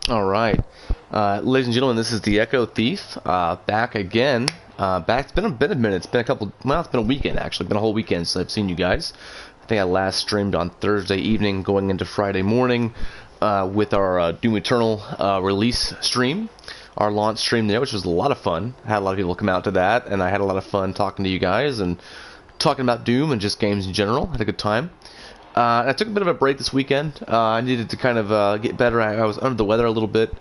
All right, ladies and gentlemen, this is the Echo Thief, back again. It's been a minute. It's been it's been a weekend actually. It's been a whole weekend since I've seen you guys. I think I last streamed on Thursday evening, going into Friday morning, with our Doom Eternal release stream, our launch stream there, which was a lot of fun. I had a lot of people come out to that, and I had a lot of fun talking to you guys and talking about Doom and just games in general. Had a good time. I took a bit of a break this weekend. I needed to kind of get better. I was under the weather a little bit.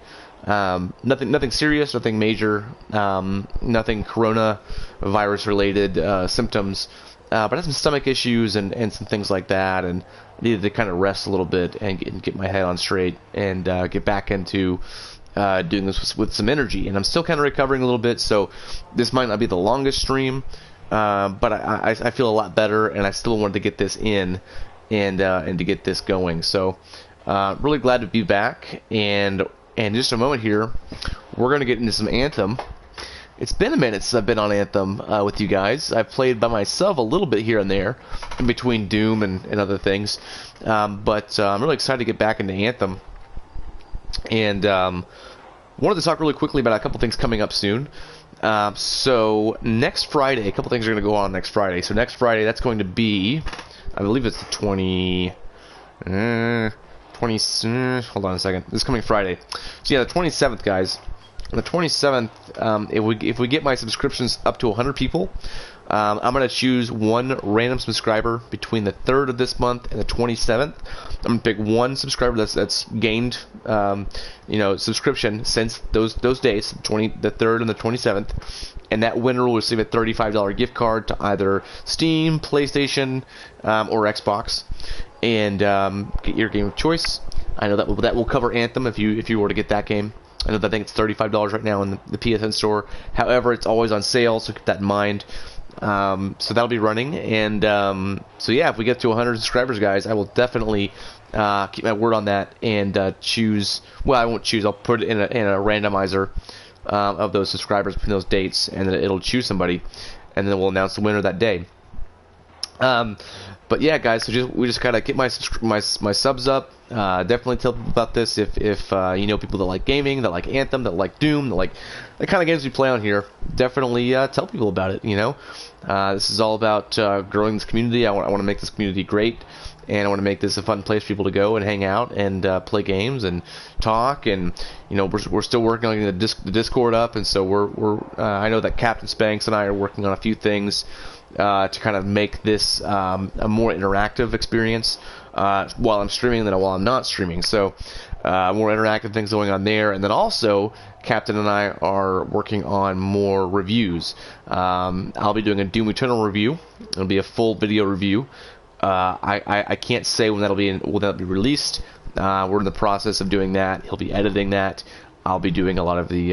Nothing serious, nothing major, nothing coronavirus related symptoms. But I had some stomach issues and some things like that, and I needed to kind of rest a little bit and get my head on straight and get back into doing this with some energy. And I'm still kind of recovering a little bit, so this might not be the longest stream, but I feel a lot better, and I still wanted to get this in and to get this going. So really glad to be back, and in just a moment here we're going to get into some Anthem. It's been a minute since I've been on Anthem with you guys. I've played by myself a little bit here and there in between Doom and other things, but I'm really excited to get back into Anthem, and wanted to talk really quickly about a couple things coming up soon. So next Friday, a couple things are going to go on next Friday. So next Friday, that's going to be, I believe it's the 20, hold on a second. This coming Friday. So yeah, the 27th, guys. On the 27th, if we get my subscriptions up to 100 people, I'm going to choose one random subscriber between the 3rd of this month and the 27th. I'm going to pick one subscriber that's gained, subscription since those days, the 3rd and the 27th, and that winner will receive a $35 gift card to either Steam, PlayStation, or Xbox, and get your game of choice. I know that will cover Anthem if you were to get that game. I know that I think it's $35 right now in the PSN store. However, it's always on sale, so keep that in mind. So that'll be running, and so yeah, if we get to 100 subscribers, guys, I will definitely keep my word on that and choose. Well, I won't choose. I'll put it in a randomizer of those subscribers between those dates, and then it'll choose somebody, and then we'll announce the winner that day. But yeah, guys, so we just gotta get my subs up. Definitely tell people about this if you know people that like gaming, that like Anthem, that like Doom, that like the kind of games we play on here. Definitely tell people about it. This is all about growing this community. I want to make this community great, and I want to make this a fun place for people to go and hang out and play games and talk. And we're still working on getting the Discord up, and so we're I know that Captain Spanks and I are working on a few things to kind of make this a more interactive experience while I'm streaming than while I'm not streaming. So more interactive things going on there. And then also, Captain and I are working on more reviews. I'll be doing a Doom Eternal review. It'll be a full video review. I can't say when that'll be released. We're in the process of doing that. He'll be editing that. I'll be doing a lot of the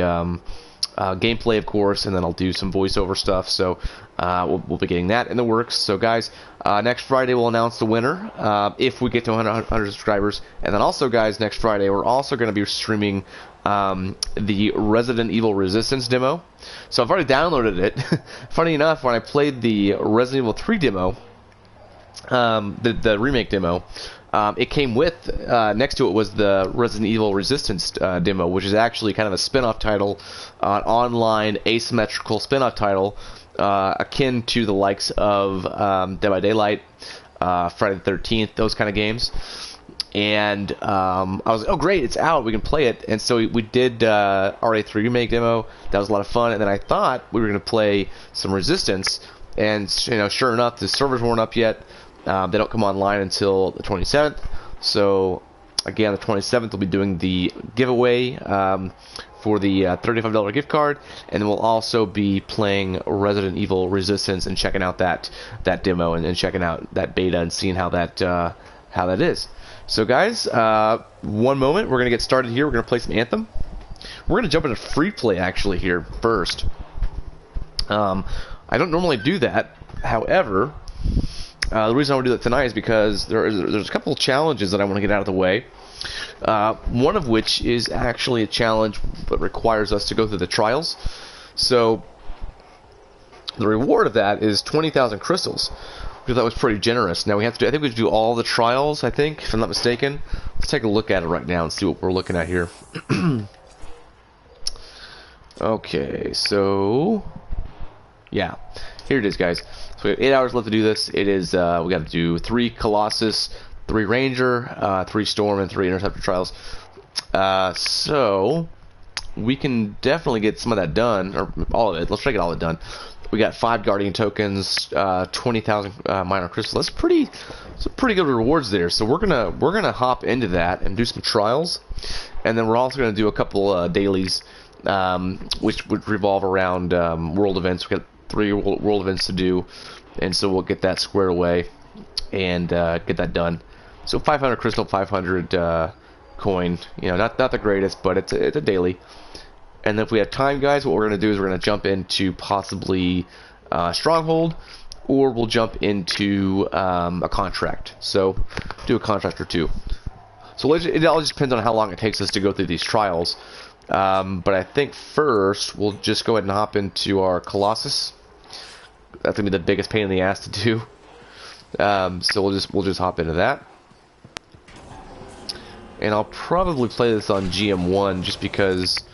gameplay, of course, and then I'll do some voiceover stuff. So we'll be getting that in the works. So guys, next Friday we'll announce the winner if we get to 100 subscribers. And then also, guys, next Friday we're also going to be streaming the Resident Evil Resistance demo. So I've already downloaded it. Funny enough, when I played the Resident Evil 3 demo, the remake demo, it came with, next to it was the Resident Evil Resistance demo, which is actually kind of a spin-off title, an online asymmetrical spin-off title, akin to the likes of Dead by Daylight, Friday the 13th, those kind of games. And I was like, oh great, it's out, we can play it. And so we did RA3 remake demo. That was a lot of fun. And then I thought we were going to play some Resistance, and sure enough, the servers weren't up yet. They don't come online until the 27th. So again, the 27th we'll be doing the giveaway for the $35 gift card, and then we'll also be playing Resident Evil Resistance and checking out that demo and checking out that beta and seeing how that is. So guys, one moment, we're gonna get started here. We're gonna play some Anthem. We're gonna jump into free play actually here first. I don't normally do that. However, the reason I want to do that tonight is because there's a couple of challenges that I want to get out of the way. One of which is actually a challenge that requires us to go through the trials. So the reward of that is 20,000 crystals, because that was pretty generous. Now we have to do, I think we have to do all the trials, I think, if I'm not mistaken. Let's take a look at it right now and see what we're looking at here. Okay, so yeah, here it is, guys. So we have 8 hours left to do this. It is we got to do 3 Colossus, 3 Ranger, 3 Storm, and 3 Interceptor trials. So we can definitely get some of that done, or all of it. Let's try to get all of it done. We got 5 Guardian tokens, 20,000 minor crystals. That's some pretty good rewards there. So we're gonna hop into that and do some trials, and then we're also gonna do a couple dailies. Which would revolve around world events. We got 3 world events to do, and so we'll get that squared away and get that done. So 500 crystal, 500 coin. You know, not the greatest, but it's a daily. And then if we have time, guys, what we're gonna do is we're gonna jump into possibly Stronghold, or we'll jump into a contract. So do a contract or 2. So it all just depends on how long it takes us to go through these trials. But I think first we'll just go ahead and hop into our Colossus. That's gonna be the biggest pain in the ass to do. So we'll just hop into that, and I'll probably play this on GM1 just because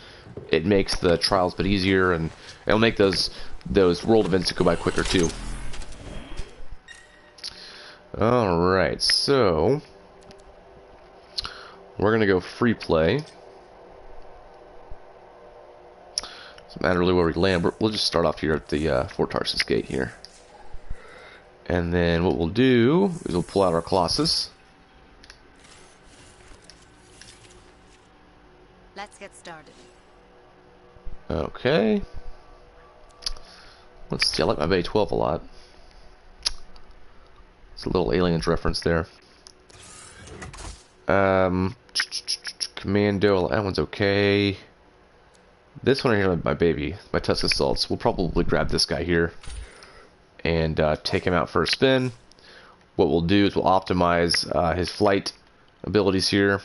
it makes the trials a bit easier, and it'll make those world events go by quicker too. All right, so we're gonna go free play. Doesn't matter really where we land. We'll just start off here at the Fort Tarsus gate here. And then what we'll do is we'll pull out our Colossus. Let's get started. Okay. Let's see, I like my Bay 12 a lot. It's a little Aliens reference there. Commando, that one's okay. This one here, my baby, my Tusk Assaults. We'll probably grab this guy here and take him out for a spin. What we'll do is we'll optimize his flight abilities here.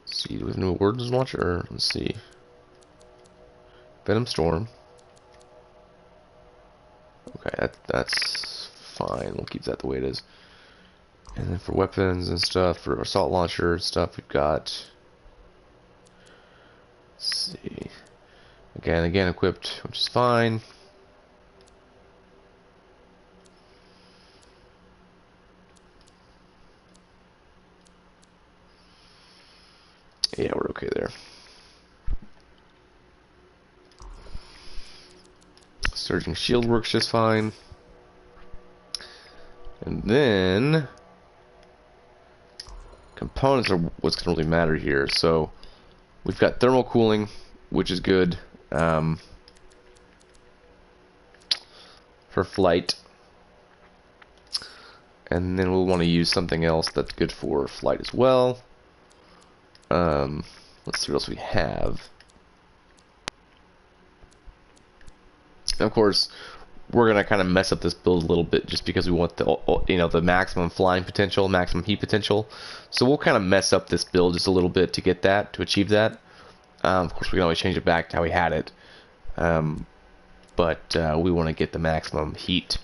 Let's see, do we have new words launcher? Let's see. Venom Storm. Okay, that's fine. We'll keep that the way it is. And then for weapons and stuff, for assault launcher stuff, we've got. Let's see. Again equipped, which is fine. Yeah, we're okay there. Surging shield works just fine. And then components are what's going to really matter here. So we've got thermal cooling, which is good for flight. And then we'll want to use something else that's good for flight as well. Let's see what else we have. And of course, we're gonna kind of mess up this build a little bit just because we want the maximum flying potential, maximum heat potential. So we'll kind of mess up this build just a little bit to get that, to achieve that. Of course, we can always change it back to how we had it, but we want to get the maximum heat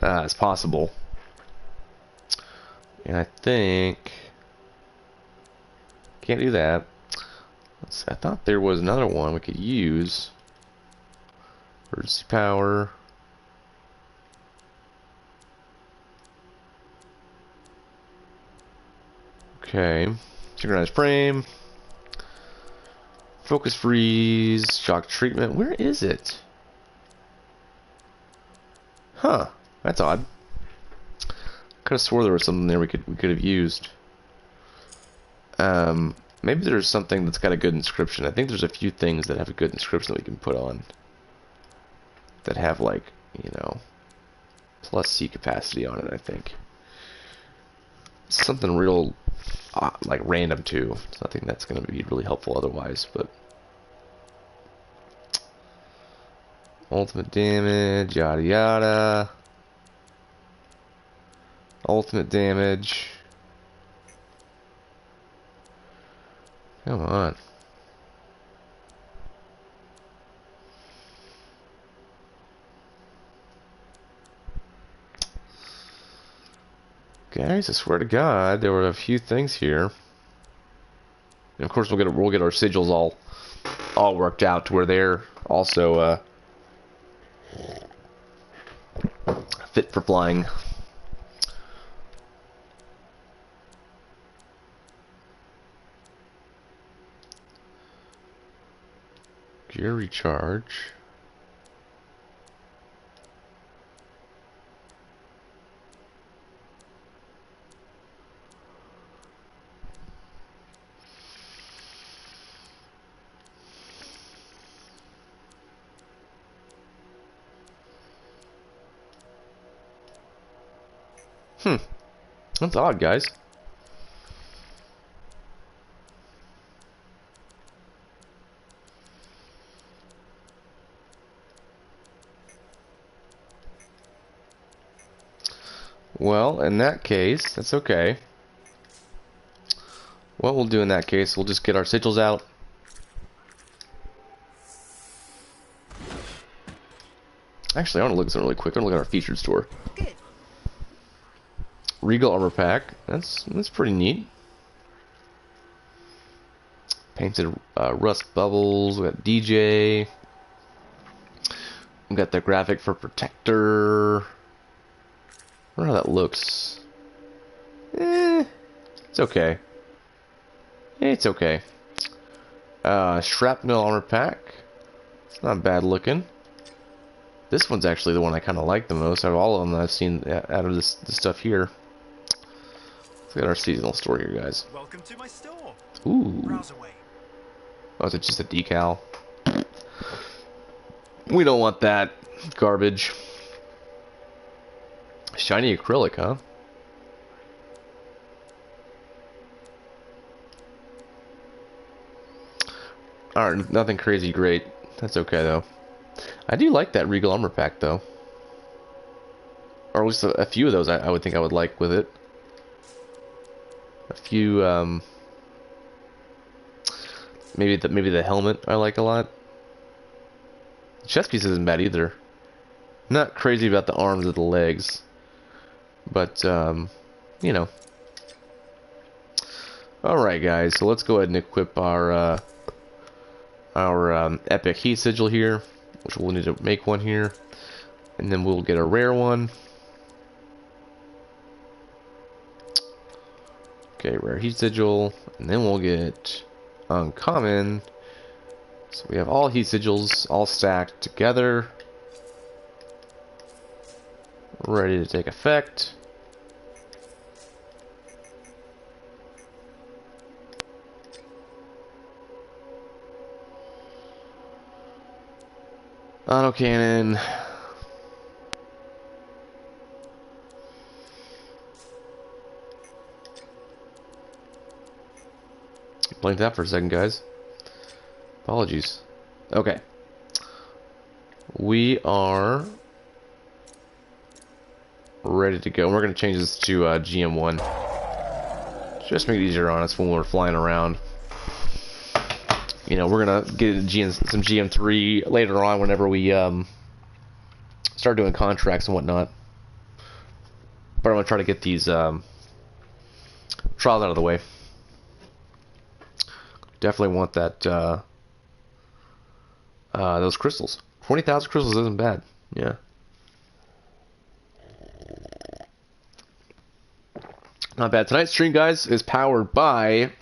as possible. And I think can't do that. Let's see, I thought there was another one we could use. Emergency power. Okay. Synchronized frame. Focus freeze. Shock treatment. Where is it? Huh. That's odd. Could have swore there was something there we could have used. Maybe there's something that's got a good inscription. I think there's a few things that have a good inscription that we can put on. That have, like, you know, plus C capacity on it, I think. Something real, like, random, too. It's nothing that's going to be really helpful otherwise, but... Ultimate damage, yada yada. Ultimate damage. Come on. Guys, I swear to God, there were a few things here. And of course, we'll get our sigils all worked out to where they're also fit for flying. Gear recharge. That's odd, guys. Well, in that case, that's okay. What we'll do in that case, we'll just get our sigils out. Actually, I want to look at something really quick. I want to look at our featured store. Good. Regal armor pack. That's pretty neat. Painted rust bubbles. We got DJ. We got the graphic for protector. I wonder how that looks. It's okay. It's okay. Shrapnel armor pack. It's not bad looking. This one's actually the one I kind of like the most out of all of them that I've seen out of this stuff here. Let's get our seasonal store here, guys. Welcome to my store. Ooh. Browse away. Oh, is it just a decal? We don't want that garbage. Shiny acrylic, huh? Alright, nothing crazy great. That's okay, though. I do like that Regal armor pack, though. Or at least a few of those I would think I would like with it. A few, maybe the helmet I like a lot. The chest piece isn't bad either. Not crazy about the arms or the legs. But, you know. Alright, guys, so let's go ahead and equip our epic heat sigil here, which we'll need to make one here, and then we'll get a rare one. Okay, rare heat sigil, and then we'll get uncommon. So we have all heat sigils all stacked together, ready to take effect. Autocannon. Blanked that for a second, guys. Apologies. Okay. We are ready to go. We're going to change this to GM1. Just make it easier on us when we're flying around. You know, we're gonna get some GM3 later on whenever we start doing contracts and whatnot. But I'm gonna try to get these trials out of the way. Definitely want that those crystals. 20,000 crystals isn't bad. Yeah. Not bad. Tonight's stream, guys, is powered by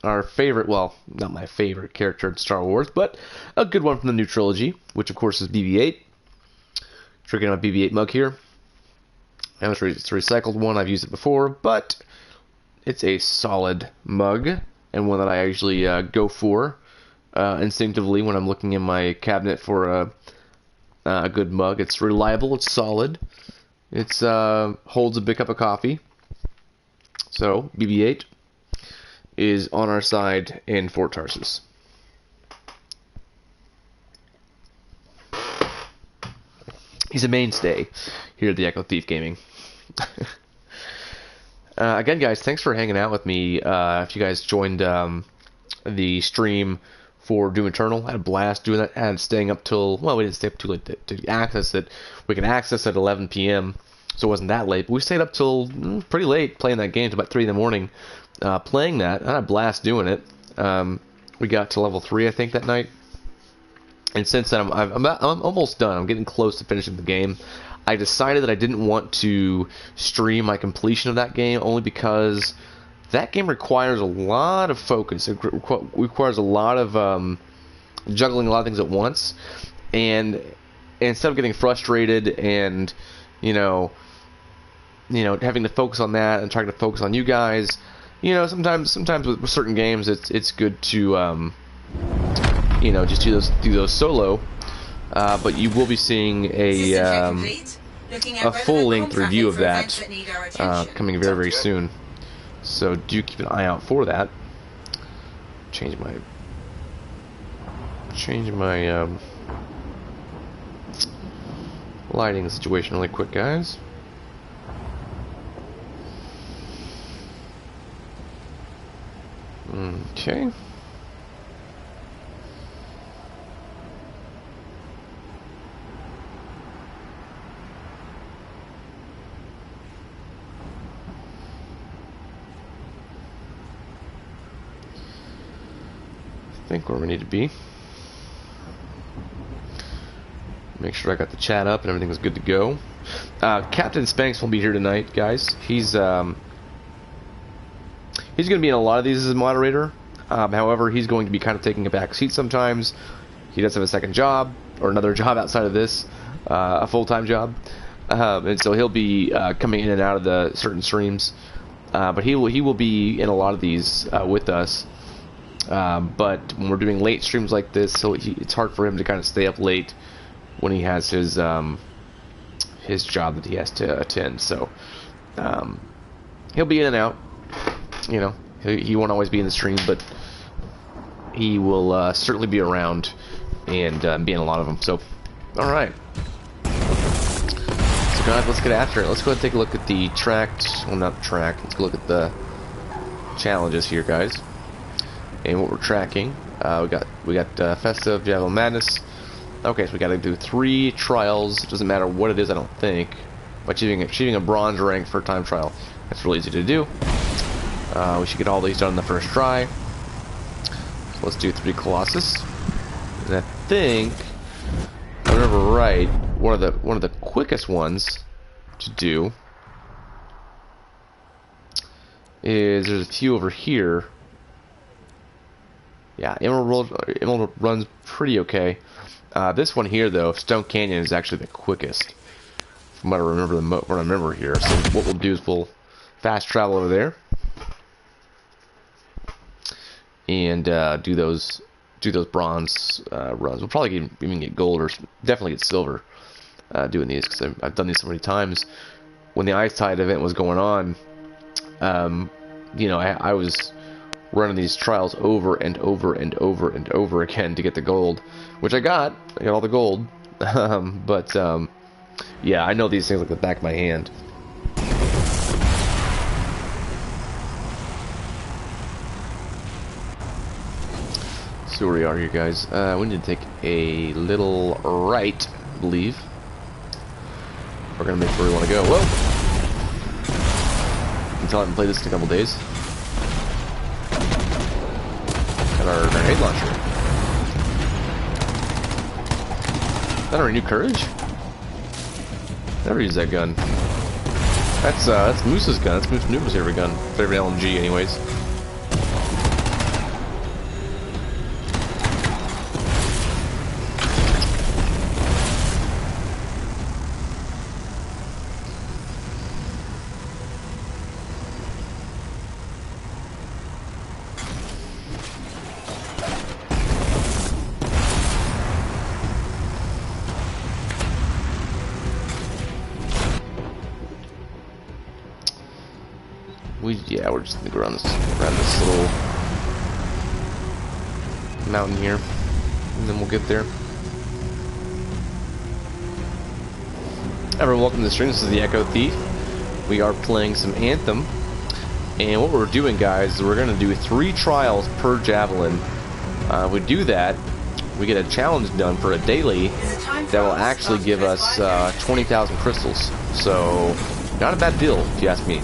our favorite, well, not my favorite character in Star Wars, but a good one from the new trilogy, which of course is BB-8. Drinking my BB-8 mug here. And it's a recycled one. I've used it before, but it's a solid mug and one that I usually go for instinctively when I'm looking in my cabinet for a good mug. It's reliable. It's solid. It's holds a big cup of coffee. So BB-8 is on our side in Fort Tarsus. He's a mainstay here at the Echo Thief Gaming. Again, guys, thanks for hanging out with me. If you guys joined the stream for Doom Eternal, I had a blast doing that. And staying up till, well, we didn't stay up too late to access it. We can access it at 11 p.m. so it wasn't that late. But we stayed up till pretty late playing that game, till about 3 in the morning, playing that. I had a blast doing it. We got to level 3, I think, that night. And since then, I'm almost done. I'm getting close to finishing the game. I decided that I didn't want to stream my completion of that game, only because that game requires a lot of focus. It requires a lot of juggling a lot of things at once. And instead of getting frustrated and having to focus on that and trying to focus on you guys, sometimes with certain games it's good to just do those solo. But you will be seeing a full-length review of that coming very, very soon. So do keep an eye out for that. Change my lighting situation really quick, guys. Okay. I think where we need to be. Make sure I got the chat up and everything's good to go. Captain Spanx will be here tonight, guys. He's going to be in a lot of these as a moderator. However, he's going to be kind of taking a back seat sometimes. He does have a second job, or another job outside of this, a full-time job. And so he'll be coming in and out of the certain streams. But he will be in a lot of these with us. But when we're doing late streams like this, so it's hard for him to kind of stay up late when he has his job that he has to attend. So he'll be in and out. He won't always be in the stream, but he will certainly be around and be in a lot of them. So, all right. So guys, let's get after it. Let's go ahead and take a look at the not track. Let's go look at the challenges here, guys. And what we're tracking, we got Festive, Javelin Madness. Okay, so we got to do 3 trials. It doesn't matter what it is, I don't think. But achieving a bronze rank for a time trial, that's really easy to do. We should get all these done in the first try. So let's do 3 Colossus. And I think, if I remember right, one of the quickest ones to do is there's a few over here. Yeah, Emerald runs pretty okay. This one here, though, Stone Canyon, is actually the quickest, from what I remember here. So what we'll do is we'll fast travel over there and do those bronze runs. We'll probably even get gold, or definitely get silver doing these, because I've done these so many times. When the Ice Tide event was going on, I was running these trials over and over and over and over again to get the gold, which I got all the gold. Yeah, I know these things like the back of my hand. So where we are here, guys. We need to take a little right, I believe. We're gonna make sure we want to go. Whoa! Until I haven't played this in a couple days. Our grenade launcher. Is that our new courage? Never use that gun. That's Moose's gun. That's Moose Noob's favorite gun. Favorite LMG, anyways. We're just gonna go around this little mountain here, and then we'll get there. Everyone, welcome to the stream. This is the Echo Thief. We are playing some Anthem, and what we're doing, guys, is we're gonna do 3 trials per javelin. We do that, we get a challenge done for a daily that will actually give us 20,000 crystals. So, not a bad deal, if you ask me.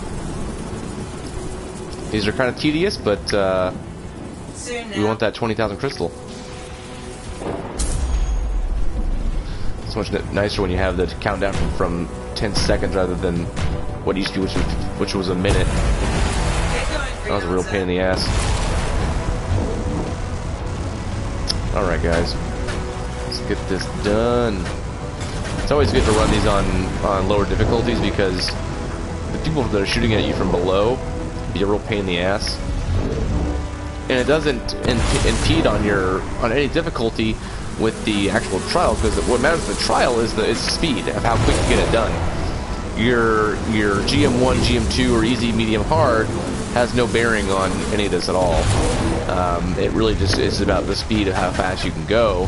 These are kind of tedious, but we want that 20,000 crystal. It's much nicer when you have the countdown from 10 seconds rather than what used to be, which was a minute. That was a real pain in the ass. Alright, guys. Let's get this done. It's always good to run these on lower difficulties because the people that are shooting at you from below be a real pain in the ass. And it doesn't impede on any difficulty with the actual trial, because what matters with the trial is the speed of how quick you get it done. Your GM1, GM2, or easy, medium, hard has no bearing on any of this at all. It really just is about the speed of how fast you can go,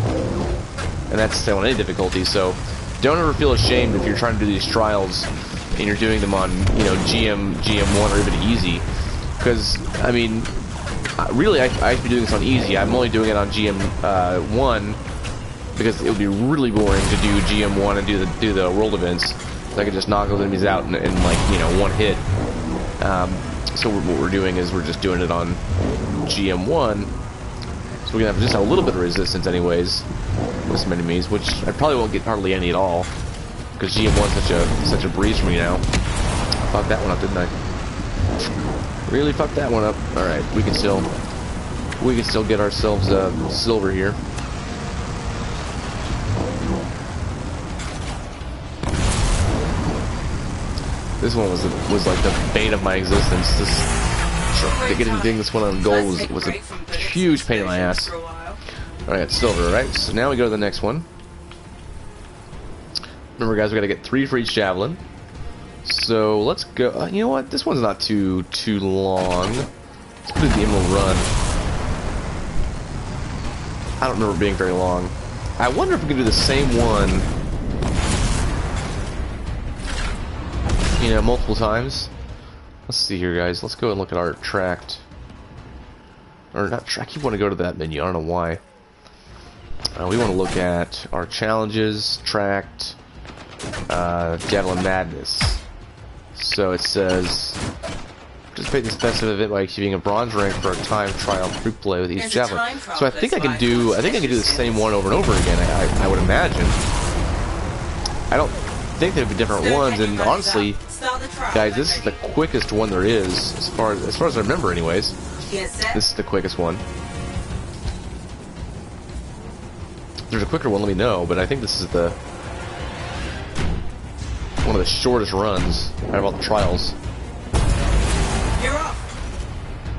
and that's still on any difficulty. So don't ever feel ashamed if you're trying to do these trials and you're doing them on, you know, GM1 or even easy, because I mean, really, I should be doing this on easy. I'm only doing it on GM1 because it would be really boring to do GM1 and do the world events. I could just knock those enemies out in like, you know, one hit. So what we're doing is we're just doing it on GM1, so we're gonna have just a little bit of resistance anyways with some enemies, which I probably won't get hardly any at all because GM1's such a breeze for me now. Fucked that one up, didn't I? Really fucked that one up. All right, we can still get ourselves silver here. This one was like the bane of my existence. Getting this one on gold was a huge pain in my ass. Alright, silver, right? So now we go to the next one. Remember, guys, we gotta get 3 for each javelin. So let's go. You know what? This one's not too long. Let's put it in the Emerald Run. I don't remember it being very long. I wonder if we can do the same one, you know, multiple times. Let's see here, guys. Let's go and look at our tracked. Or not track. I keep wanting to go to that menu. I don't know why. We want to look at our challenges, tracked, Javelin Madness. So it says, participate in this festive event by achieving a bronze rank for a time trial free play with each javelin. So I think I can do the same one over and over again. I would imagine. I don't think there'd be different ones, and honestly, guys, this is the quickest one there is, as far as I remember, anyways. This is the quickest one. If there's a quicker one, let me know. But I think this is one of the shortest runs out of all the trials.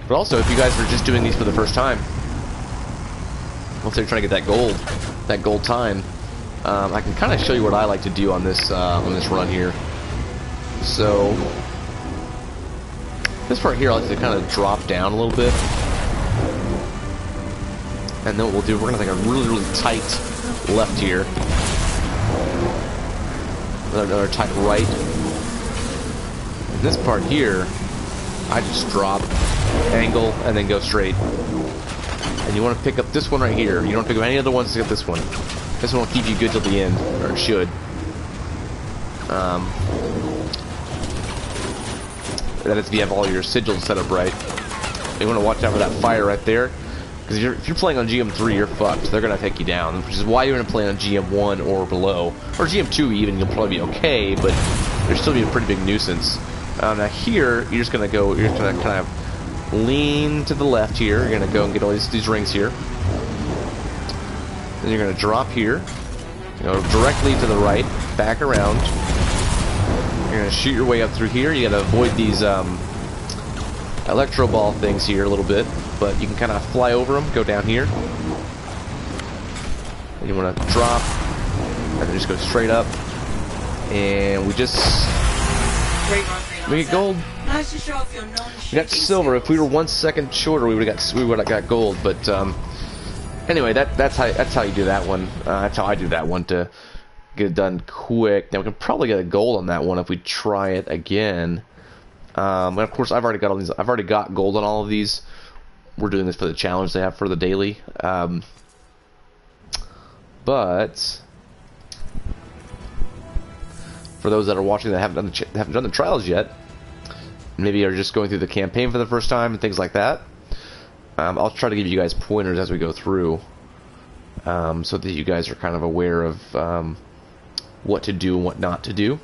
But also, if you guys are just doing these for the first time, let's say you're trying to get that gold time. I can kind of show you what I like to do on this run here. So this part here, I like to kind of drop down a little bit, and then what we'll do, we're gonna take a really tight left here, another tight right. And this part here, I just drop, angle, and then go straight. And you want to pick up this one right here. You don't pick up any other ones to get this one. This one will keep you good till the end, or it should. That is if you have all your sigils set up right. You want to watch out for that fire right there, because if you're playing on GM3, you're fucked. They're gonna take you down, which is why you're gonna play on GM1 or below, or GM2 even. You'll probably be okay, but there'll still be a pretty big nuisance. Now here, you're just gonna kind of lean to the left here. You're gonna go and get all these rings here. Then you're going to drop here, directly to the right, back around. You're going to shoot your way up through here. You got to avoid these electro ball things here a little bit, but you can kind of fly over them, go down here. And you want to drop, and then just go straight up. And we just get gold. Nice to show off your We got silver. If we were 1 second shorter, we would have got gold, but anyway, that's how you do that one. That's how I do that one to get it done quick. Now we can probably get a gold on that one if we try it again. And of course, I've already got all these. I've already got gold on all of these. We're doing this for the challenge they have for the daily. But for those that are watching that haven't done the trials yet, maybe are just going through the campaign for the first time and things like that, I'll try to give you guys pointers as we go through, so that you guys are kind of aware of what to do and what not to do.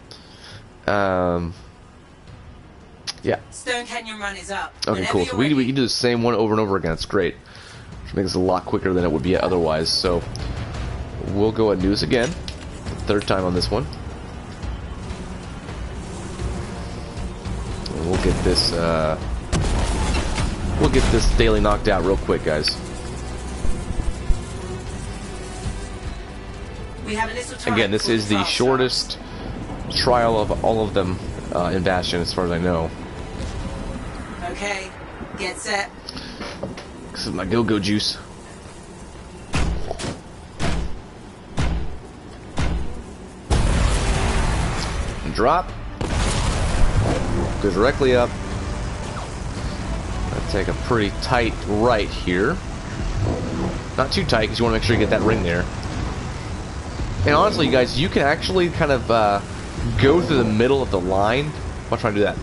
Yeah. Stone Canyon Run is up. Okay, cool. So we can do the same one over and over again. It's great. Which makes it a lot quicker than it would be otherwise. So we'll go ahead and do this again. Third time on this one. And we'll get this daily knocked out real quick, guys. We have a little time. Again, this is the shortest trial of all of them in Bastion, as far as I know. Okay, get set. This is my go-go juice. And drop. Go directly up. I'll take a pretty tight right here. Not too tight, because you want to make sure you get that ring there. And honestly, you guys, you can actually kind of go through the middle of the line. Watch when I do that.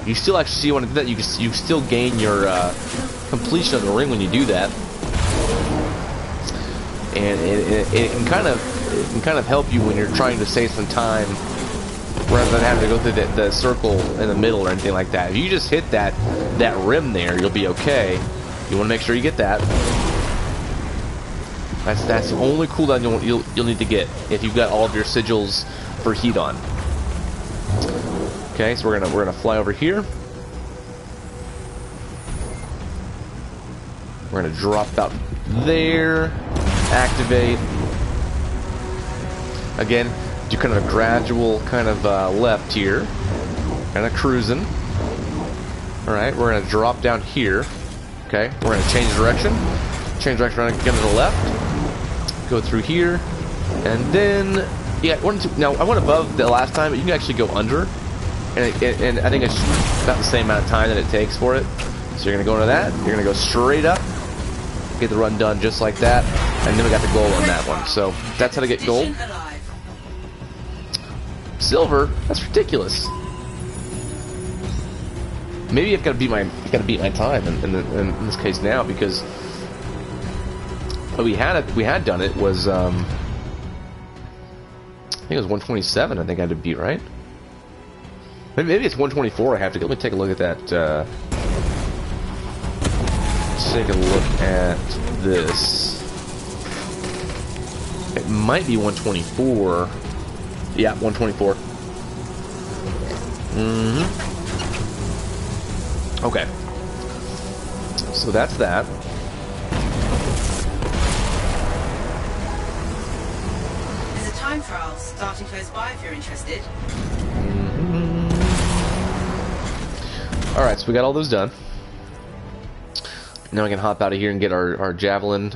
You still actually see when I do that. You still gain your completion of the ring when you do that, and it can kind of help you when you're trying to save some time, rather than having to go through the circle in the middle or anything like that. If you just hit that rim there, you'll be okay. You want to make sure you get that. That's the only cooldown you'll need to get if you've got all of your sigils for heat on. Okay, so we're gonna fly over here. We're gonna drop out there, activate. Again, do kind of a gradual kind of left here, kind of cruising. All right, we're gonna drop down here. Okay, we're gonna change direction. Change direction around again to the left. Go through here, and then yeah, now I went above the last time, but you can actually go under. And I think it's about the same amount of time that it takes for it. So you're going to go into that. You're going to go straight up. Get the run done just like that. And then we got the gold on that one. So that's how to get gold. Silver? That's ridiculous. Maybe you've got to beat my time in this case now, because what we had done it was I think it was 127. I think I had to beat, right? Maybe it's 124 I have to get. Let me take a look at that. Let's take a look at this. It might be 124. Yeah, 124. Okay. So that's that. There's a time trial starting close by if you're interested. Alright, so we got all those done. Now we can hop out of here and get our other javelins.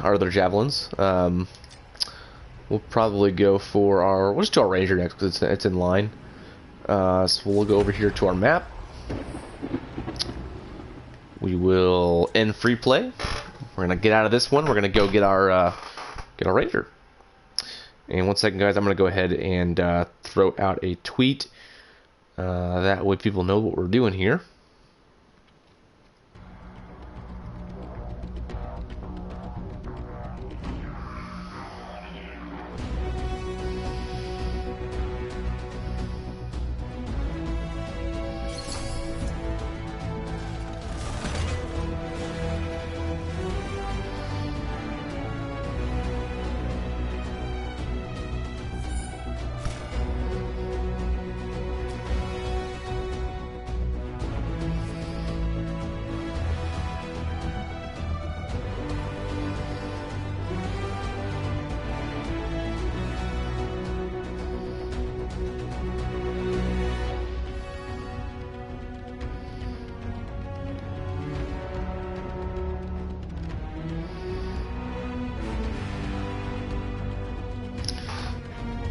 We'll probably go for we'll just do our ranger next, because it's in line. So we'll go over here to our map. We will end free play. We're gonna get out of this one. We're gonna go get our ranger. And 1 second, guys, I'm gonna go ahead and throw out a tweet. That way people know what we're doing here.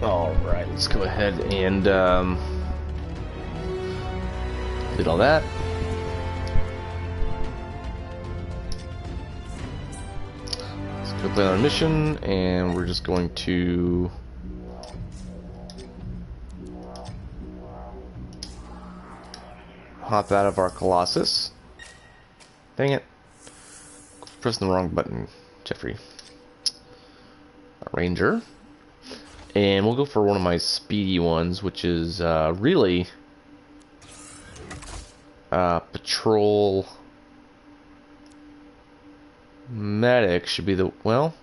Alright, let's go ahead and did all that. Let's Go play on our mission, and we're just going to hop out of our Colossus. Dang it. Pressing the wrong button, Jeffrey. A Ranger. And we'll go for one of my speedy ones, which is really Patrol Medic should be the, well,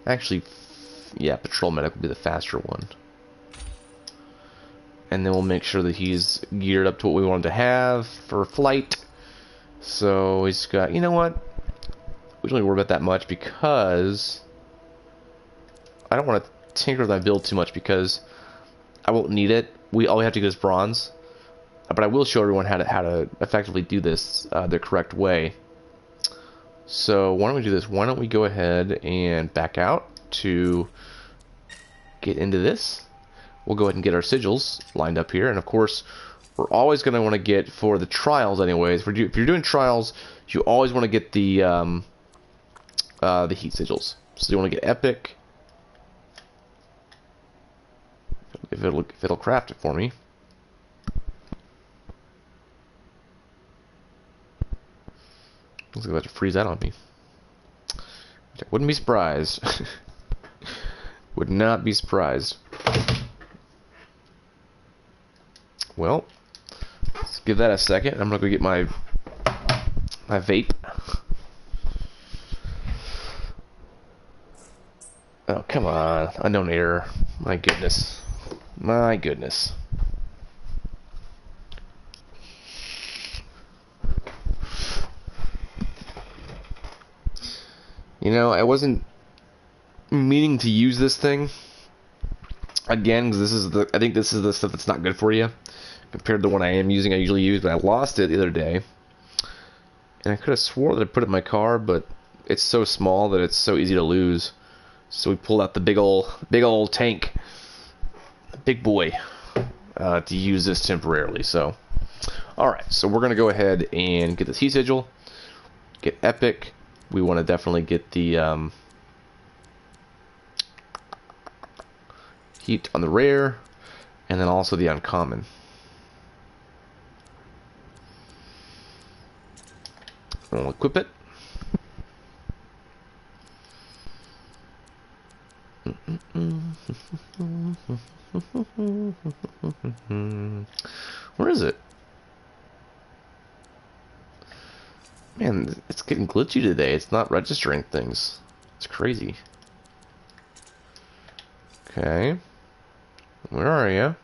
actually, yeah, Patrol Medic would be the faster one. And then we'll make sure that he's geared up to what we want him to have for flight. So he's got, you know what? We don't really worry about that much because I don't want to tinker with my build too much because I won't need it. All we have to do is bronze. But I will show everyone how to effectively do this the correct way. So why don't we do this? Why don't we go ahead and back out to get into this? We'll go ahead and get our sigils lined up here. And of course, we're always going to want to get, for the trials anyways, if you're doing trials, you always want to get the heat sigils. So you want to get epic. If it'll craft it for me. Looks like it's about to freeze that on me. I wouldn't be surprised. Would not be surprised. Well, let's give that a second. I'm gonna go get my vape. Oh, come on. Unknown error. My goodness. My goodness. You know, I wasn't meaning to use this thing again, because I think this is the stuff that's not good for you compared to the one I usually use, but I lost it the other day. And I could have swore that I put it in my car, but it's so small that it's so easy to lose. So we pulled out the big old tank, big boy, to use this temporarily. So, alright, so we're going to go ahead and get this heat sigil, get epic. We want to definitely get the heat on the rare, and then also the uncommon. We'll equip it. Where is it? Man, it's getting glitchy today. It's not registering things. It's crazy. Okay. Where are you?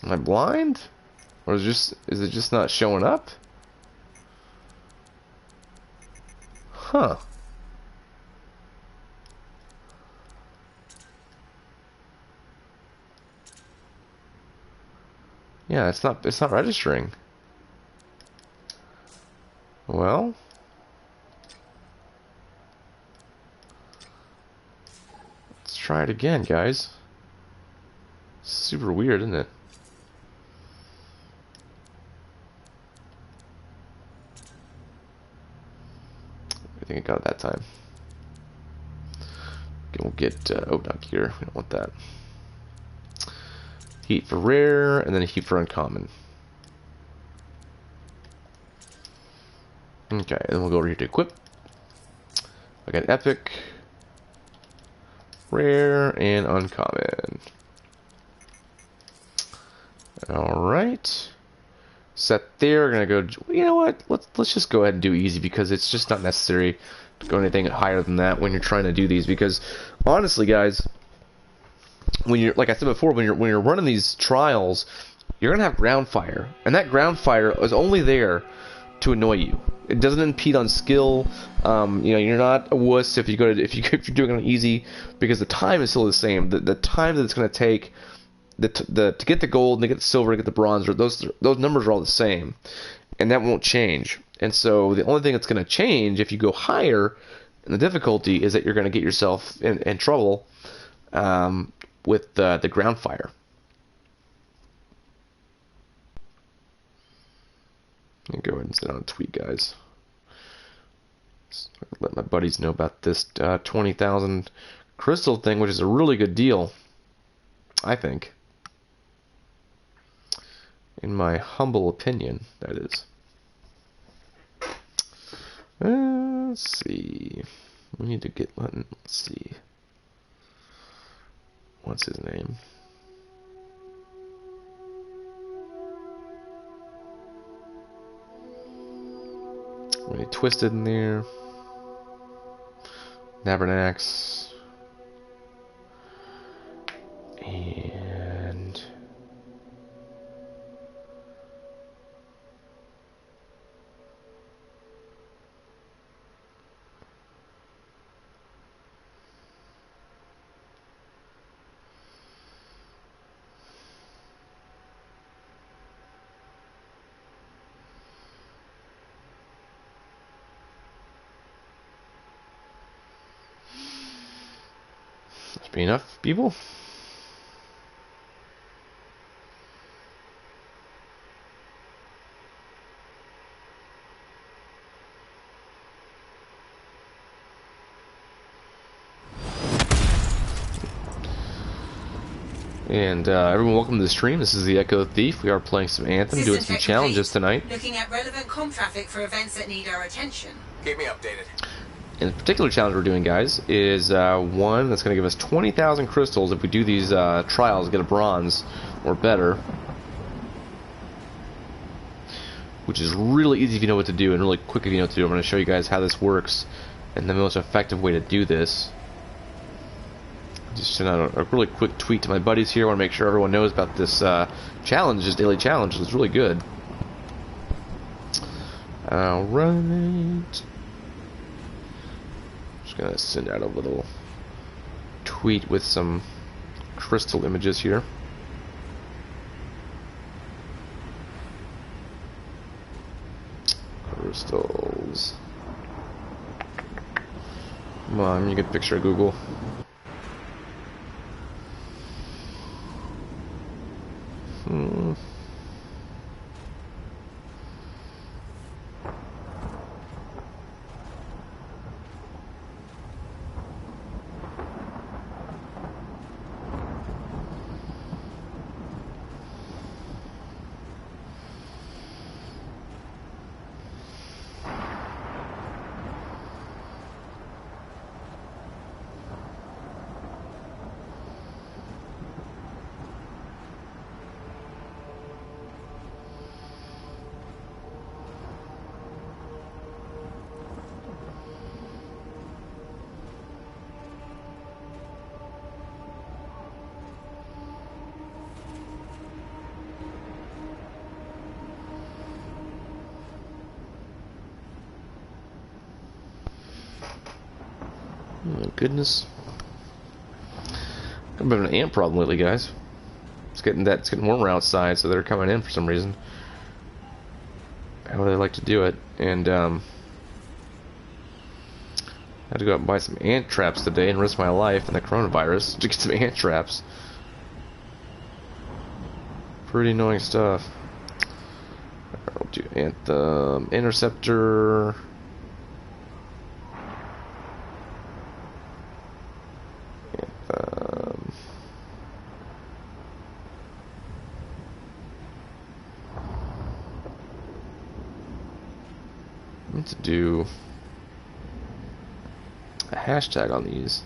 Am I blind? Or is it just not showing up? Huh. Yeah, it's not registering. Well, let's try it again, guys. Super weird, isn't it? I think I got it that time. Okay, we'll get oh, not here. We don't want that. Heat for rare, and then a heat for uncommon. Okay, then we'll go over here to equip. I got epic, rare, and uncommon. Alright. Set there. We're gonna go, you know what? Let's just go ahead and do easy, because it's just not necessary to go anything higher than that when you're trying to do these, because honestly, guys, when you're, like I said before, when you're running these trials, you're gonna have ground fire, and that ground fire is only there to annoy you. It doesn't impede on skill. You know, you're not a wuss if you're doing it on easy, because the time is still the same. The time that it's going to take to get the gold and to get the silver, to get the bronze, those numbers are all the same, and that won't change. And so the only thing that's going to change if you go higher in the difficulty is that you're going to get yourself in trouble with the ground fire. Let me go ahead and send out a tweet, guys. Let my buddies know about this 20,000 crystal thing, which is a really good deal, I think. In my humble opinion, that is. Let's see. We need to get, let's see. What's his name? Really twisted in there. Nabernax. And that be enough people? And everyone, welcome to the stream. This is the Echo Thief. We are playing some Anthem, doing some challenges tonight. Looking at relevant comm traffic for events that need our attention. Keep me updated. And the particular challenge we're doing, guys, is one that's going to give us 20,000 crystals if we do these trials, get a bronze or better. Which is really easy if you know what to do, and really quick if you know what to do. I'm going to show you guys how this works and the most effective way to do this. Just send out a really quick tweet to my buddies here. I want to make sure everyone knows about this challenge, this daily challenge. It's really good. Alright. Just gonna send out a little tweet with some crystal images here. Crystals. Come on, you get a picture of Google. Oh, goodness. I've been an ant problem lately, guys. It's getting warmer outside, so they're coming in for some reason. How would I like to do it? And I had to go out and buy some ant traps today and risk my life and the coronavirus to get some ant traps. Pretty annoying stuff. I'll do Anthem, Interceptor. To do a hashtag on these.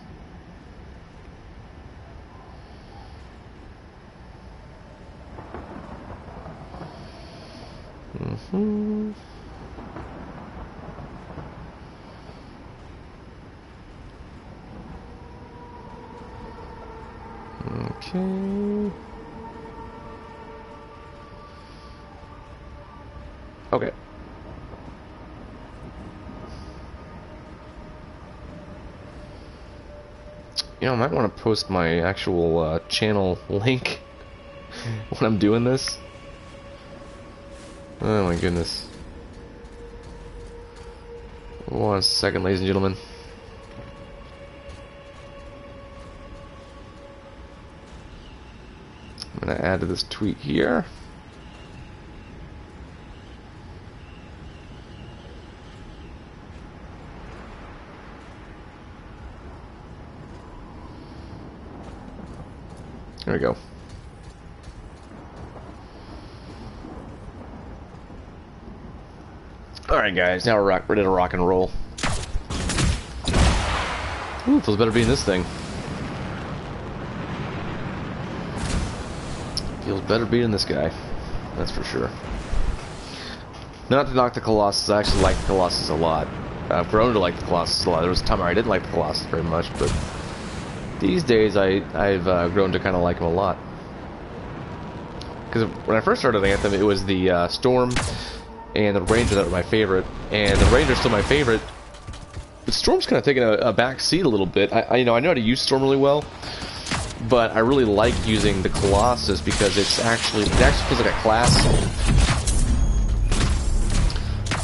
Okay. Okay. You know, I might want to post my actual channel link when I'm doing this. Oh my goodness. 1 second, ladies and gentlemen. I'm going to add to this tweet here. There we go. Alright guys, now we're ready to rock and roll. Ooh, feels better being this thing. Feels better beating this guy. That's for sure. Not to knock the Colossus, I actually like the Colossus a lot. I've grown to like the Colossus a lot. There was a time where I didn't like the Colossus very much, but these days I've grown to kind of like him a lot. Because when I first started Anthem, it was the Storm and the Ranger that were my favorite, and the Ranger's still my favorite. But Storm's kind of taking a back seat a little bit. I know how to use Storm really well, but I really like using the Colossus because it actually feels like a class,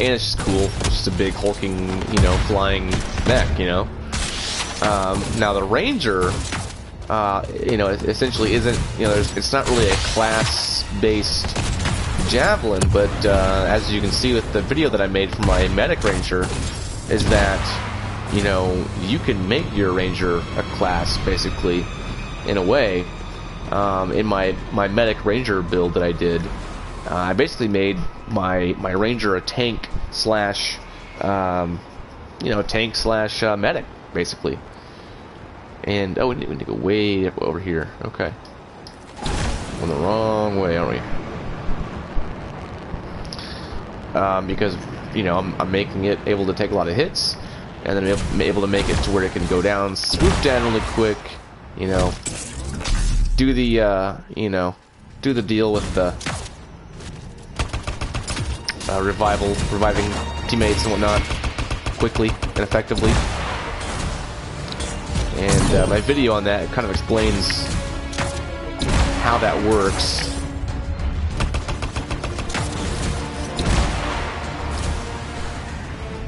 and it's just cool. It's just a big hulking, you know, flying mech, you know. Now the Ranger, you know, it essentially isn't, you know, it's not really a class-based javelin, but as you can see with the video that I made for my medic Ranger, is that, you know, you can make your Ranger a class, basically, in a way. In my medic Ranger build that I did, I basically made my Ranger a tank slash, you know, tank slash medic, basically. And, oh, we need to go way up over here. Okay. Going the wrong way, aren't we? Because, you know, I'm making it able to take a lot of hits, and then I'm able to make it to where it can go down, swoop down really quick, you know, do the, you know, do the deal with the reviving teammates and whatnot quickly and effectively. And my video on that kind of explains how that works.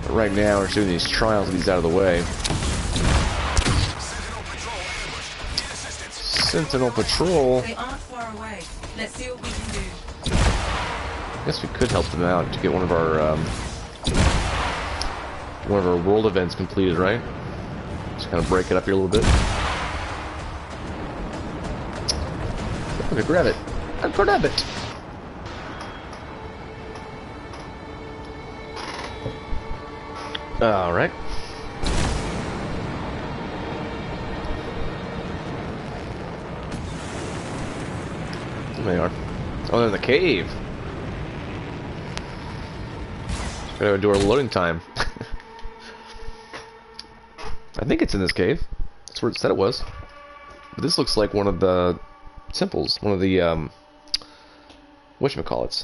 But right now we're doing these trials with these out of the way. Sentinel Patrol. They aren't far away. Let's see what we can do. I guess we could help them out to get one of our world events completed, right? Just kind of break it up here a little bit. Okay, grab it. Grab it. All right. There they are. Oh, they're in the cave. Gotta do our loading time. I think it's in this cave. That's where it said it was. But this looks like one of the simples. One of the, whatchamacallits.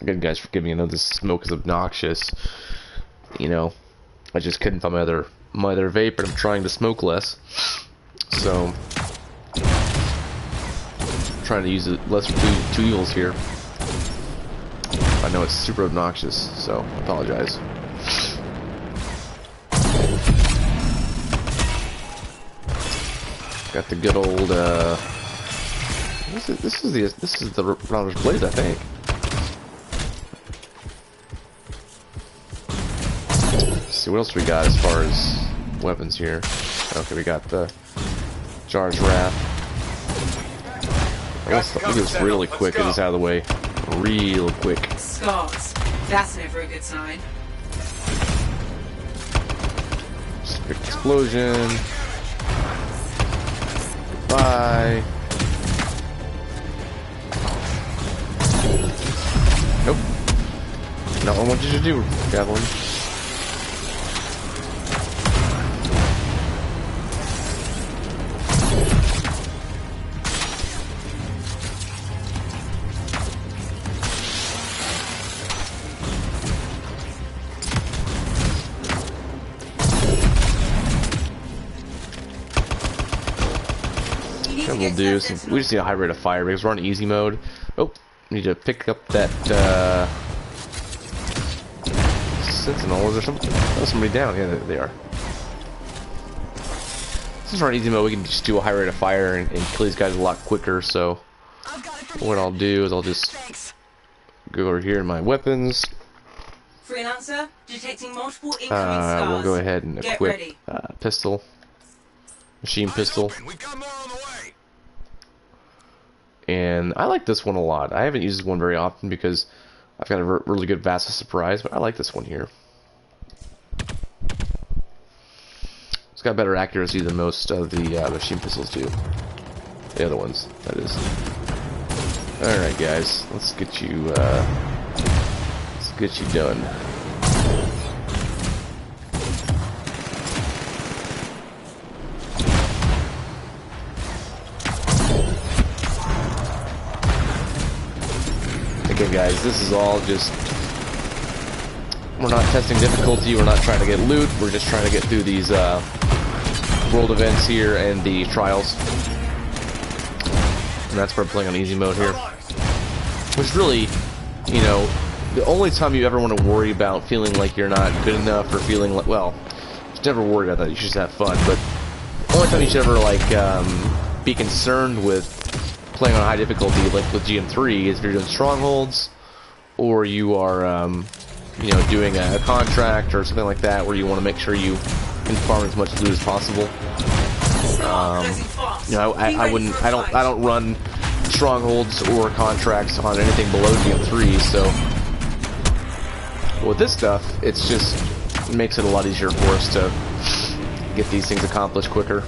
Again, guys, forgive me. I know this smoke is obnoxious. You know, I just couldn't find my other vape, and I'm trying to smoke less. So, trying to use it less for two evils here. I know it's super obnoxious, so I apologize. Got the good old this is the Router's Blade, I think. Let's see what else we got as far as weapons here. Okay, we got the Jar's Wrath. Let's do this really quick. Get this out of the way. Real quick. Scars. That's never a good sign. Just a quick explosion. Bye. Nope. Not what I wanted you to do, Javelin. We'll do some, we just need a high rate of fire because we're on easy mode. Oh, need to pick up that Sentinel. Is there some? Oh, somebody down. Yeah, they are. Since we're on easy mode, we can just do a high rate of fire and kill these guys a lot quicker. So what I'll do is I'll just go over here in my weapons, Freelancer, detecting multiple incoming stars. We'll go ahead and Get equip ready. pistol, machine pistol. We've got more on the way. And I like this one a lot. I haven't used this one very often because I've got a really good Vast of Surprise, but I like this one here. It's got better accuracy than most of the machine pistols do. The other ones, that is. Alright guys, let's get you done. Okay guys, this is all just, we're not testing difficulty, we're not trying to get loot, we're just trying to get through these world events here and the trials. And that's where I'm playing on easy mode here. Which really, you know, the only time you ever want to worry about feeling like you're not good enough or feeling like, well, you should never worry about that, you should just have fun, but the only time you should ever, like, be concerned with playing on high difficulty, like with GM3, is if you're doing strongholds, or you are, you know, doing a contract or something like that, where you want to make sure you can farm as much loot as possible. You know, I don't run strongholds or contracts on anything below GM3, so with this stuff, it makes it a lot easier for us to get these things accomplished quicker.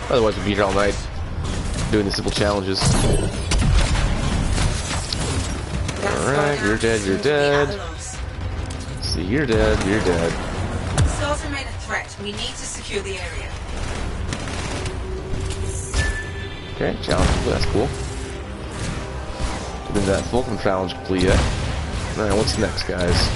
Otherwise, we'd be here all night doing the simple challenges. Alright, you're dead, you're dead. See, you're dead, you're dead. Stars remain a threat. We need to secure the area. Okay, challenge complete, that's cool. Didn't that Fulcrum challenge complete yet. Alright, what's next, guys?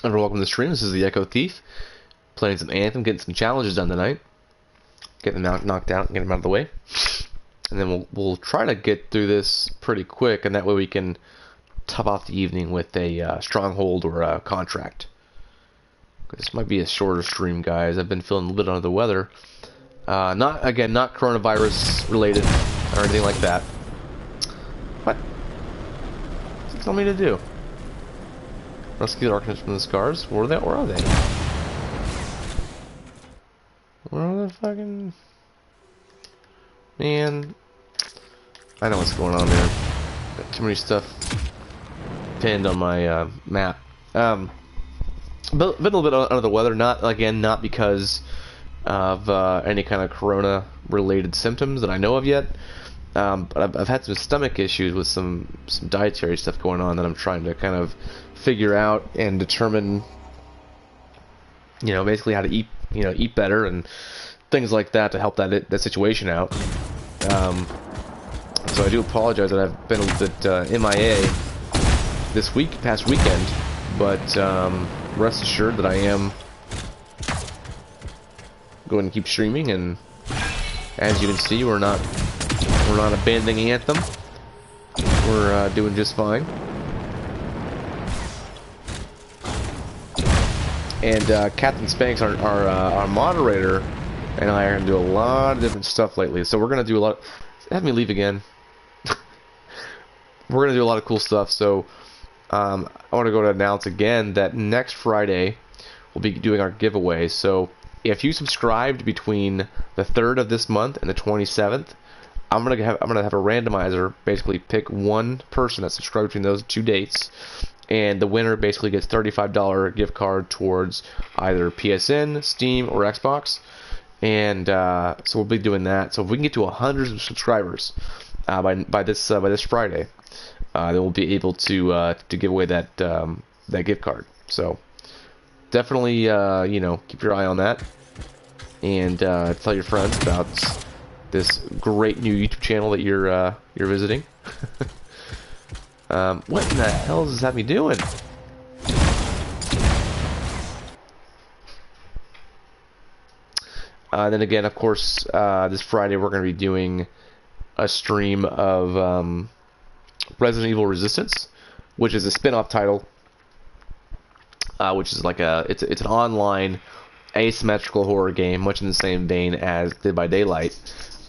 Everyone, welcome to the stream. This is the Echo Thief, playing some Anthem, getting some challenges done tonight, getting them knocked out, getting them out of the way, and then we'll try to get through this pretty quick, and that way we can top off the evening with a stronghold or a contract. This might be a shorter stream, guys. I've been feeling a little bit under the weather. Not coronavirus related or anything like that. What? What's it tell me to do? Rescue the darkness from the scars? Where are they? Where are the fucking... Man... I know what's going on there. Got too many stuff pinned on my map. Been a little bit under the weather, not because of any kind of corona related symptoms that I know of yet. But I've had some stomach issues with some dietary stuff going on that I'm trying to kind of figure out and determine, you know, basically how to eat better and things like that to help that situation out. So I do apologize that I've been a little bit MIA this past weekend, but rest assured that I am going to keep streaming, and as you can see, we're not abandoning Anthem. We're doing just fine. And Captain Spanks, our moderator, and I are going to do a lot of different stuff lately. So we're going to do a lot... Have me leave again. We're going to do a lot of cool stuff. So I want to go to announce again that next Friday we'll be doing our giveaway. So if you subscribed between the 3rd of this month and the 27th, I'm gonna have a randomizer basically pick one person that subscribed between those two dates, and the winner basically gets $35 gift card towards either PSN, Steam, or Xbox. And so we'll be doing that. So if we can get to 100 subscribers by this Friday, then we'll be able to give away that that gift card. So definitely, you know, keep your eye on that, and tell your friends about this great new YouTube channel that you're visiting. What in the hell does this have me doing? Then again, of course, this Friday we're going to be doing a stream of Resident Evil Resistance, which is a spin-off title, which is like it's an online asymmetrical horror game, much in the same vein as Dead by Daylight.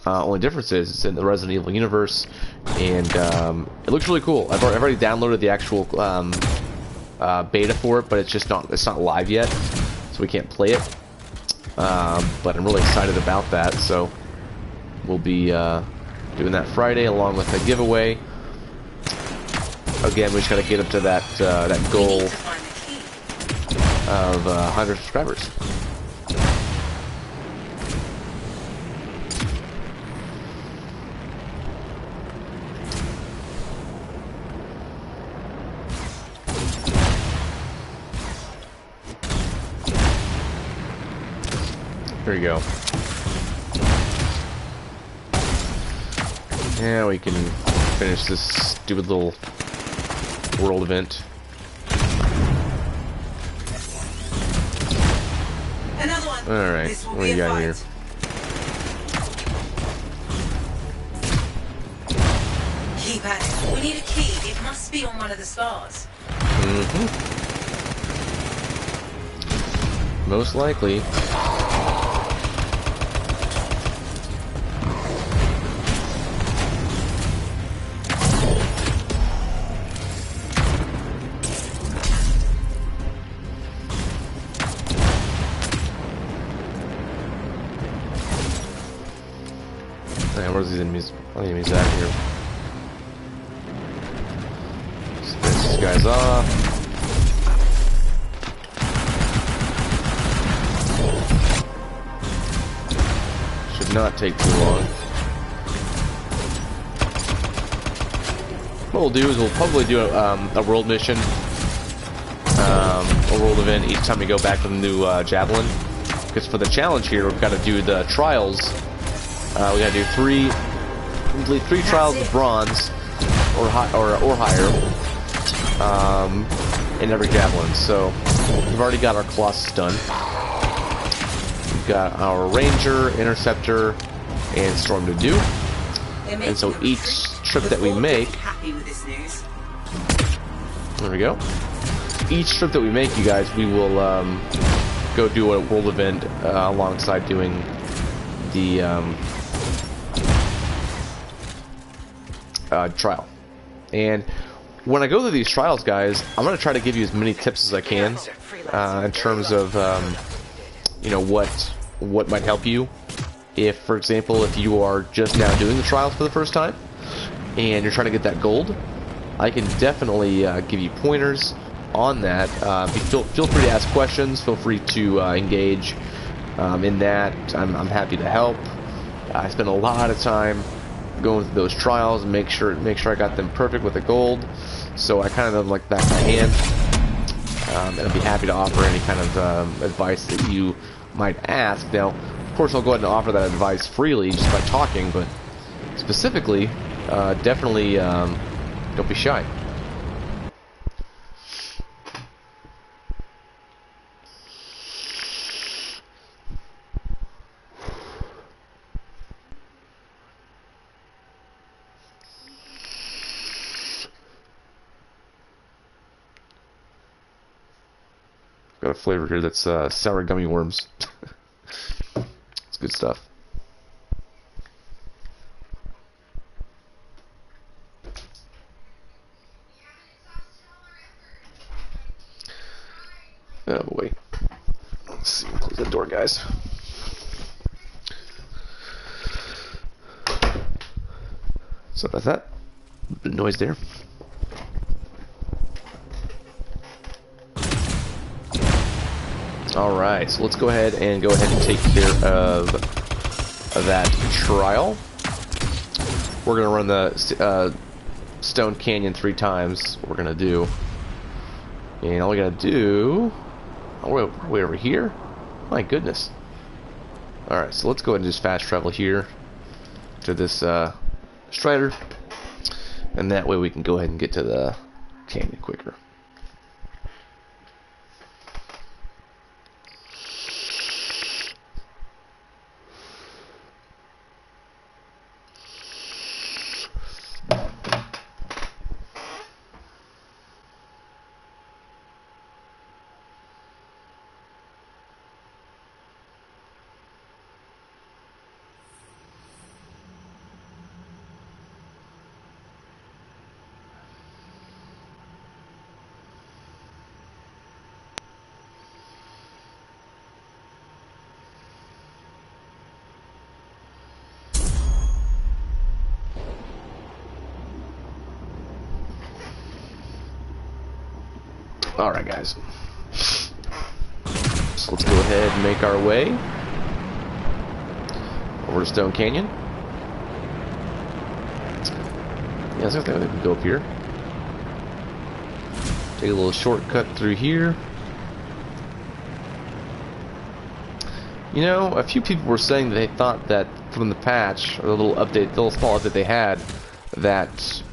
Only difference is it's in the Resident Evil universe, and it looks really cool. I've already downloaded the actual beta for it, but it's not live yet, so we can't play it. But I'm really excited about that, so we'll be doing that Friday along with a giveaway. Again, we just gotta get up to that goal of 100 subscribers. There you go. Yeah, we can finish this stupid little world event. Another one. Alright, what do you got here? Keep at it. We need a key. It must be on one of the stars. Most likely. Where's these enemies? All the enemies out here. Let's finish these guys off. Should not take too long. What we'll do is we'll probably do a world mission, a world event each time we go back to the new Javelin. Because for the challenge here, we've got to do the trials. We gotta do complete three trials of bronze or higher in every javelin. So we've already got our Colossus done. We've got our Ranger, Interceptor, and Storm to do. And so each trip that we make, there we go. Each trip that we make, you guys, we will go do a world event alongside doing the trial. And when I go through these trials, guys, I'm going to try to give you as many tips as I can in terms of you know, what might help you. If, for example, if you are just now doing the trials for the first time and you're trying to get that gold, I can definitely give you pointers on that. Feel free to ask questions. Feel free to engage in that. I'm happy to help. I spend a lot of time going through those trials and make sure I got them perfect with the gold, so I kind of like back my hand, and I'd be happy to offer any kind of advice that you might ask. Now, of course, I'll go ahead and offer that advice freely just by talking, but specifically, definitely don't be shy. Got a flavor here that's sour gummy worms. It's good stuff. Oh boy. Let's see, we'll close that door, guys. So about that. The noise there. Alright, so let's go ahead and take care of that trial. We're going to run the Stone Canyon 3 times. What we're going to do. And all we gotta do... Oh, we're way over here? My goodness. Alright, so let's go ahead and just fast travel here to this Strider. And that way we can go ahead and get to the canyon quicker. Alright guys, so let's go ahead and make our way over to Stone Canyon. Yeah, I think we can go up here. Take a little shortcut through here. You know, a few people were saying that they thought that from the patch, or the little update, the little small update they had, that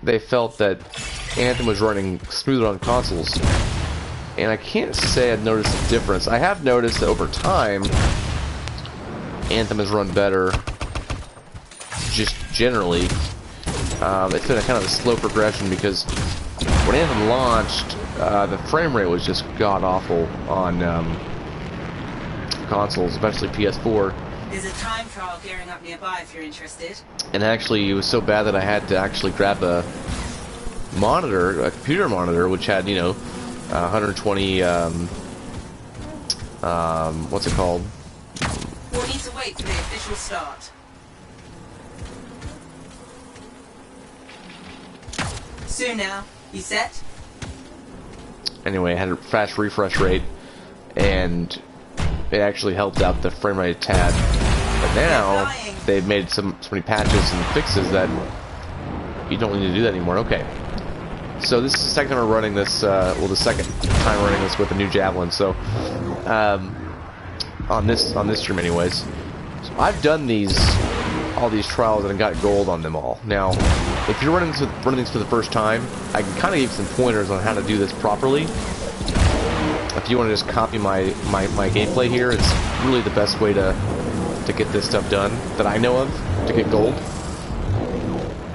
they felt that Anthem was running smoother on consoles, and I can't say I've noticed a difference. I have noticed that over time, Anthem has run better, just generally. It's been a kind of a slow progression because when Anthem launched, the frame rate was just god-awful on consoles, especially PS4. There's a time trial gearing up nearby if you're interested. And actually, it was so bad that I had to actually grab a monitor, a computer monitor, which had, you know, 120, what's it called? We'll need to wait for the official start. Soon now. You set? Anyway, I had a fast refresh rate, and it actually helped out the frame rate a tad. But now, they've made so many patches and fixes that you don't need to do that anymore. Okay. So this is the second time we're running this, well, the second time running this with a new Javelin. So, on this stream, anyways. So I've done all these trials and I got gold on them all. Now, if you're running these for the first time, I can kind of give you some pointers on how to do this properly. If you want to just copy my gameplay here, it's really the best way to get this stuff done that I know of to get gold.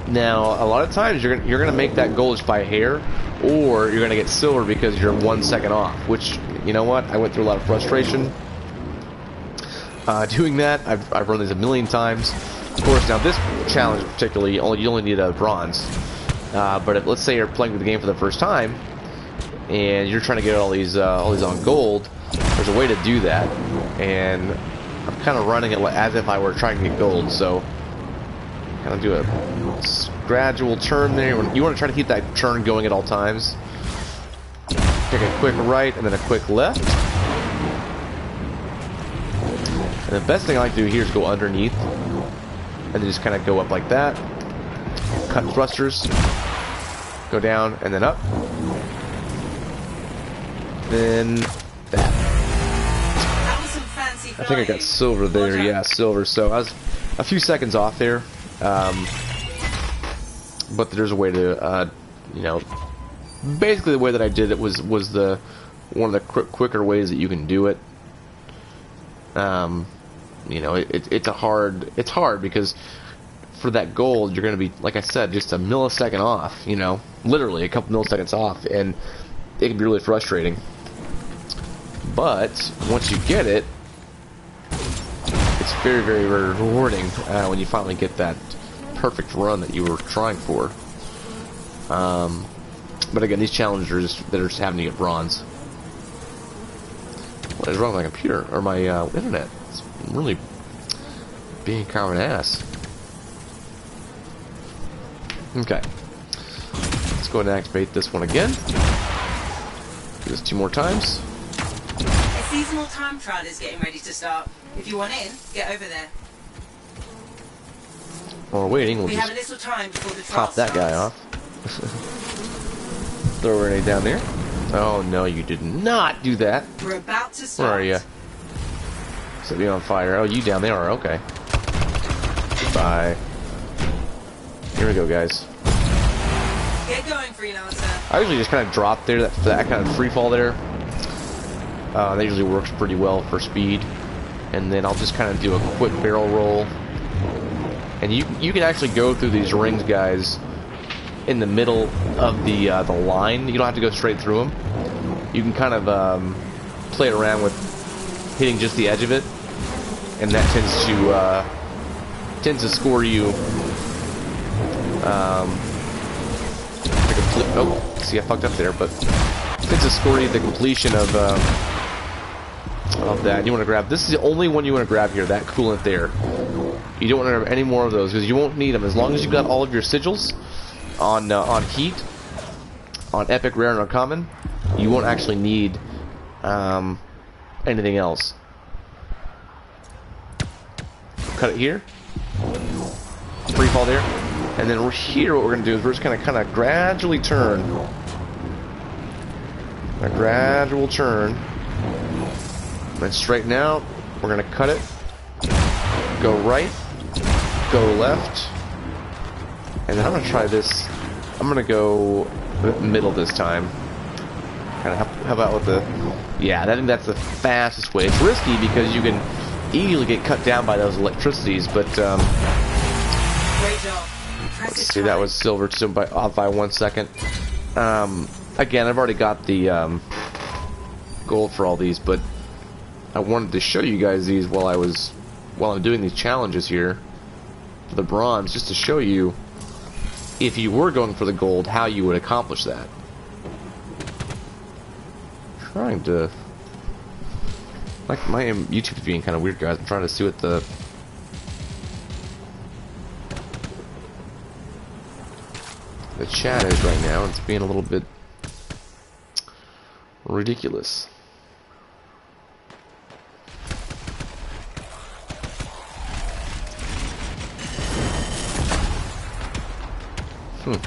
Now, a lot of times you're gonna make that gold just by a hair, or you're gonna get silver because you're 1 second off. Which, you know what? I went through a lot of frustration doing that. I've run these a million times. Of course, now this challenge particularly, you only need a bronze. But if, let's say you're playing the game for the first time, and you're trying to get all these on gold, there's a way to do that, and I'm kind of running it as if I were trying to get gold. So, kind of do a gradual turn there. You want to try to keep that turn going at all times. Take a quick right and then a quick left. And the best thing I like to do here is go underneath and then just kind of go up like that. Cut thrusters. Go down and then up. Then that. I think I got silver there. Yeah, silver. So I was a few seconds off there. But there's a way to, you know, basically the way that I did it was one of the quicker ways that you can do it. You know, it's hard because for that gold you're going to be, like I said, just a millisecond off. You know, literally a couple milliseconds off, and it can be really frustrating. But once you get it, it's very, very, very rewarding when you finally get that perfect run that you were trying for. But again, these challengers that are just having to get bronze. What is wrong with my computer or my internet? It's really being kind of an ass. Okay, let's go ahead and activate this one again. Do this 2 more times. A seasonal time trial is getting ready to start. If you want in, get over there. While we're waiting, we'll have just a little time before the trial pop that guy off. Throw a grenade down there. Oh no, you did not do that. We're about to start. Where are you? Set me on fire. Oh, you down there? Okay. Goodbye. Here we go, guys. Get going, Freelancer. I usually just kind of drop there, that kind of free fall there. That usually works pretty well for speed. And then I'll just kind of do a quick barrel roll. And you can actually go through these rings, guys, in the middle of the line. You don't have to go straight through them. You can kind of play around with hitting just the edge of it, and that tends to score you. Oh, see, I fucked up there, but tends to score you the completion of that. You want to grab. This is the only one you want to grab here. That coolant there. You don't want to grab any more of those because you won't need them as long as you've got all of your sigils on heat, on epic, rare, and uncommon. You won't actually need anything else. Cut it here. Free fall there. And then we're here, what we're going to do is we're just going to kind of gradually turn. A gradual turn. Then straighten out. We're going to cut it. Go right. Go left. And then I'm going to try this. I'm going to go middle this time. Kind of, how about with the... Yeah, I think that's the fastest way. It's risky because you can easily get cut down by those electricities, but... Great job. Let's see, that was silver off by 1 second. Again, I've already got the gold for all these, but I wanted to show you guys these while I'm doing these challenges here for the bronze, just to show you if you were going for the gold, how you would accomplish that. Trying to... Like, my YouTube is being kind of weird, guys. I'm trying to see what the... chat is right now. It's being a little bit ridiculous.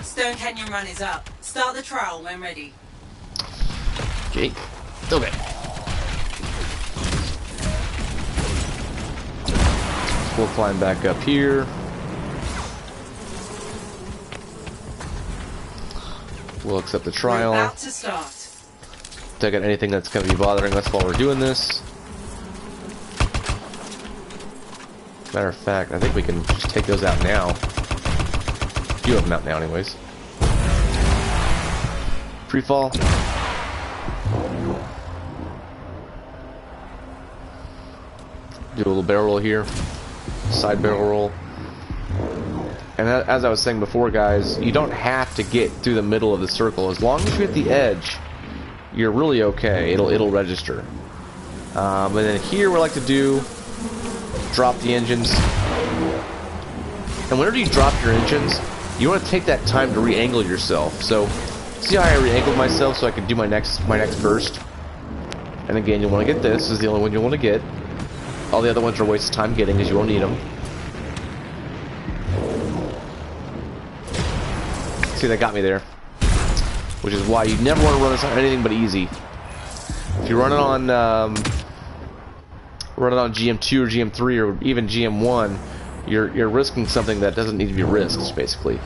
Stone Canyon run is up. Start the trial when ready. Okay. Okay. We'll climb back up here. We'll accept the trial. We're about to start. Take out anything that's going to be bothering us while we're doing this. Matter of fact, I think we can just take those out now. A few of them out now, anyways. Free fall. Do a little barrel roll here. Side barrel roll. And as I was saying before, guys, you don't have to get through the middle of the circle. As long as you hit the edge, you're really okay. It'll register. And then here, what I like to do, drop the engines. And whenever you drop your engines, you want to take that time to re-angle yourself. So, see how I re-angled myself so I can do my next burst. And again, you'll want to get this. This is the only one you want to get. All the other ones are a waste of time getting because you won't need them. See, that got me there. Which is why you never want to run this on anything but easy. If you run it on GM2 or GM3 or even GM1, you're risking something that doesn't need to be risked, basically.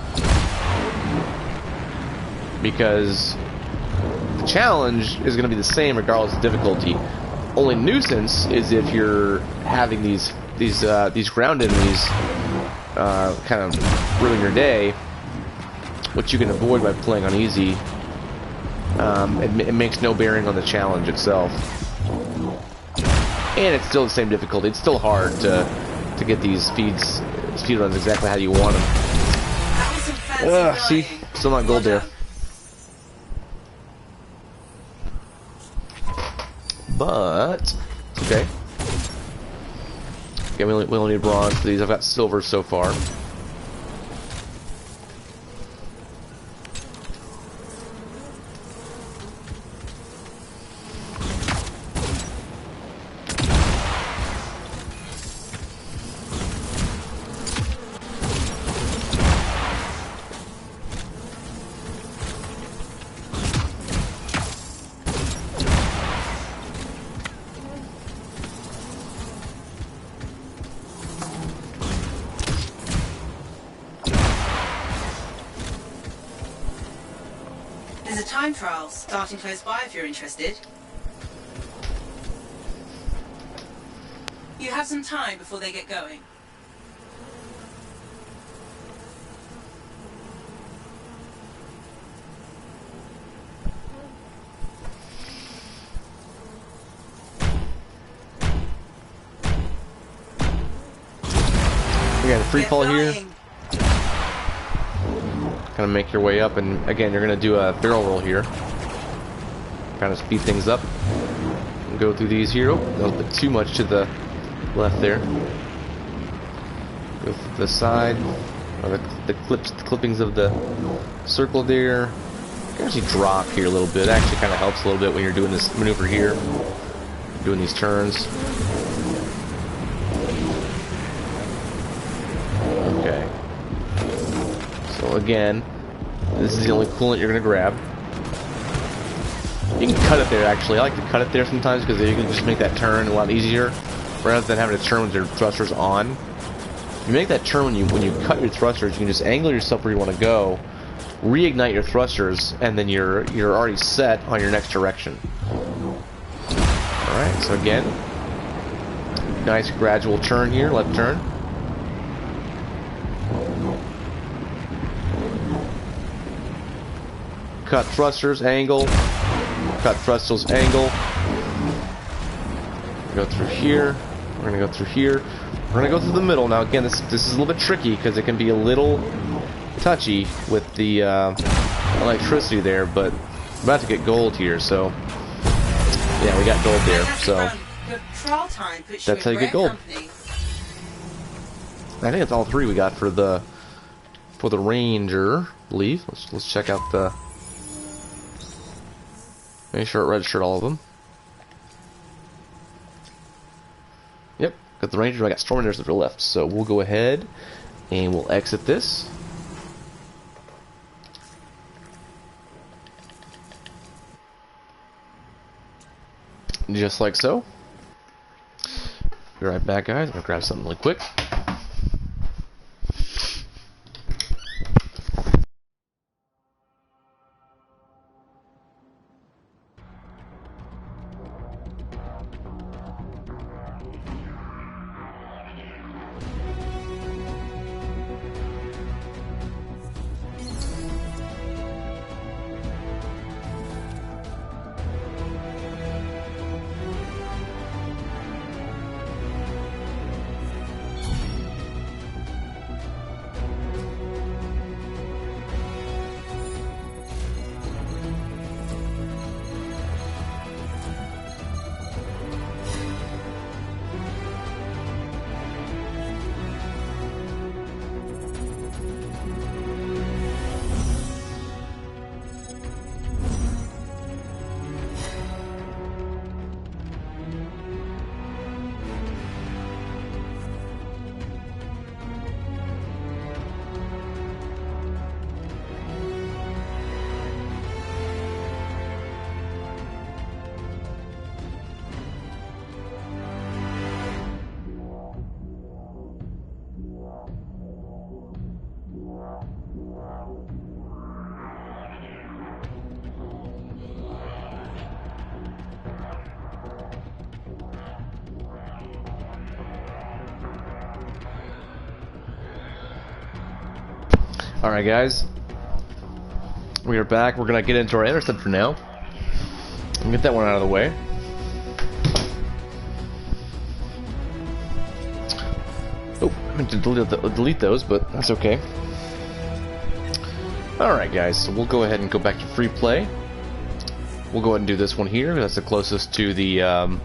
Because the challenge is going to be the same regardless of difficulty. Only nuisance is if you're having these ground enemies kind of ruin your day, which you can avoid by playing on easy. It makes no bearing on the challenge itself, and it's still the same difficulty. It's still hard to get these speed runs exactly how you want them. See, still not gold there. But okay. Okay, we only need bronze for these. I've got silver so far. time trials starting close by if you're interested. You have some time before they get going. We got a free fall here. Kind of make your way up, and again, you're going to do a barrel roll here. Kind of speed things up. And go through these here. Oh, a little bit too much to the left there. Go through the side. Or the clippings of the circle there. You can actually drop here a little bit. It actually kind of helps a little bit when you're doing this maneuver here. Doing these turns. Okay. So again, this is the only coolant you're going to grab. You can cut it there actually. I like to cut it there sometimes because you can just make that turn a lot easier rather than having to turn with your thrusters on. You make that turn when you cut your thrusters, you can just angle yourself where you want to go, reignite your thrusters, and then you're already set on your next direction. Alright, so again, nice gradual turn here, left turn. Cut thrusters, angle. Cut thrusters, angle. Go through here. We're gonna go through here. We're gonna go through the middle. Now again, this is a little bit tricky because it can be a little touchy with the electricity there, but I'm about to get gold here, so yeah, we got gold there. So that's how you get gold. I think it's all three we got for the Ranger, I believe. Let's check out the. Make sure it registered all of them. Yep, got the Ranger. I got Stormlanders that are left, so we'll go ahead and we'll exit this. Just like so. Be right back, guys. I'm gonna grab something really quick. Alright guys, we are back. We're going to get into our interceptor now and get that one out of the way. Oh, I meant to delete those, but that's okay. Alright guys, so we'll go ahead and go back to free play. We'll go ahead and do this one here. That's the closest to the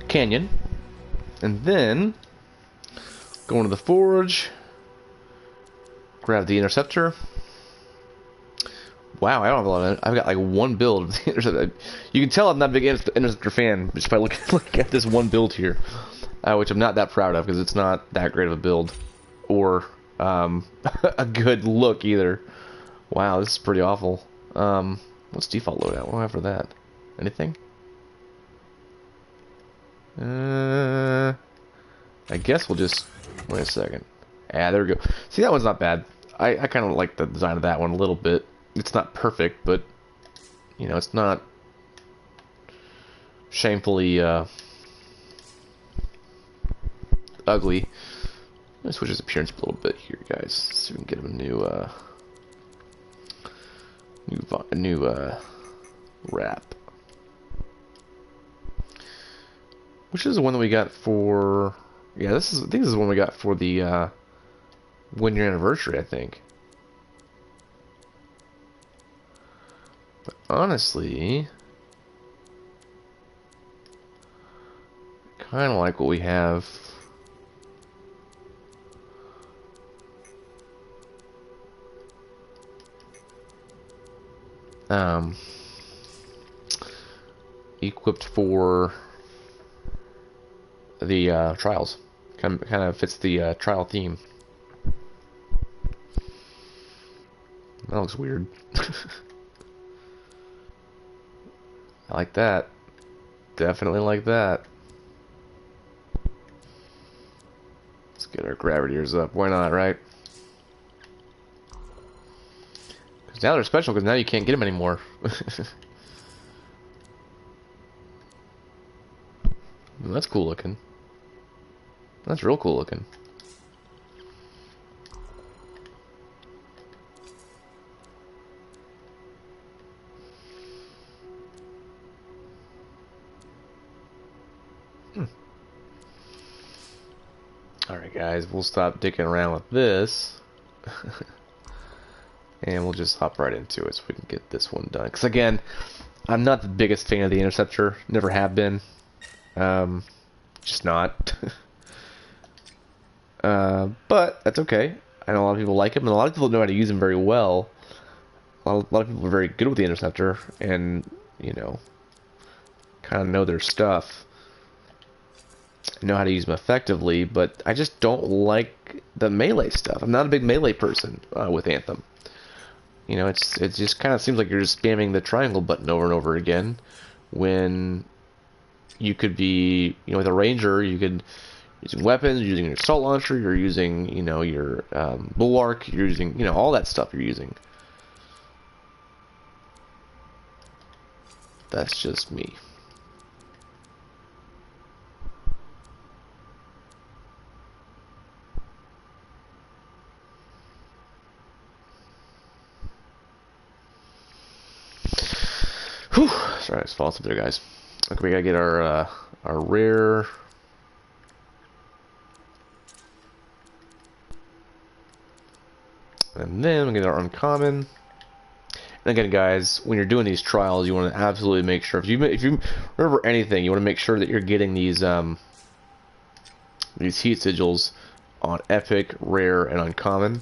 canyon. And then go into the forge. Grab the interceptor. Wow, I don't have a lot of it. I've got like one build of the interceptor. You can tell I'm not a big interceptor fan just by looking at this one build here, which I'm not that proud of because it's not that great of a build or a good look either. Wow, this is pretty awful. What's default loadout? What do I have for that? Anything? I guess we'll just wait a second. Yeah, there we go. See, that one's not bad. I kind of like the design of that one a little bit. It's not perfect, but You know, it's not shamefully ugly. Let's switch his appearance a little bit here, guys. See if we can get him a new wrap. Which is the one that we got for? Yeah, I think this is the one we got for the 1 year anniversary, I think. But honestly, kind of like what we have. Equipped for the trials. Kind of fits the trial theme. That looks weird. I like that. Definitely like that. Let's get our gravitiers up. Why not, right? Because now they're special, because now you can't get them anymore. That's cool looking. That's real cool looking. Alright guys, we'll stop dicking around with this. And we'll just hop right into it so we can get this one done. Because again, I'm not the biggest fan of the Interceptor. Never have been. Just not. But that's okay. I know a lot of people like him, and a lot of people know how to use him very well. A lot of people are very good with the Interceptor, and, you know, kind of know their stuff. Know how to use them effectively, but I just don't like the melee stuff. I'm not a big melee person with Anthem. You know, it just kind of seems like you're just spamming the triangle button over and over again, when you could be, you know, with a ranger, you could using weapons, you're using your assault launcher, you're using, you know, your bulwark, you're using, you know, all that stuff you're using. That's just me. Whew. Sorry, I just falling there, guys. Okay, we gotta get our rare. And then we get our uncommon. And again, guys, when you're doing these trials, you want to absolutely make sure, if you remember anything, you want to make sure that you're getting these heat sigils on epic, rare, and uncommon,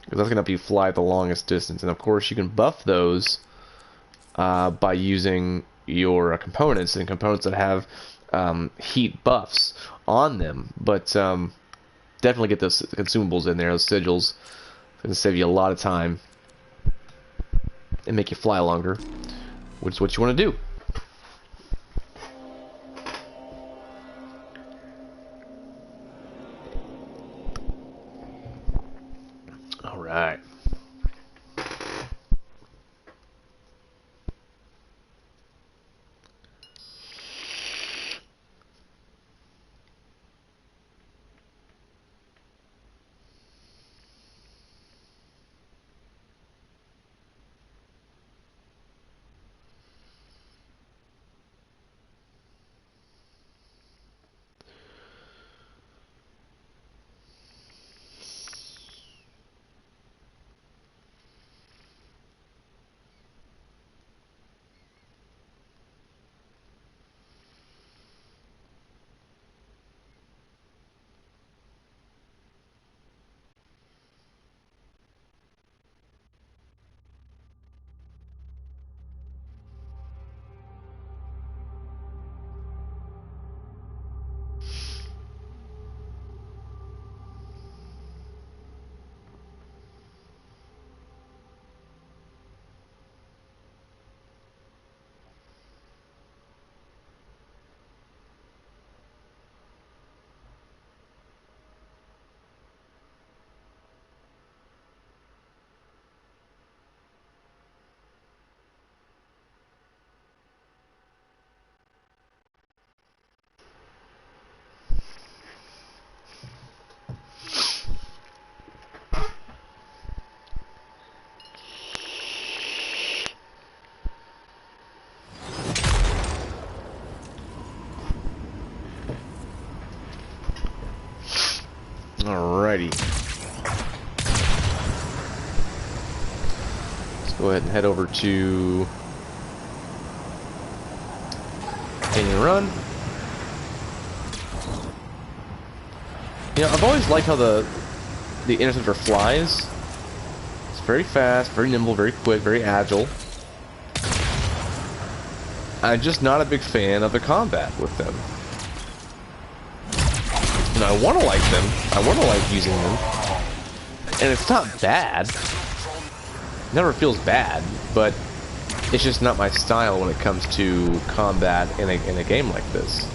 because that's going to help you fly the longest distance. And of course, you can buff those by using your components, and components that have heat buffs on them. But definitely get those consumables in there, those sigils. It's going to save you a lot of time and make you fly longer, which is what you want to do. All right. Alrighty. Let's go ahead and head over to Canyon Run. You know, I've always liked how the Interceptor flies. It's very fast, very nimble, very quick, very agile. I'm just not a big fan of the combat with them. You know, I want to like them. I want to like using them. And it's not bad. It never feels bad, but it's just not my style when it comes to combat in a game like this.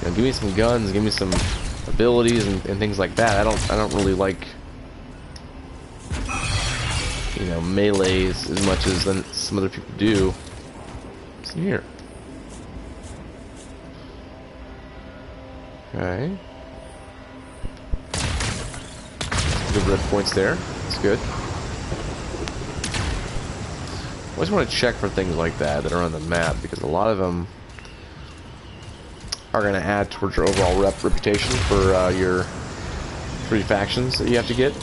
You know, give me some guns, give me some abilities and things like that. I don't really like, you know, melees as much as some other people do. What's in here? Okay. Good red points there. That's good. I always want to check for things like that are on the map, because a lot of them are going to add towards your overall reputation for your free factions that you have to get.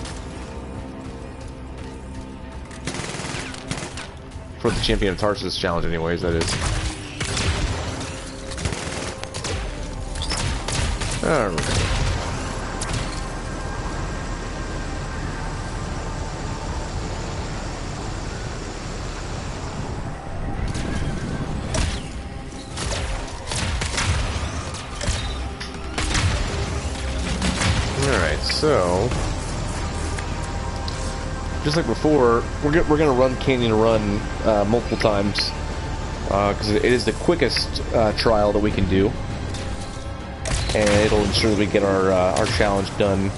For the Champion of Tarsus challenge anyways, that is. Alright. So, just like before, we're gonna run Canyon Run multiple times because it is the quickest trial that we can do, and it'll ensure that we get our challenge done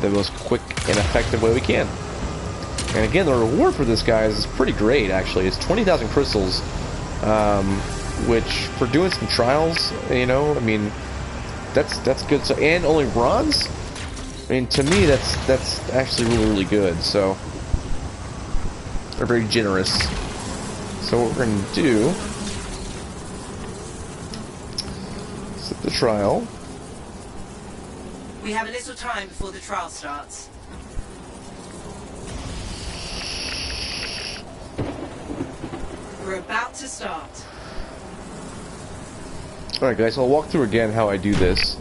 the most quick and effective way we can. And again, the reward for this, guys, is pretty great. Actually, it's 20,000 crystals, which for doing some trials, you know, I mean, that's good. So, and only bronze. I mean, to me, that's actually really good. So, they're very generous. So what we're going to do, set the trial. We have a little time before the trial starts. We're about to start. Alright guys, so I'll walk through again how I do this.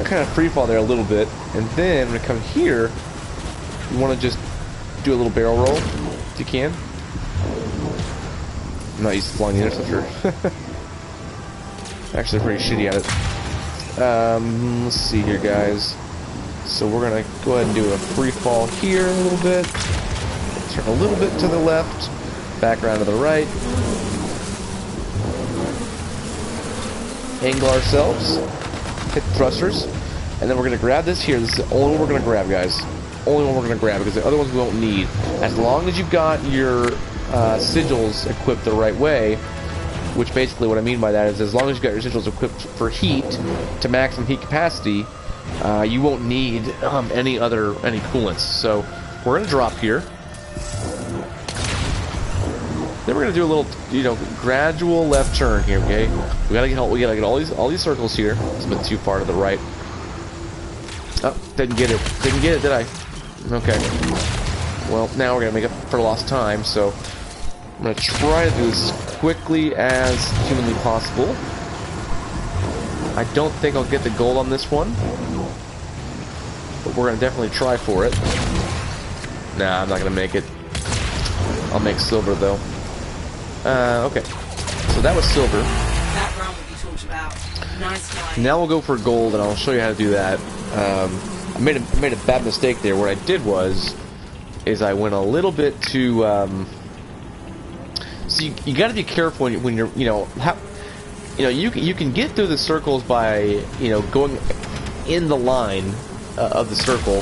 Kind of free fall there a little bit, and then when I come here, you want to just do a little barrel roll if you can. I'm not used to flying the Interceptor. Actually, pretty shitty at it. Let's see here, guys. So we're gonna go ahead and do a free fall here a little bit. Turn a little bit to the left, back around to the right. Angle ourselves. Hit the thrusters, and then we're going to grab this here. This is the only one we're going to grab, guys. Only one we're going to grab, because the other ones we won't need. As long as you've got your sigils equipped the right way, which basically what I mean by that is as long as you've got your sigils equipped for heat, to maximum heat capacity, you won't need any coolants. So we're going to drop here. Then we're gonna do a little, you know, gradual left turn here. Okay, we gotta get all these circles here. It's a bit too far to the right. Oh, didn't get it. Didn't get it, did I? Okay. Well, now we're gonna make up for lost time. So I'm gonna try to do this as quickly as humanly possible. I don't think I'll get the gold on this one, but we're gonna definitely try for it. Nah, I'm not gonna make it. I'll make silver though. Okay. So that was silver. That round will be talked about. Nice guy. Now we'll go for gold, and I'll show you how to do that. I made a bad mistake there. What I did is I went a little bit too. So you got to be careful when you're, you know, you can get through the circles by, you know, going in the line of the circle,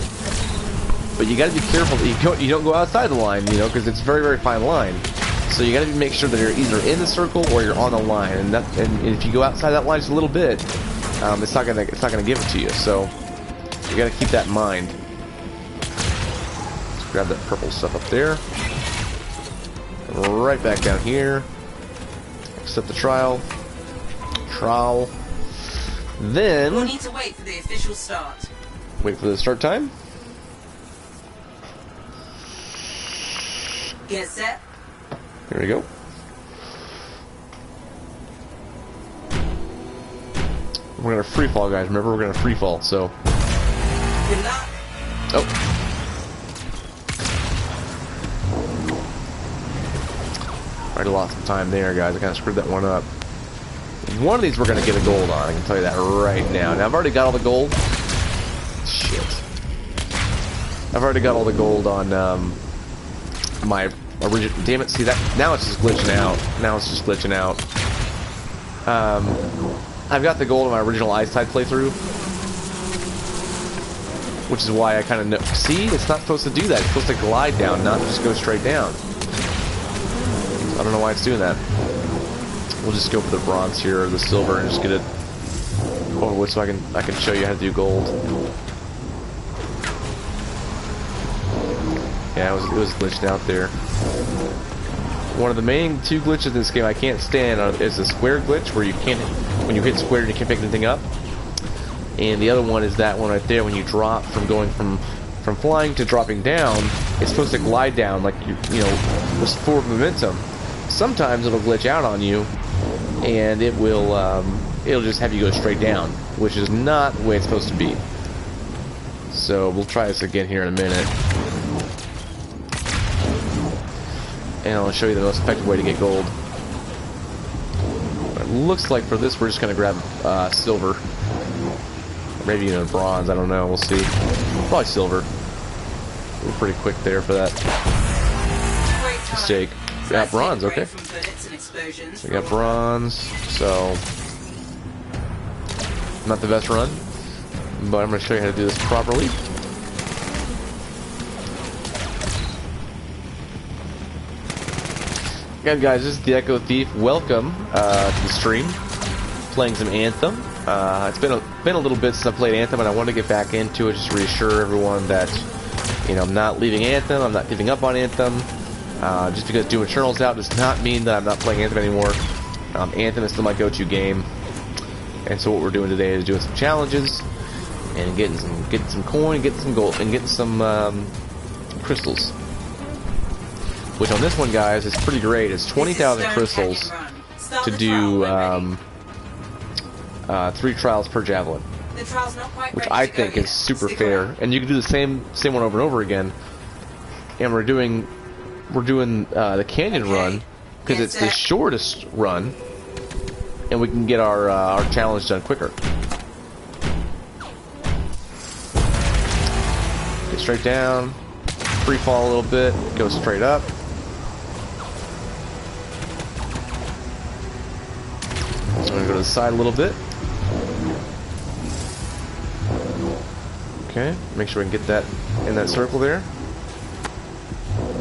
but you got to be careful that you don't go outside the line, you know, because it's a very, very fine line. So you got to make sure that you're either in the circle or you're on the line, and if you go outside that line just a little bit, it's not gonna give it to you. So you got to keep that in mind. Let's grab that purple stuff up there. Right back down here. Accept the trial. Trial. Then... We'll need to wait for the official start. Wait for the start time. Get set. Here we go. We're gonna free fall, guys. Remember, we're gonna free fall, so... Good luck. Oh. Already lost some time there, guys. I kind of screwed that one up. One of these we're going to get a gold on. I can tell you that right now. Now, I've already got all the gold. Shit. I've already got all the gold on my original... Damn it, see that? Now it's just glitching out. Now it's just glitching out. I've got the gold on my original Ice Tide playthrough. Which is why I kind of know... See? It's not supposed to do that. It's supposed to glide down, not just go straight down. I don't know why it's doing that. We'll just go for the bronze here, or the silver, and just get it over with, so I can show you how to do gold. Yeah, it was glitched out there. One of the main two glitches in this game I can't stand is the square glitch, where you can't, when you hit square, you can't pick anything up. And the other one is that one right there, when you drop from going from flying to dropping down, it's supposed to glide down like you know, with forward momentum. Sometimes it'll glitch out on you, and it'll just have you go straight down, which is not the way it's supposed to be. So we'll try this again here in a minute, and I'll show you the most effective way to get gold. It looks like for this we're just gonna grab silver, maybe even a bronze. I don't know. We'll see. Probably silver. We're pretty quick there for that mistake. We got bronze, okay. We got bronze, so not the best run, but I'm going to show you how to do this properly. Again, guys, this is the Echo Thief. Welcome to the stream. Playing some Anthem. It's been a little bit since I played Anthem, and I want to get back into it, just to reassure everyone that, you know, I'm not leaving Anthem. I'm not giving up on Anthem. Just because Doom Eternal's out does not mean that I'm not playing Anthem anymore. Anthem is still my go-to game, and so what we're doing today is doing some challenges and getting some coin, getting some gold, and getting some crystals. Which on this one, guys, is pretty great. It's 20,000 crystals to do 3 trials per javelin, which I think is super fair. And you can do the same one over and over again. And we're doing the canyon run because it's the shortest run, and we can get our challenge done quicker. Get straight down, free fall a little bit, go straight up. So I'm gonna go to the side a little bit. Okay, make sure we can get that in that circle there.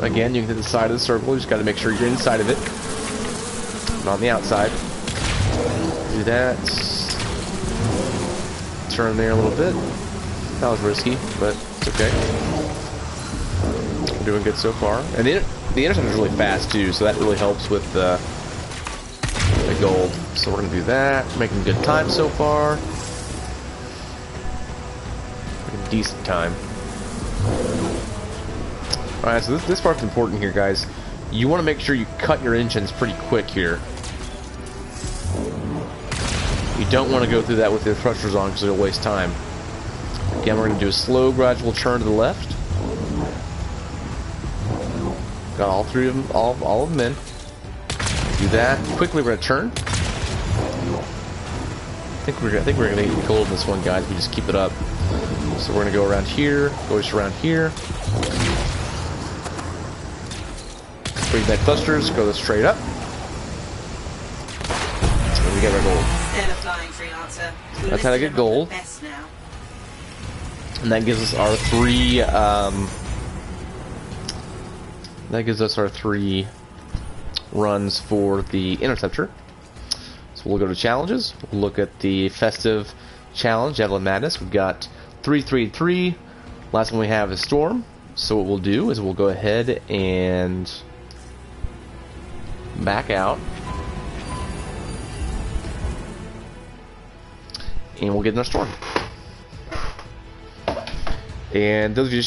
Again, you can hit the side of the circle. You just got to make sure you're inside of it, not on the outside. Do that. Turn there a little bit. That was risky, but it's okay. We're doing good so far. And the intercept is really fast too, so that really helps with the gold. So we're gonna do that. Making good time so far. Making decent time. Alright, so this part's important here, guys. You want to make sure you cut your engines pretty quick here. You don't want to go through that with your thrusters on because it'll waste time. Again, we're going to do a slow, gradual turn to the left. Got all 3 of them, all of them in. Do that. Quickly, we're going to turn. I think we're going to get gold in this one, guys. We just keep it up. So we're going to go around here, go just around here. Bring back thrusters, go straight up. And we get our gold. That's how to get gold. And that gives us our 3 runs for the interceptor. So we'll go to challenges. We'll look at the festive challenge, Javelin Madness. We've got 3, 3, and 3. Last one we have is Storm. So what we'll do is we'll go ahead and back out. and we'll get in our storm. And those of you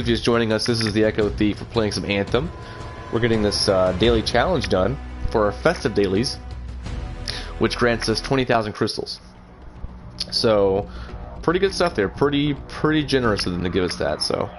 just joining us, this is the Echo Thief. We're playing some Anthem. We're getting this daily challenge done for our festive dailies, which grants us 20,000 crystals. So, pretty good stuff there. Pretty generous of them to give us that. So.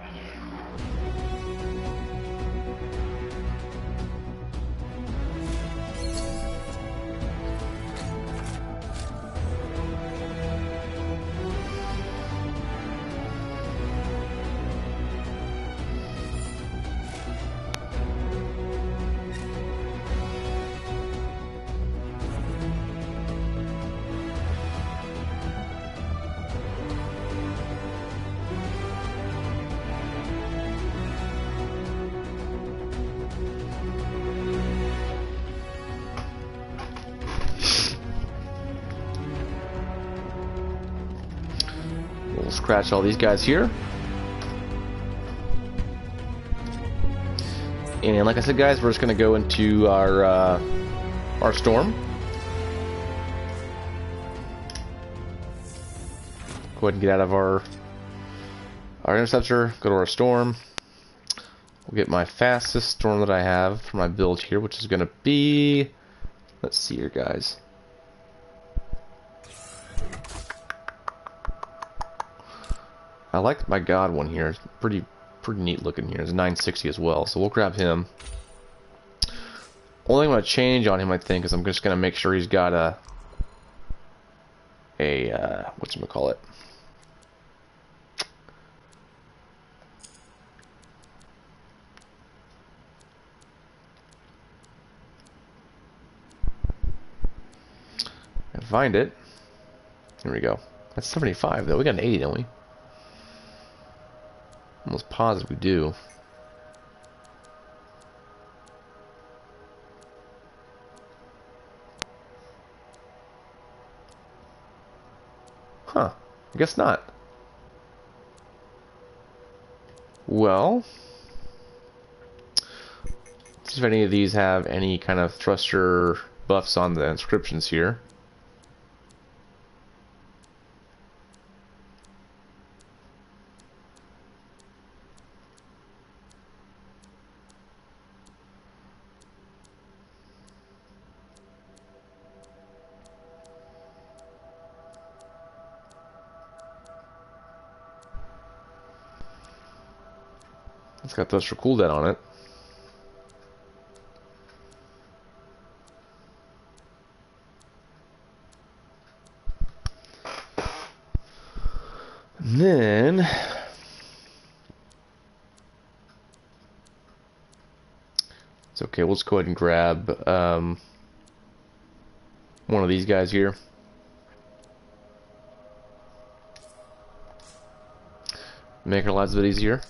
We'll scratch all these guys here. And like I said, guys, we're just going to go into our storm. Go ahead and get out of our interceptor, go to our storm. We'll get my fastest storm that I have for my build here, which is going to be, let's see here, guys. I like my god one here. It's pretty neat looking here. It's a 960 as well, so we'll grab him. Only thing I'm going to change on him, I think, is I'm just going to make sure he's got a whatchamacallit. And find it. Here we go. That's 75 though. We got an 80, don't we? Almost positive we do. Huh. I guess not. Well, let's see if any of these have any kind of thruster buffs on the inscriptions here. It's got thruster cooldown on it. And then it's okay. We'll just go ahead and grab one of these guys here. Make our lives a bit easier.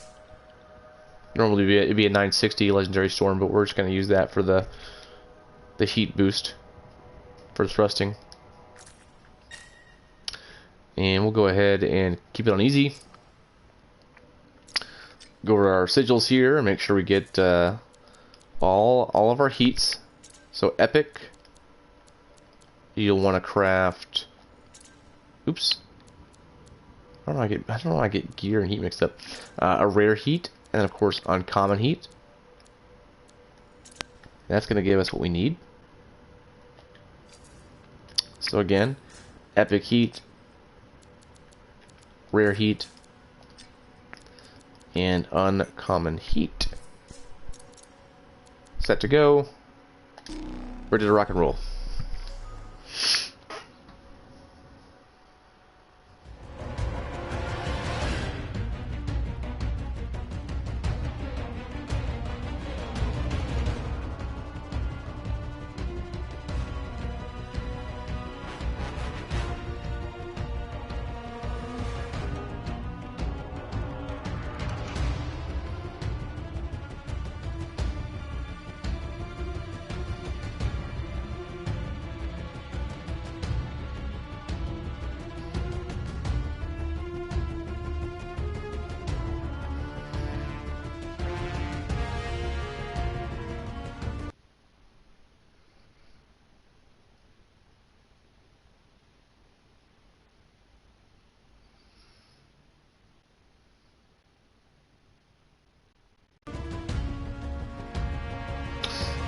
Normally it'd be a 960 legendary storm, but we're just going to use that for the heat boost for thrusting. And we'll go ahead and keep it on easy. Go over to our sigils here and make sure we get all of our heats. So epic, you'll want to craft. Oops. I don't know why I get gear and heat mixed up. A rare heat. And of course, uncommon heat. That's going to give us what we need. So again, epic heat, rare heat, and uncommon heat. Set to go. Ready to rock and roll.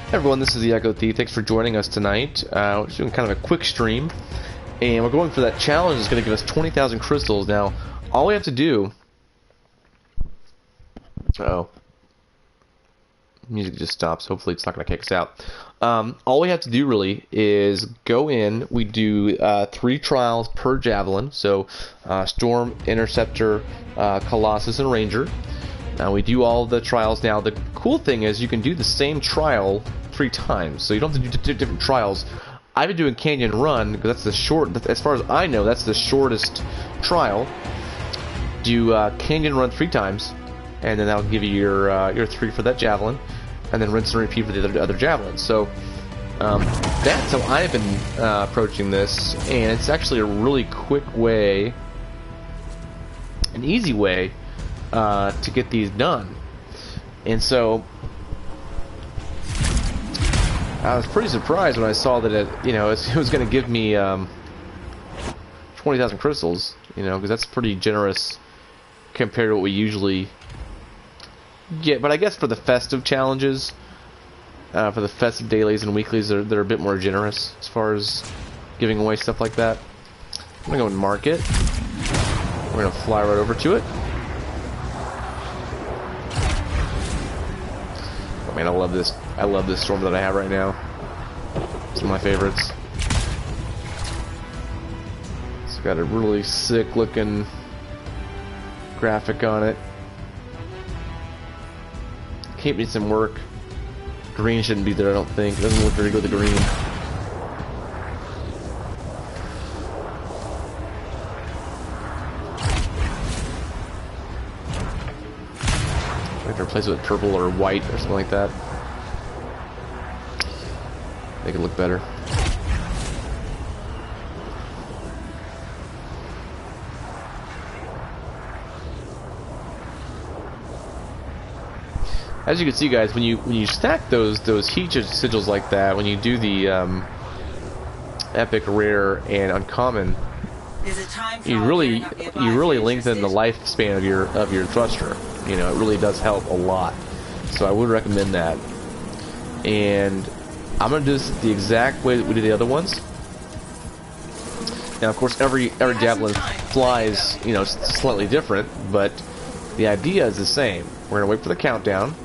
Hey everyone, this is the Echo Thief. Thanks for joining us tonight. We're just doing kind of a quick stream, and we're going for that challenge that's going to give us 20,000 crystals. Now, all we have to do... music just stops. Hopefully it's not going to kick us out. All we have to do really is go in. We do 3 trials per javelin. So Storm, Interceptor, Colossus, and Ranger. We do all the trials. Now the cool thing is you can do the same trial 3 times. So you don't have to do different trials. I've been doing Canyon Run because that's the short. As far as I know, that's the shortest trial. Do Canyon Run 3 times, and then that'll give you your 3 for that javelin, and then rinse and repeat for the other javelins. So that's how I've been approaching this, and it's actually a really quick way, an easy way to get these done. And so I was pretty surprised when I saw that it was going to give me 20,000 crystals, because that's pretty generous compared to what we usually get. But I guess for the festive challenges, for the festive dailies and weeklies, they're a bit more generous as far as giving away stuff like that. I'm gonna go and mark it. We're gonna fly right over to it. Oh man, I love this. I love this storm that I have right now. It's one of my favorites. It's got a really sick looking graphic on it. Cape needs some work. Green shouldn't be there, I don't think. It doesn't look very good with the green. I have to replace it with purple or white or something like that. Make it look better. As you can see, guys, when you stack those heat sigils like that, when you do the epic, rare, and uncommon, you really lengthen the lifespan of your thruster. It really does help a lot. So I would recommend that. And I'm gonna do this the exact way that we did the other ones. Now, of course, every javelin flies, slightly different, but the idea is the same. We're gonna wait for the countdown.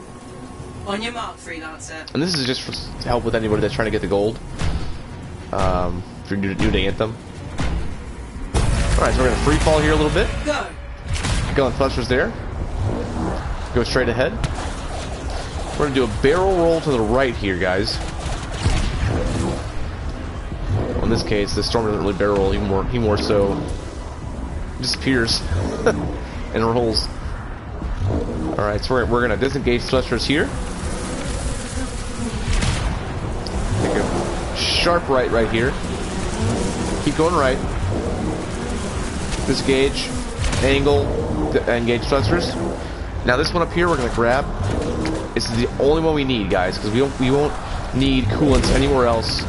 On your mark, Freelancer. And this is just to help with anybody that's trying to get the gold. If you're new to Anthem. Alright, so we're going to free fall here a little bit. Go! Gun thrusters there. Go straight ahead. We're going to do a barrel roll to the right here, guys. Well, in this case, the storm doesn't really barrel roll. He more so disappears and rolls. Alright, so we're going to disengage thrusters here. Take a sharp right here. Keep going right. Disengage, angle, engage thrusters. Now this one up here we're going to grab. This is the only one we need, guys, because we won't need coolants anywhere else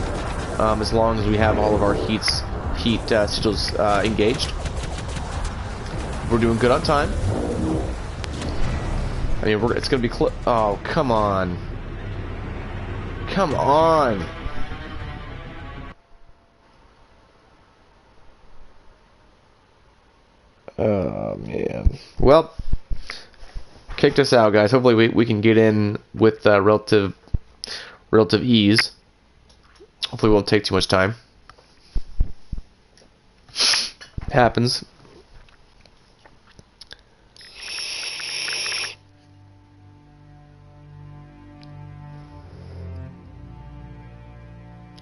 as long as we have all of our heat sigils engaged. We're doing good on time. I mean, it's gonna be oh, come on. Come on. Oh, man. Well, kicked us out, guys. Hopefully we can get in with relative ease. Hopefully it won't take too much time. Happens.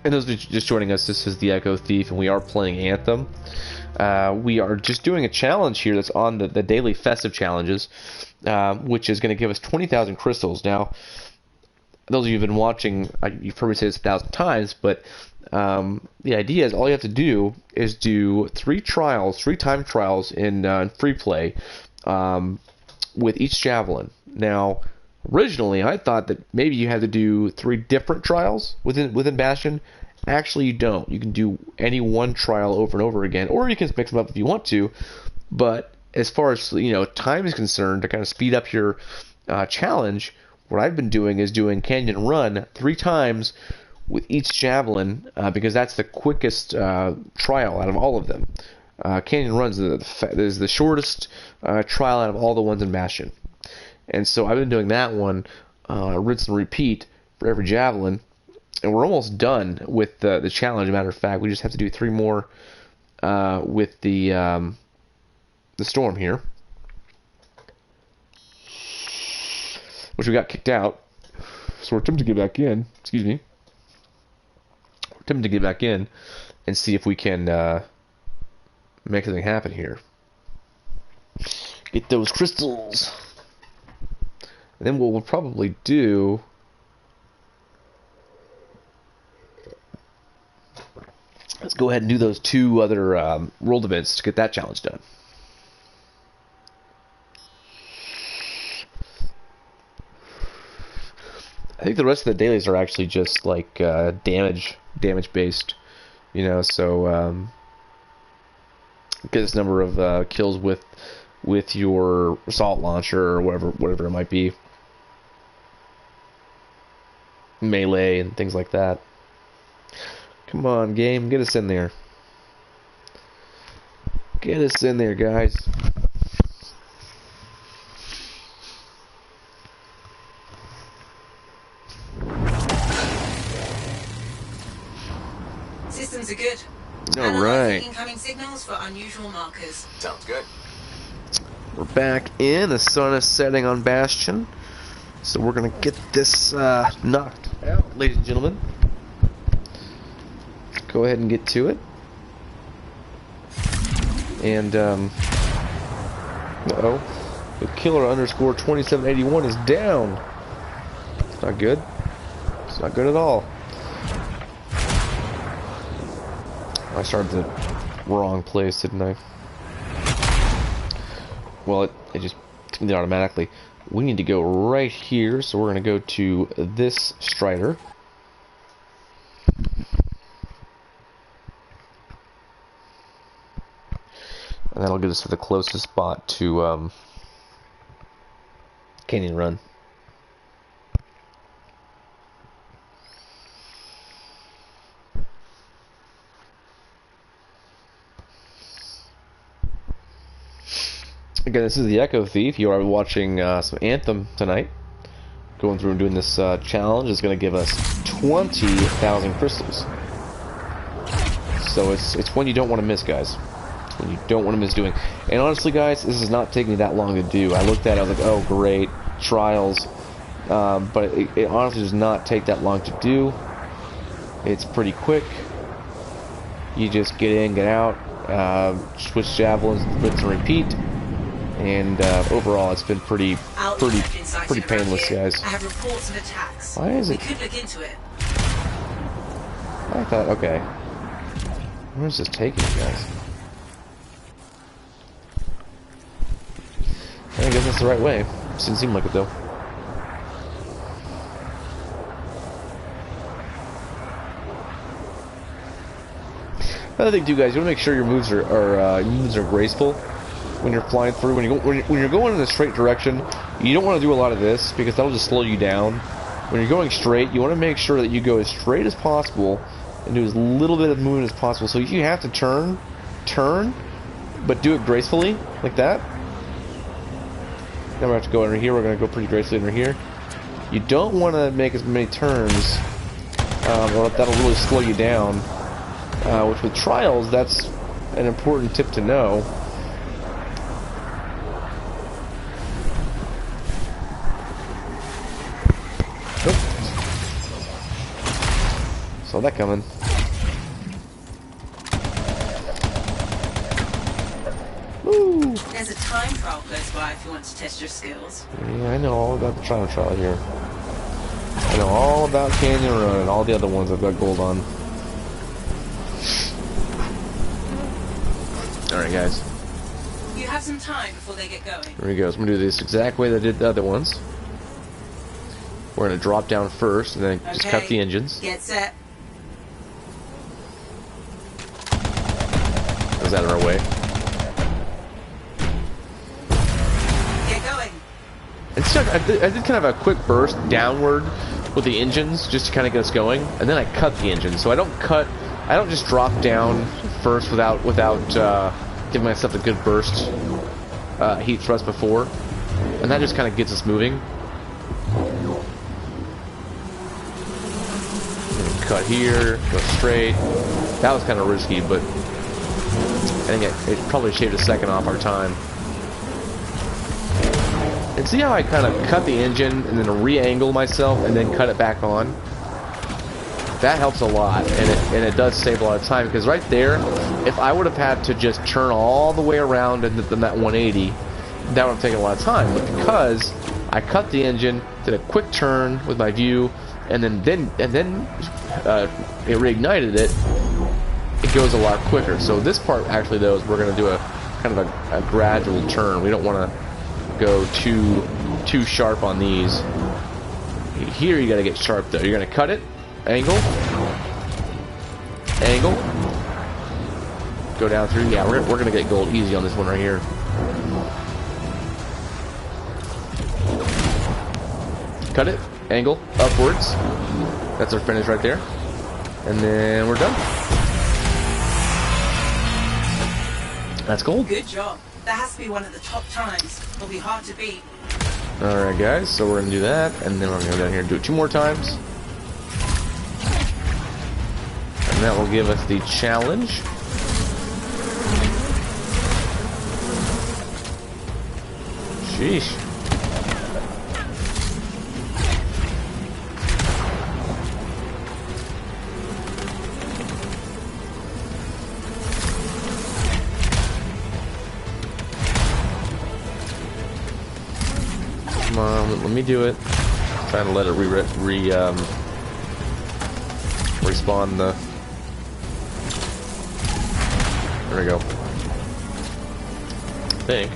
And those just joining us, this is the Echo Thief, and we are playing Anthem. We are just doing a challenge here that's on the daily festive challenges, which is going to give us 20,000 crystals. Now, those of you who've been watching, you've heard me say this 1,000 times, but the idea is all you have to do is do 3 time trials in free play with each javelin. Now, originally, I thought that maybe you had to do 3 different trials within Bastion. Actually, you don't. You can do any one trial over and over again, or you can mix them up if you want to. But as far as time is concerned, to kind of speed up your challenge, what I've been doing is doing Canyon Run 3 times with each javelin, because that's the quickest trial out of all of them. Canyon Run is the shortest trial out of all the ones in Bastion. And so I've been doing that one, rinse and repeat for every javelin. And we're almost done with the challenge. Matter of fact, we just have to do 3 more with the storm here, which we got kicked out. So we're attempting to get back in. Excuse me. We're attempting to get back in and see if we can make something happen here. Get those crystals. And then what we'll probably do... Let's go ahead and do those 2 other world events to get that challenge done. I think the rest of the dailies are actually just like damage based, you know. So get this number of kills with your assault launcher or whatever it might be, melee and things like that. Come on, game, get us in there. Get us in there, guys. Systems are good. All right. Incoming signals for unusual markers. Sounds good. We're back in. The sun is setting on Bastion. So we're going to get this knocked out, ladies and gentlemen. Go ahead and get to it. And, uh-oh. The killer underscore 2781 is down. It's not good. It's not good at all. I started the wrong place, didn't I? Well, it just did it automatically. We need to go right here, so we're going to go to this Strider. And that'll get us to the closest spot to Canyon Run. Again, this is the Echo Thief. You are watching some Anthem tonight. Going through and doing this challenge is going to give us 20,000 crystals. So it's one you don't want to miss, guys. It's one you don't want to miss doing. And honestly, guys, this is not taking me that long to do. I looked at it, I was like, oh, great, trials. But it honestly does not take that long to do. It's pretty quick. You just get in, get out, switch javelins, rinse and repeat. And overall, it's been pretty painless, guys. I have reports of attacks. Why is it? We could look into it. I thought, okay. Where's this taking you guys? I guess that's the right way. Didn't seem like it though. Another thing, too, guys, you want to make sure your moves are graceful. When you're flying through, when you're going in a straight direction, you don't want to do a lot of this because that'll just slow you down. When you're going straight, you want to make sure that you go as straight as possible and do as little bit of movement as possible. So if you have to turn, but do it gracefully, like that. Now we have to go under here. We're going to go pretty gracefully under here. You don't want to make as many turns, or that'll really slow you down. Which with trials, that's an important tip to know. Saw that coming. Woo! There's a time trial close by if you want to test your skills. Yeah, I know all about the time trial here. I know all about Canyon Run and all the other ones I've got gold on. Alright, guys. You have some time before they get going. Here we go. So I'm going to do this exact way that I did the other ones. We're going to drop down first and then just cut the engines. Get set. Is that our way? Get going. And so I did kind of a quick burst downward with the engines just to kind of get us going, and then I cut the engine. So I don't just drop down first without giving myself a good burst heat thrust before, and that just kind of gets us moving. Cut here, go straight. That was kind of risky, but I think it probably shaved a second off our time. And see how I kind of cut the engine and then re-angle myself and then cut it back on? That helps a lot, and it does save a lot of time, because right there, if I would have had to just turn all the way around and then that 180, that would have taken a lot of time. But because I cut the engine, did a quick turn with my view, and then it reignited it, it goes a lot quicker. So this part actually, though, is we're going to do a kind of a gradual turn. We don't want to go too sharp on these. Here you got to get sharp, though. You're going to cut it, angle, go down through. Yeah, we're going to get gold easy on this one right here. Cut it, angle, upwards. That's our finish right there. And then we're done. That's gold. Good job. That has to be one of the top times. It'll be hard to beat. Alright guys, so we're going to do that, and then we're going to go down here and do it 2 more times. And that will give us the challenge. Sheesh. Come on, let me do it. I'm trying to let it respawn the. There we go. I think.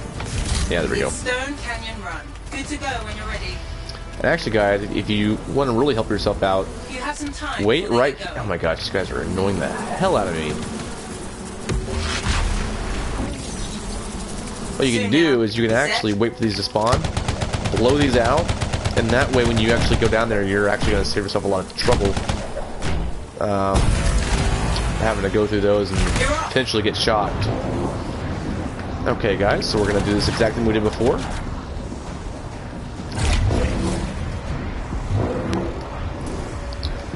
Yeah, there we go. Stone Canyon Run. Good to go when you're ready. And actually, guys, if you want to really help yourself out, You have some time. wait right. Go. Oh my gosh, these guys are annoying the hell out of me. What you can do is you can actually wait for these to spawn, blow these out, and that way when you actually go down there, you're actually going to save yourself a lot of trouble having to go through those and potentially get shocked. Okay guys, so we're going to do this exact thing we did before.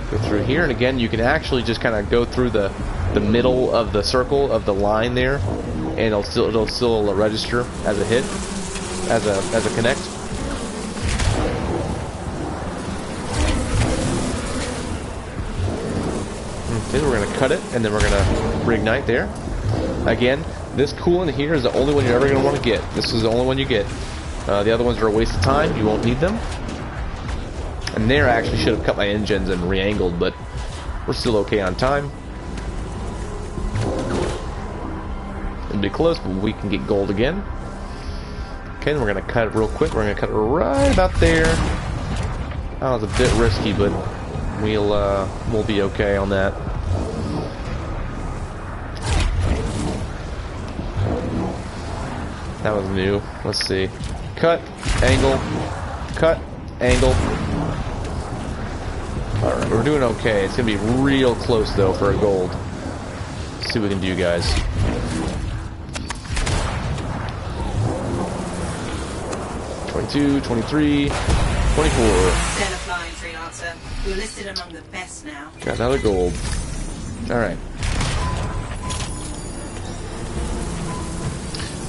Go through here, and again you can actually just kind of go through the middle of the circle of the line there, and it'll still register as a hit, as a connect. Okay, we're going to cut it, and then we're going to reignite there. Again, this coolant here is the only one you're ever going to want to get. This is the only one you get. The other ones are a waste of time. You won't need them. And there I actually should have cut my engines and re-angled, but we're still okay on time. It'll be close, but we can get gold again. Okay, then we're going to cut it real quick. We're going to cut it right about there. That was a bit risky, but we'll be okay on that. That was new. Let's see. Cut, angle, cut, angle. Alright, we're doing okay. It's going to be real close, though, for a gold. Let's see what we can do, guys. $22, $23, $24. Stellar flying, Freelancer. You're listed among the best now. Got another gold. Alright.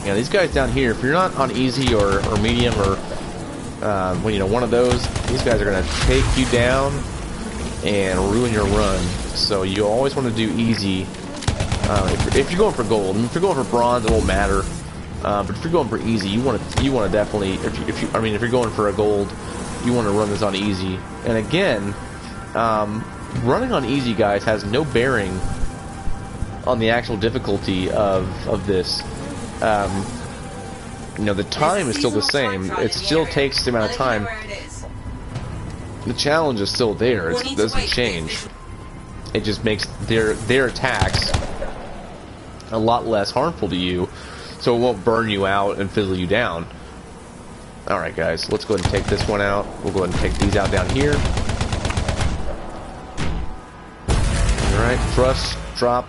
Yeah, these guys down here, if you're not on easy or medium or one of those, these guys are going to take you down and ruin your run. So you always want to do easy if you're going for gold. And if you're going for bronze, it won't matter. But if you're going for easy, you want to definitely, if you're going for a gold, you want to run this on easy. And again, running on easy, guys, has no bearing on the actual difficulty of this. The time is still the same. It still takes the amount of time. The challenge is still there. It doesn't change. It just makes their attacks a lot less harmful to you, so it won't burn you out and fizzle you down. Alright guys, let's go ahead and take this one out. We'll go ahead and take these out down here. Alright, thrust, drop,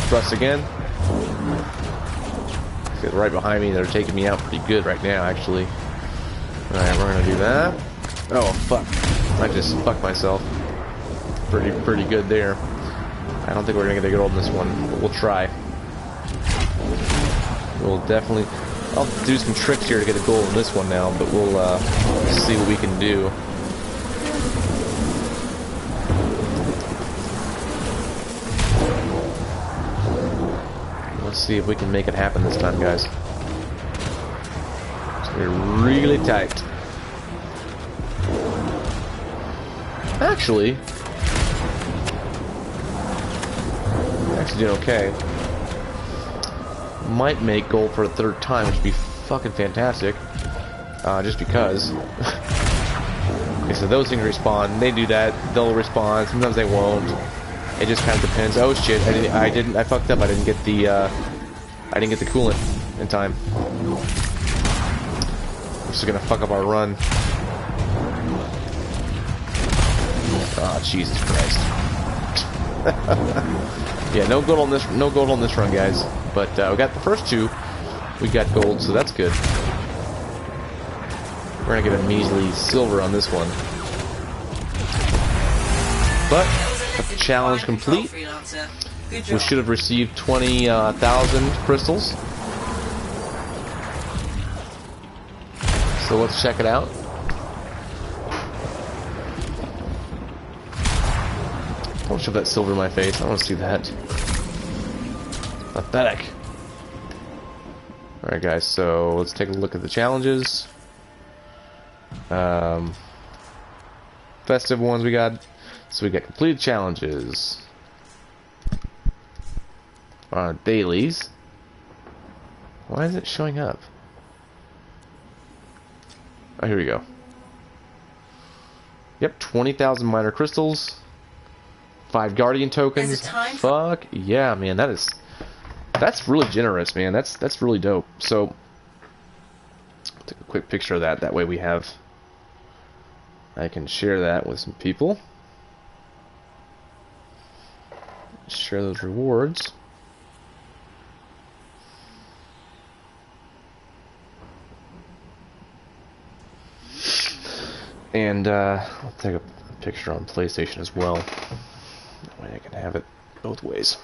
thrust again. Okay, right behind me, they're taking me out pretty good right now, actually. Alright, we're gonna do that. Oh, fuck. I just fucked myself. Pretty good there. I don't think we're gonna get a good hold on this one, but we'll try. We'll definitely... I'll do some tricks here to get a goal on this one now, but we'll see what we can do. Let's see if we can make it happen this time, guys. We're really tight. Actually doing okay. Might make gold for a third time, which would be fucking fantastic. Just because. Okay, so those things respawn. They do that. They'll respawn. Sometimes they won't. It just kind of depends. Oh shit! I fucked up. I didn't get the coolant in time. This is gonna fuck up our run. Oh Jesus Christ! Yeah, no gold on this. No gold on this run, guys. But we got the first two. We got gold, so that's good. We're gonna get a measly silver on this one. But the challenge complete. We should have received 20,000 crystals. So let's check it out. Don't shove that silver in my face. I don't want to see that. Pathetic. Alright guys, so let's take a look at the challenges. Festive ones we got. So we got completed challenges. Our dailies. Why is it showing up? Oh, here we go. Yep, 20,000 minor crystals. 5 guardian tokens. Fuck yeah, man, that's really generous, man. That's really dope. So I'll take a quick picture of that. That way I can share that with some people. Share those rewards. And I'll take a picture on PlayStation as well. That way I can have it both ways.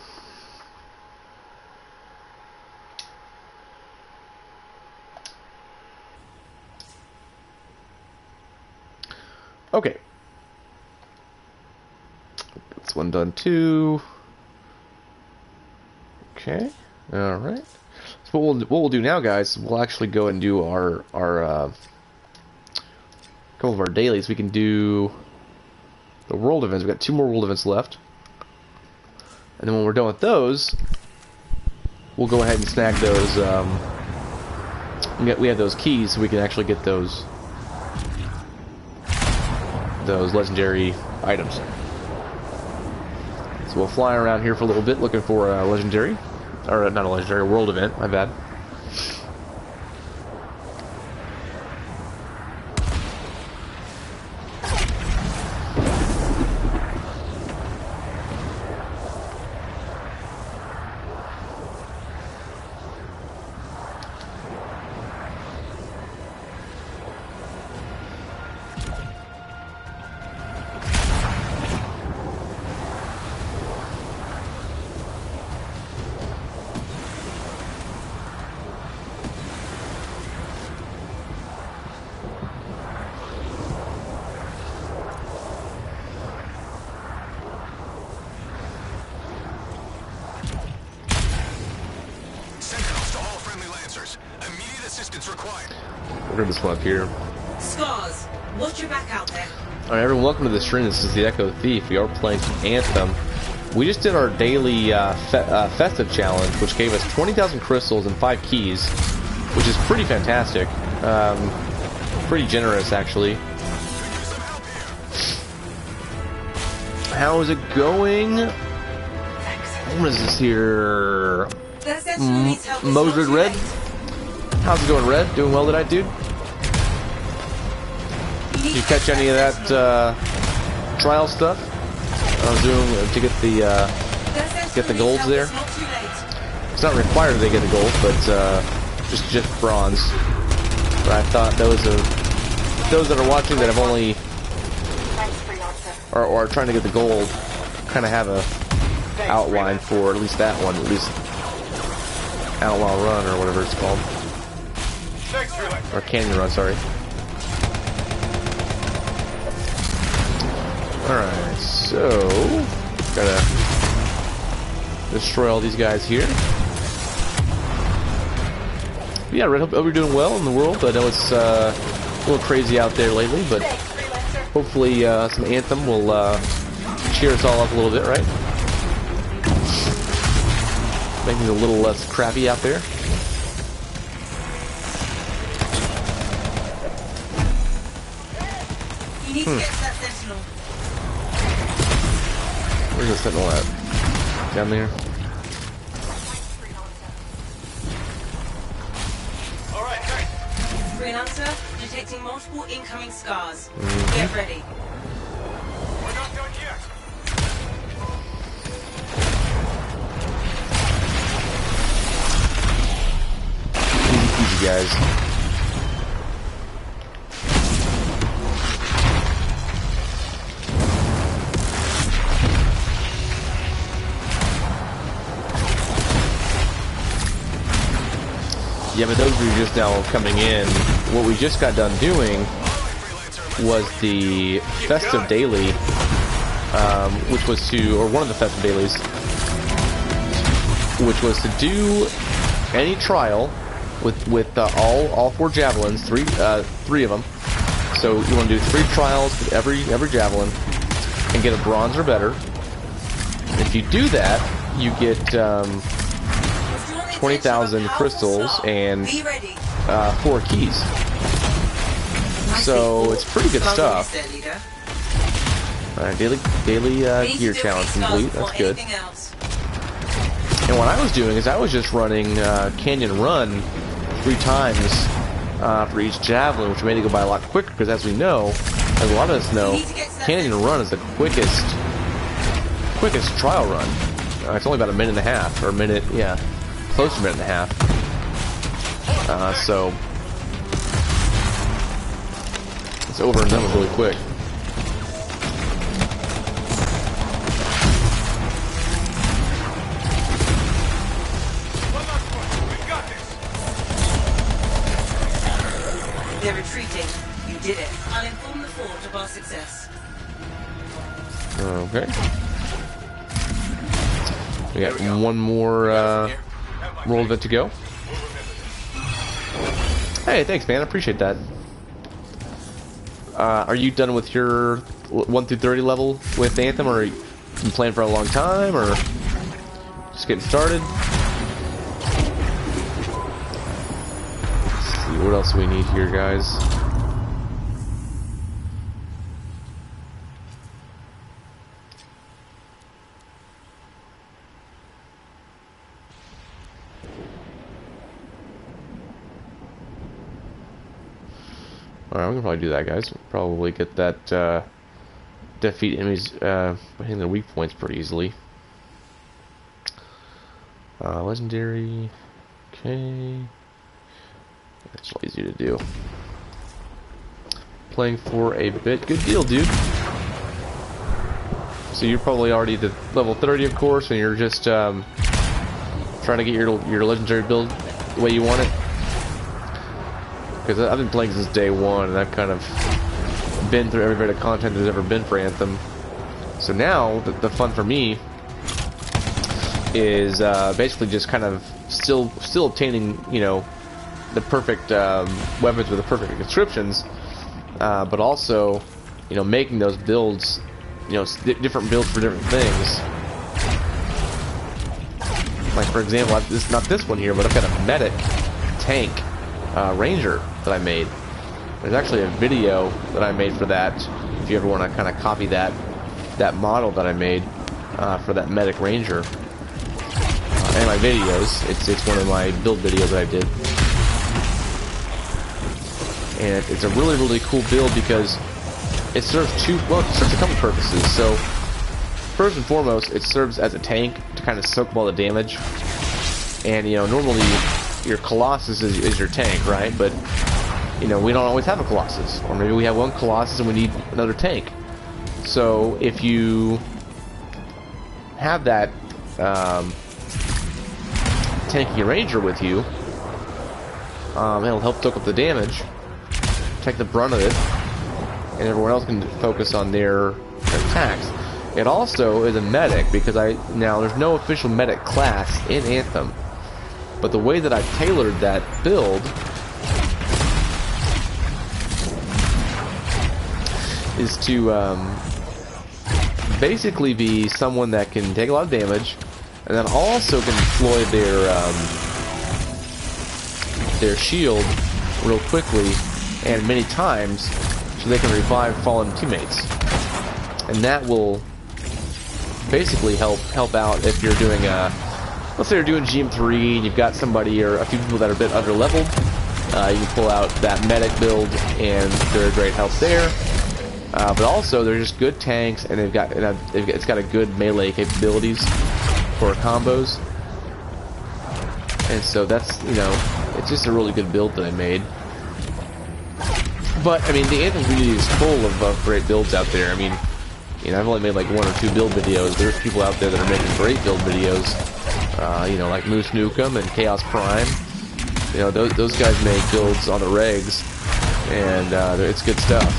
Okay. This one done too. Okay. All right. So what we'll do now, guys, we'll actually go and do our couple of our dailies. We can do the world events. We've got 2 more world events left. And then when we're done with those, we'll go ahead and snag those. We have those keys, so we can actually get those legendary items. So we'll fly around here for a little bit looking for a legendary, or not a legendary, a world event, my bad. We'll grab this one up here. Scars, watch your back out there. Alright, everyone, welcome to the stream. This is the Echo Thief. We are playing some Anthem. We just did our daily festive challenge, which gave us 20,000 crystals and 5 keys, which is pretty fantastic. Pretty generous, actually. How is it going? What is this here? Mosered Red? How's it going, Red? Doing well tonight, dude? Did you catch any of that trial stuff I was doing to get the golds there? It's not required they get the gold, but just bronze. But I thought those that are watching that have only or are trying to get the gold kind of have a outline for at least that one, at least Outlaw Run or whatever it's called, or Canyon Run, sorry. Alright, so gotta destroy all these guys here. Yeah, Red, hope you're doing well in the world. I know it's a little crazy out there lately, but hopefully some Anthem will cheer us all up a little bit, right? Make things a little less crappy out there. You need to get to that sentinel. Where's the sentinel at? Down there? Freelancer, detecting multiple incoming scars. Get ready. We're not done yet. Easy, guys. Yeah, but those of you just now coming in, what we just got done doing was the festive daily, which was to, or one of the festive dailies, which was to do any trial with all 4 javelins, three of them. So you want to do 3 trials with every javelin and get a bronze or better. If you do that, you get 20,000 crystals and 4 keys. So it's pretty good stuff. Alright, daily gear challenge complete. That's good. And what I was doing is I was just running Canyon Run 3 times for each javelin, which made it go by a lot quicker. Because as we know, as a lot of us know, Canyon Run is the quickest trial run. It's only about a minute and a half, or a minute, yeah. Close to a minute and a half. So it's over and done with really quick. They're retreating. You did it. I'll inform the fort of our success. Okay. We got one more roll of it to go. Hey, thanks, man. I appreciate that. Are you done with your 1 through 30 level with Anthem, or you been playing for a long time, or just getting started? Let's see, what else do we need here, guys? Alright, we can probably do that, guys. Probably get that, defeat enemies, hitting their weak points pretty easily. Legendary. Okay. That's easy to do. Playing for a bit. Good deal, dude. So you're probably already at level 30, of course, and you're just, trying to get your legendary build the way you want it. Because I've been playing since day 1, and I've kind of been through every bit of content there's ever been for Anthem. So now, the fun for me is basically just kind of still obtaining, you know, the perfect weapons with the perfect inscriptions, but also, you know, making those builds, you know, different builds for different things. Like, for example, not this one here, but I've got a medic tank ranger that I made. There's actually a video that I made for that, if you ever want to kind of copy that model that I made for that medic ranger. And my videos, it's one of my build videos that I did. And it's a really, really cool build because it serves it serves a couple purposes. So, first and foremost, it serves as a tank to kind of soak up all the damage. And, you know, normally your Colossus is your tank, right? But, you know, we don't always have a Colossus. Or maybe we have one Colossus and we need another tank. So, if you have that tanky Ranger with you, it'll help soak up the damage, take the brunt of it, and everyone else can focus on their attacks. It also is a medic, because now there's no official medic class in Anthem, but the way that I've tailored that build is to basically be someone that can take a lot of damage, and then also can deploy their shield real quickly and many times, so they can revive fallen teammates. And that will basically help out if you're doing let's say you're doing GM3 and you've got somebody or a few people that are a bit under leveled. You can pull out that medic build and they're a great help there. But also they're just good tanks, and it's got a good melee capabilities for combos. And so that's, you know, it's just a really good build that I made. But I mean, the Anthem community is full of great builds out there. I mean, you know, I've only made like 1 or 2 build videos. There's people out there that are making great build videos. You know, like Moose Nukem and Chaos Prime. You know, those guys make builds on the regs, and it's good stuff.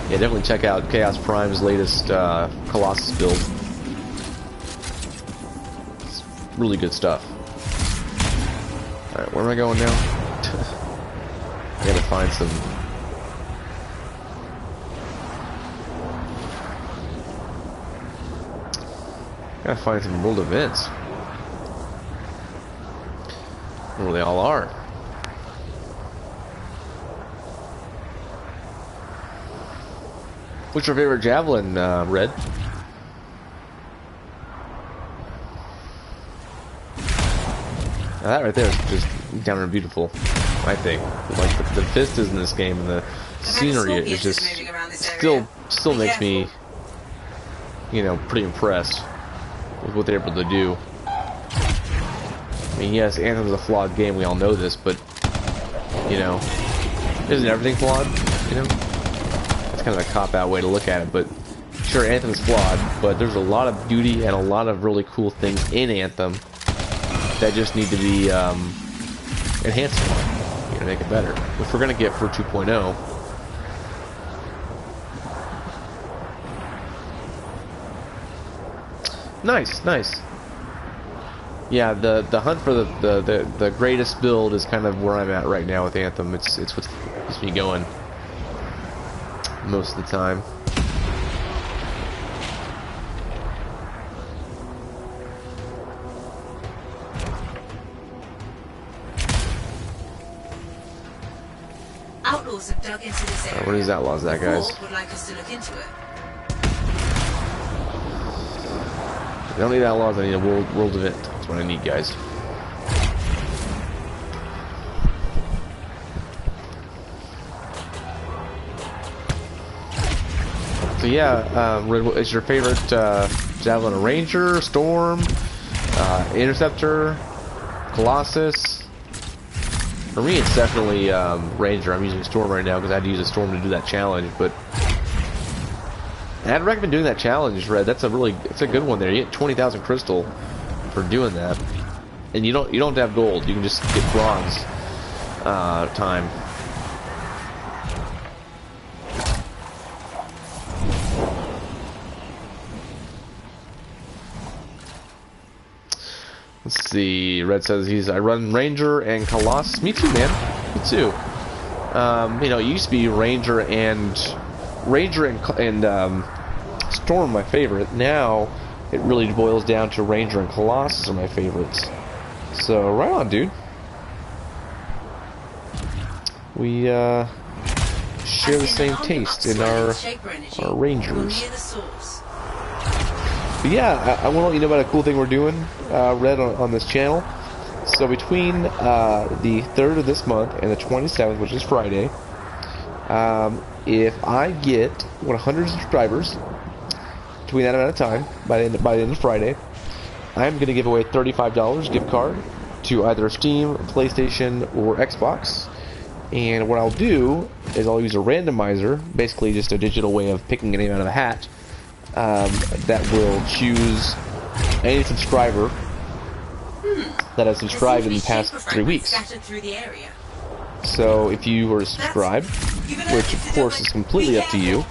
Yeah, definitely check out Chaos Prime's latest Colossus build. It's really good stuff. Alright, where am I going now? I gotta find some... Gotta find some world events. Where they all are. What's your favorite javelin, Red? Now that right there is just down and beautiful, I think. Like the vistas in this game and the scenery is just still makes me, you know, pretty impressed with what they're able to do. I mean, yes, Anthem's a flawed game, we all know this, but, you know, isn't everything flawed, you know? Kind of a cop-out way to look at it, but sure, Anthem's flawed, but there's a lot of beauty and a lot of really cool things in Anthem that just need to be enhanced on, you know, make it better, which we're gonna get for 2.0. Nice. Yeah, the hunt for the greatest build is kind of where I'm at right now with Anthem. It's what keeps me going most of the time. Outlaws have dug into this area. What are these outlaws, that guys? Would like us to look into it. I don't need outlaws, I need a world event. That's what I need, guys. So yeah, is your favorite javelin a Ranger, Storm, Interceptor, Colossus? For me, it's definitely Ranger. I'm using Storm right now because I had to use a Storm to do that challenge, but I'd recommend doing that challenge, Red. It's a good one there. You get 20,000 crystal for doing that, and you don't have gold. You can just get bronze time. Let's see. Red says I run Ranger and Colossus. Me too, man. Me too. You know, it used to be Ranger and Storm my favorite. Now it really boils down to Ranger and Colossus are my favorites. So right on, dude. We share the same taste in our Rangers. But yeah, I want to let you know about a cool thing we're doing, Red, on this channel. So between the 3rd of this month and the 27th, which is Friday, If I get 100 subscribers between that amount of time by the end of Friday, I'm going to give away $35 gift card to either Steam, PlayStation, or Xbox. And what I'll do is I'll use a randomizer, basically just a digital way of picking a name out of a hat, that will choose any subscriber that has subscribed in the past 3 weeks. So if you were to subscribe, which of course is completely up to you,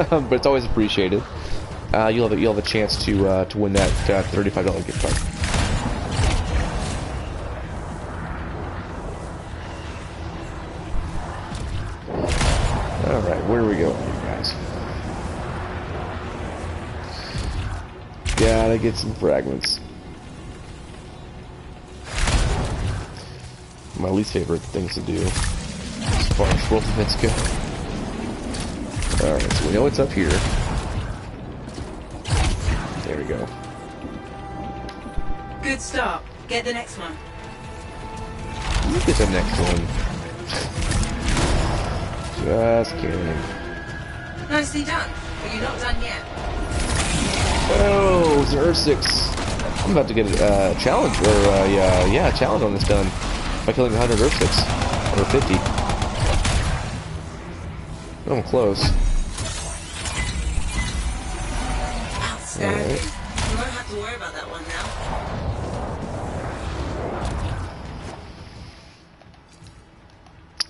but it's always appreciated, you'll have a chance to win that $35 gift card. All right, where are we going, you guys? Gotta get some fragments. My least favorite things to do as far as world events go. Alright, so we know it's up here. There we go. Good start. Get the next one. Look at the next one. Just kidding. Nicely done, but you're not done yet. Oh, it's an Earth 6. I'm about to get a challenge, or yeah, a challenge on this done by killing 100 Earth 6, or 50. Oh, I'm close. Outstanding. You won't have to worry about that one now.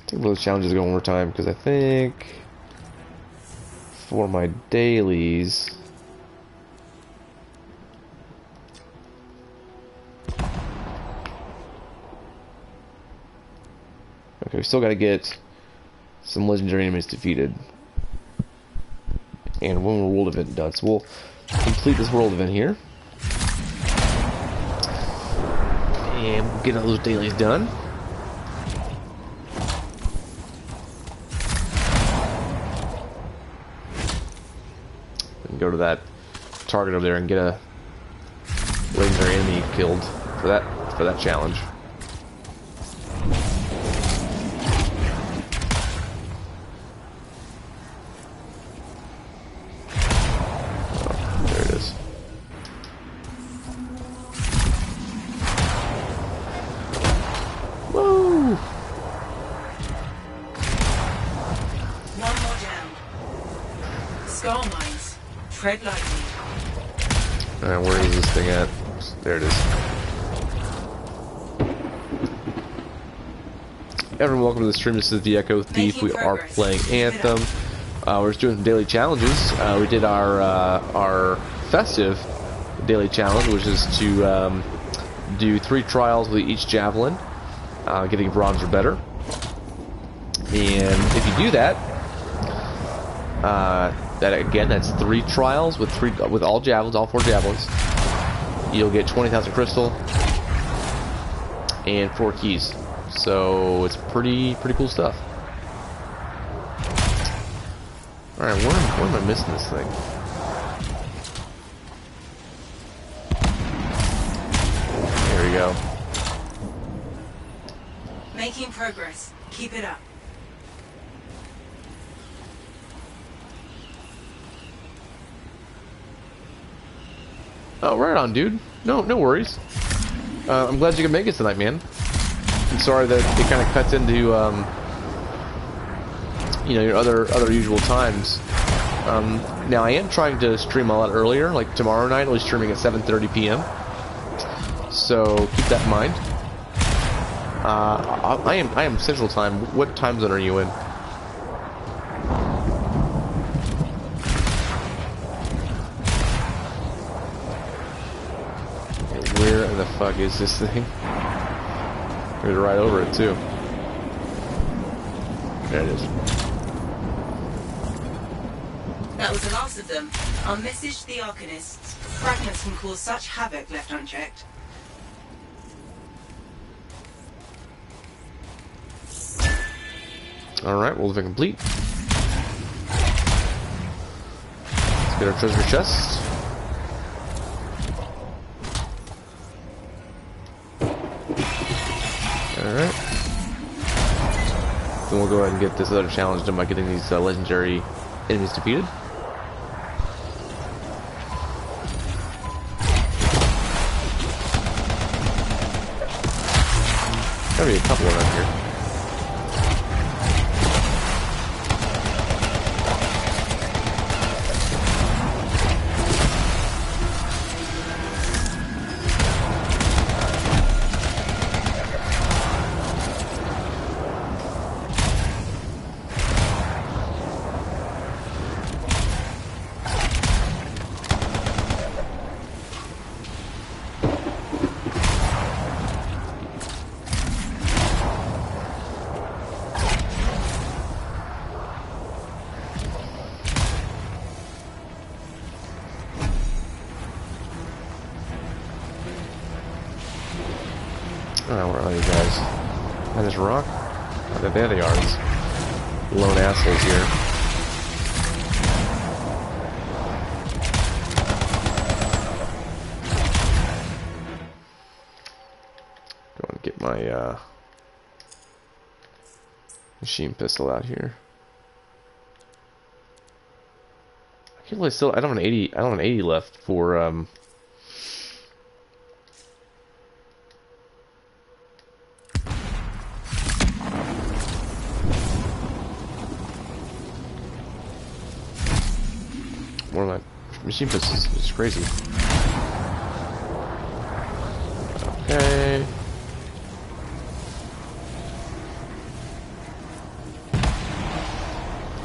Take those challenges go one more time, because I think for my dailies, okay, we still got to get some legendary enemies defeated and one more world event done. So we'll complete this world event here and we'll get all those dailies done. Go to that target over there and get a legendary enemy killed for that challenge. Oh, there it is. Woo! One more down. Skull mines. Tread lightly. Alright, where is this thing at? There it is. Everyone, welcome to the stream. This is the Echo Thief. We are playing Anthem. We're just doing some daily challenges. We did our festive daily challenge, which is to do 3 trials with each javelin, getting bronze or better. And if you do that, that's 3 trials with all javelins, all 4 javelins. You'll get 20,000 crystal and 4 keys. So it's pretty cool stuff. All right, where am I missing this thing? There we go. Making progress. Keep it up. Oh, right on, dude. No worries. I'm glad you can make it tonight, man. I'm sorry that it kind of cuts into, your other usual times. Now I am trying to stream a lot earlier, like tomorrow night. I'll be streaming at 7:30 p.m. So keep that in mind. I am Central Time. What time zone are you in? Where the fuck is this thing? We're right over it too. There it is. That was the last of them. I'll message the Arcanists. Fragments can cause such havoc left unchecked. Alright, we'll leave it complete. Let's get our treasure chest. Alright. Then we'll we'll go ahead and get this other challenge done by getting these legendary enemies defeated. Gotta be a couple around here. Oh, where are you guys? On this rock? Oh, there they are. These lone assholes here. Go and get my machine pistol out here. I can't really still. I don't have an 80. I don't have an 80 left for one of my machine pistols. It's crazy. Okay.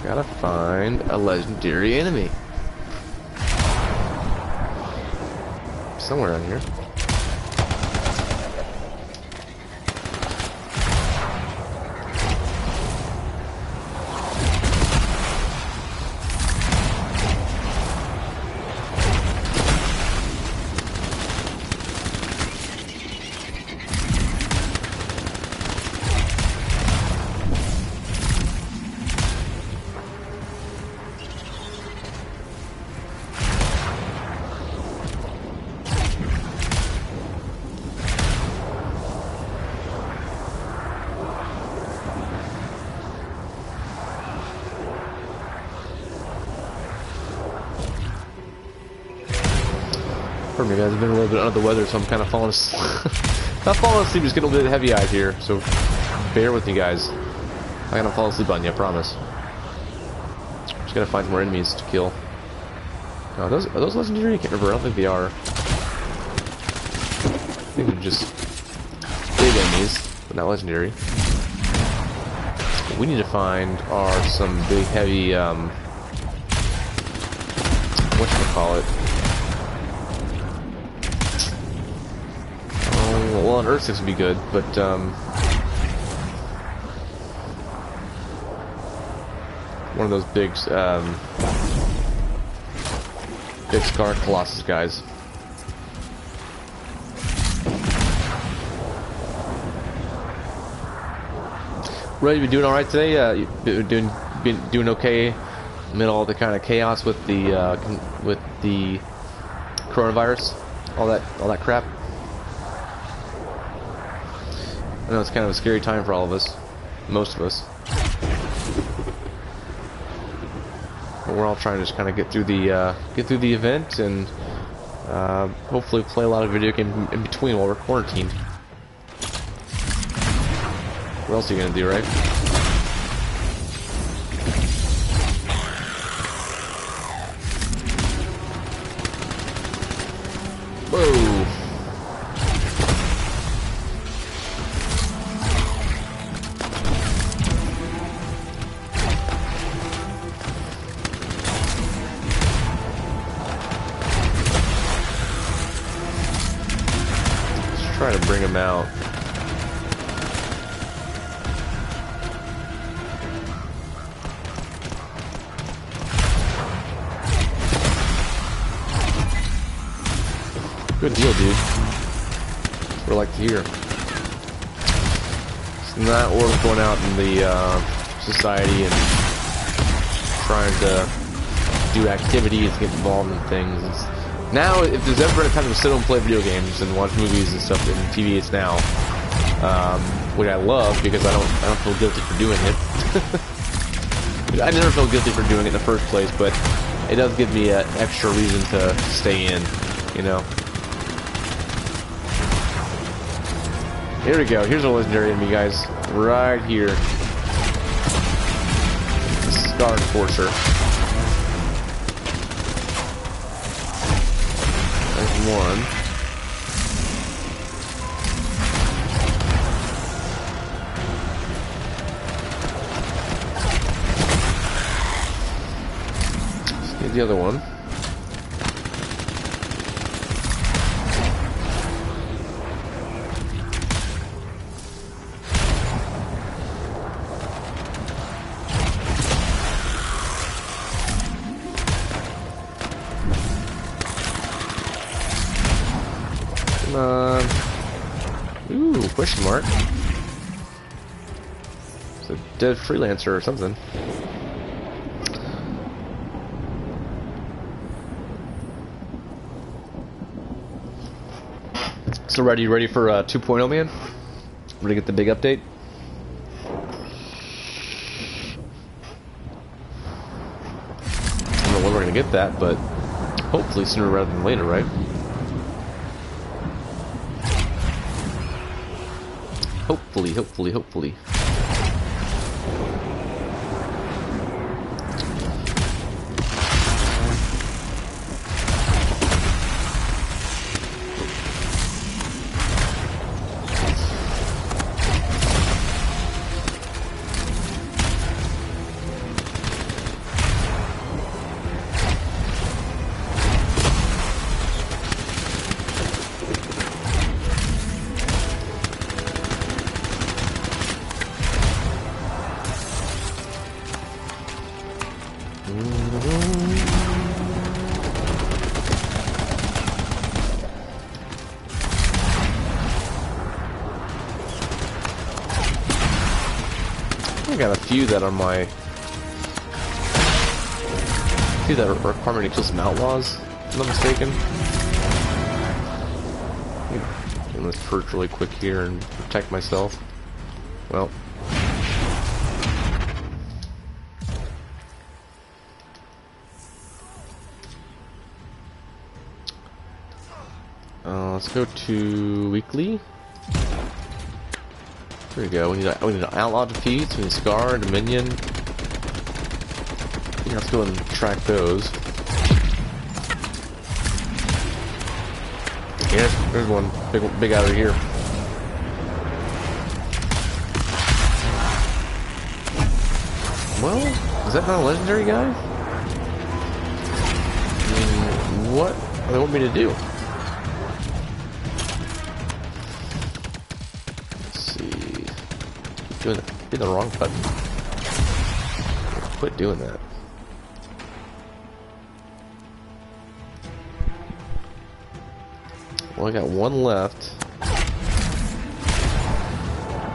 Gotta find a legendary enemy. Somewhere around here. Pardon me guys, I've been a little bit under the weather, so I'm kind of falling asleep. Not falling asleep, just getting a little bit heavy-eyed here, so bear with me guys. I'm not gonna fall asleep on you, I promise. Just gotta find some more enemies to kill. Oh, are those legendary? I can't remember, I don't think they are. I think they're just big enemies, but not legendary. What we need to find are some big, heavy, whatchamacallit. Well, on Earth 6 would be good, but one of those big, big Scar Colossus guys. Ray, you been doing all right today? You been doing okay amid all the kind of chaos with the coronavirus, all that crap. I know it's kind of a scary time for all of us, most of us. But we're all trying to just kind of get through the event and hopefully play a lot of video games in between while we're quarantined. What else are you gonna do, right? Whoa! Try to bring him out. Good deal, dude. That's what I like to hear. It's not worth going out in the society and trying to do activities, get involved in things. Now, if there's ever a time to sit and play video games and watch movies and stuff in TV, it's now. which I love because I don't feel guilty for doing it. I never felt guilty for doing it in the first place, but it does give me an extra reason to stay in, you know. Here we go. Here's a legendary enemy, guys. Right here. Star Enforcer. There's one. Let's get the other one. Ooh, question mark. It's a dead freelancer or something. So ready for 2.0, man? Ready to get the big update? I don't know when we're gonna get that, but hopefully sooner rather than later, right? Hopefully. I got a few that are require me to kill some outlaws, if I'm not mistaken. I'm gonna perch really quick here and protect myself. Well. Let's go to weekly. There we go. We need an outlaw defeats. We need Scar, Dominion. Yeah, let's go and track those. Yeah, there's one big out of here. Well, is that not a legendary guy? I mean, what do they want me to do? Doing the wrong button. Quit doing that. Well, I got one left,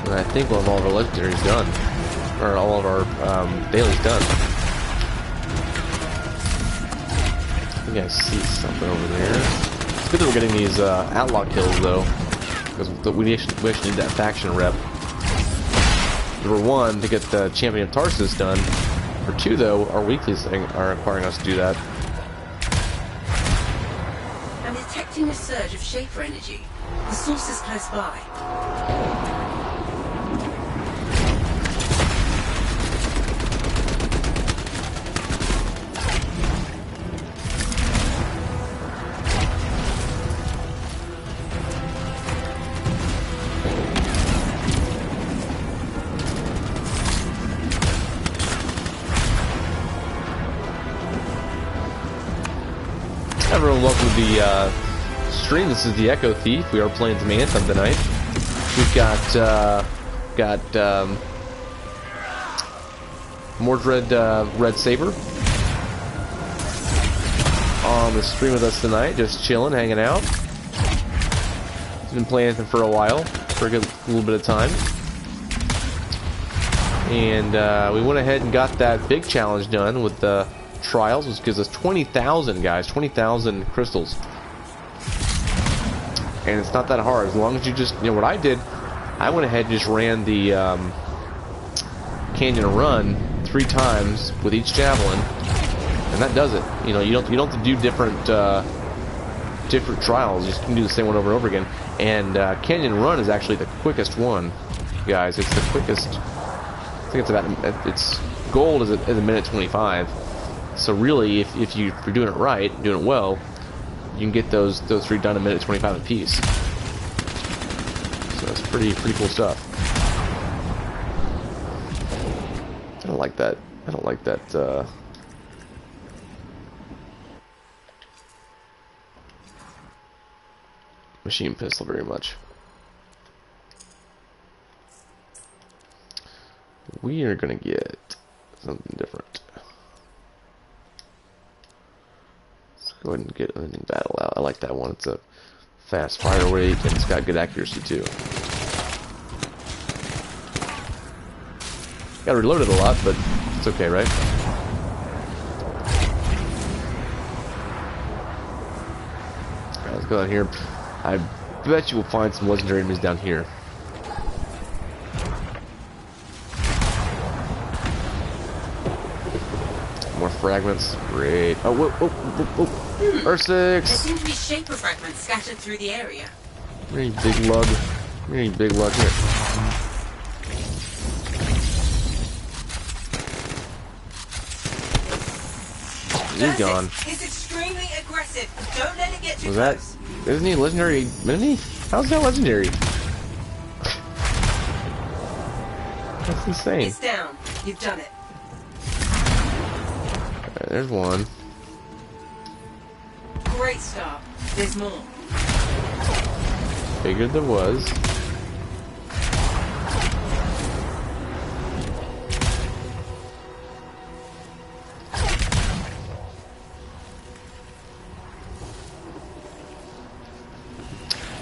and I think we'll have all of our legendaries done, or all of our dailies done. I think I see something over there. It's good that we're getting these outlaw kills though, because we actually need that faction rep. Number one, to get the Champion of Tarsus done. Number two, though, our weeklies are requiring us to do that. I'm detecting a surge of Schaefer energy. The source is close by. Everyone, welcome to the stream. This is the Echo Thief. We are playing some Anthem tonight. We've got Mordred Red Saber on the stream with us tonight, just chilling, hanging out. He's been playing Anthem for a while, for a little bit of time. And we went ahead and got that big challenge done with the trials, which gives us 20,000 guys, 20,000 crystals. And it's not that hard, as long as you just, you know, what I did I went ahead and just ran the canyon run 3 times with each javelin, and that does it. You know, you don't have to do different trials. You just can do the same one over and over again. And canyon run is actually the quickest one, guys. It's the quickest. I think it's about its gold is a minute 25. So really, if you're doing it right, doing it well, you can get those 3 done in a minute 25 apiece. So that's pretty cool stuff. I don't like that. I don't like that. Machine pistol very much. We are gonna get something different. Let's go ahead and get an battle out. I like that one. It's a fast fire rate and it's got good accuracy too. Gotta reload it a lot, but it's okay, right? Alright, let's go down here. I bet you will find some legendary enemies down here. More fragments. Great. Oh, whoa, whoa, whoa, whoa. R6! There seem to be shaper fragments scattered through the area. Any big lug. Any big lug here. He's gone. He's extremely aggressive. Don't let it get too Was that? close. Isn't he legendary enemy? How's that legendary? That's insane. It's down. You've done it. Alright, there's one. Great start. There's more. Figured there was.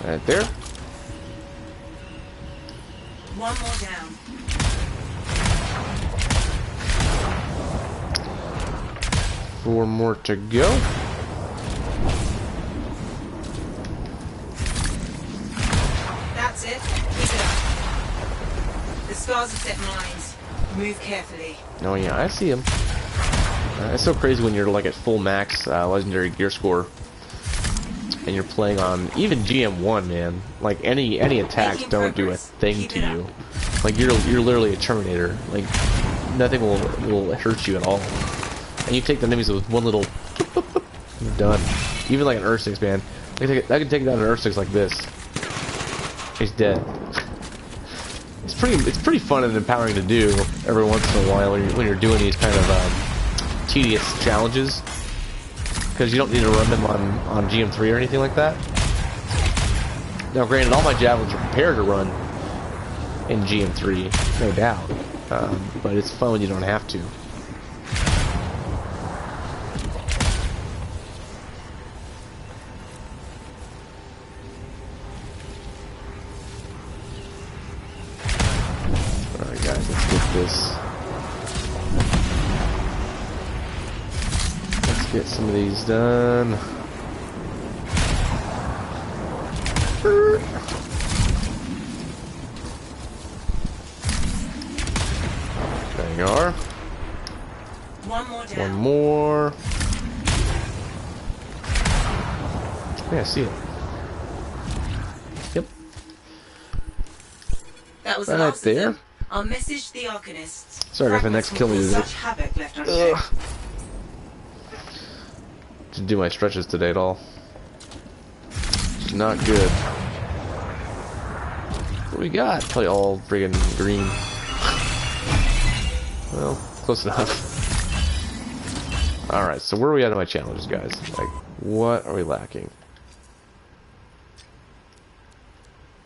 Right there. One more down. 4 more to go. That's it. Keep it up. The scars have set mines. Move carefully. Oh yeah, I see him. It's so crazy when you're like at full max legendary gear score, and you're playing on even GM1, man. Like any attacks don't do a thing to you. Like you're literally a Terminator. Like nothing will hurt you at all. And you take the enemies with one little you're done. Even like an R6, man. I can take down an R6 like this. He's dead. It's pretty fun and empowering to do every once in a while when you're doing these kind of tedious challenges, because you don't need to run them on GM3 or anything like that. Now, granted, all my javelins are prepared to run in GM3, no doubt, but it's fun when you don't have to. Alright guys, let's get this. Let's get some of these done. There you are. One more down. One more. Yeah, I see it. Yep. That was the Right last of there. them. I'll message the Arcanists. Sorry, guys, my next kill is such havoc left unchecked. Didn't do my stretches today at all. Not good. What do we got? Probably all friggin' green. Well, close enough. Alright, so where are we at on my challenges, guys? Like, what are we lacking?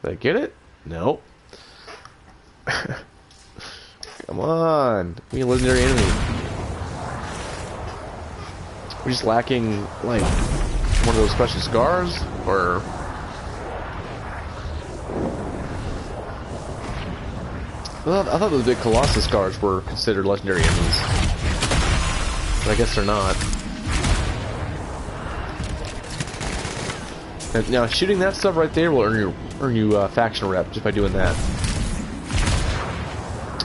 Did I get it? Nope. Come on. We a legendary enemy. We're just lacking, like, one of those special scars? Or... Well, I thought those big Colossus scars were considered legendary enemies. But I guess they're not. Now, shooting that stuff right there will earn you faction rep just by doing that.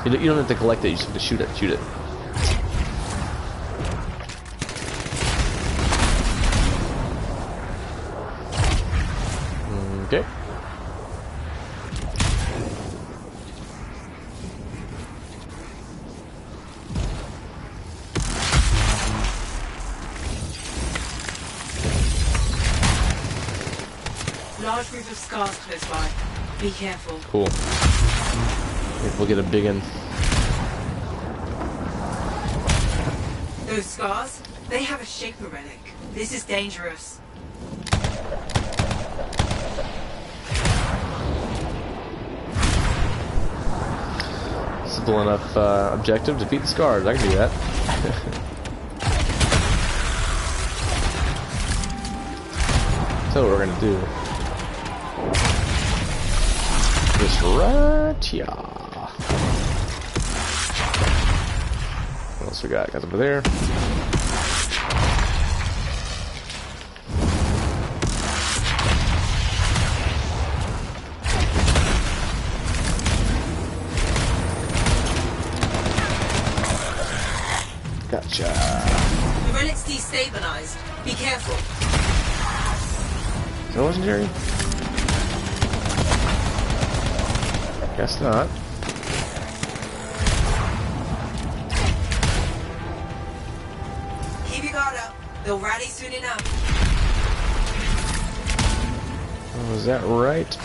You don't have to collect it, you just have to shoot it. Shoot it. Okay. Large group of scars close by. Be careful. Cool. Maybe we'll get a big one. Those scars, they have a shaper relic. This is dangerous. Simple enough objective. Defeat the scars. I can do that. So what we're gonna do. This right here. What else we got? Guys over there. Gotcha. The relic's destabilized. Be careful. Is that legendary? Guess not. Keep your guard up. They'll rally soon enough. Oh, is that right?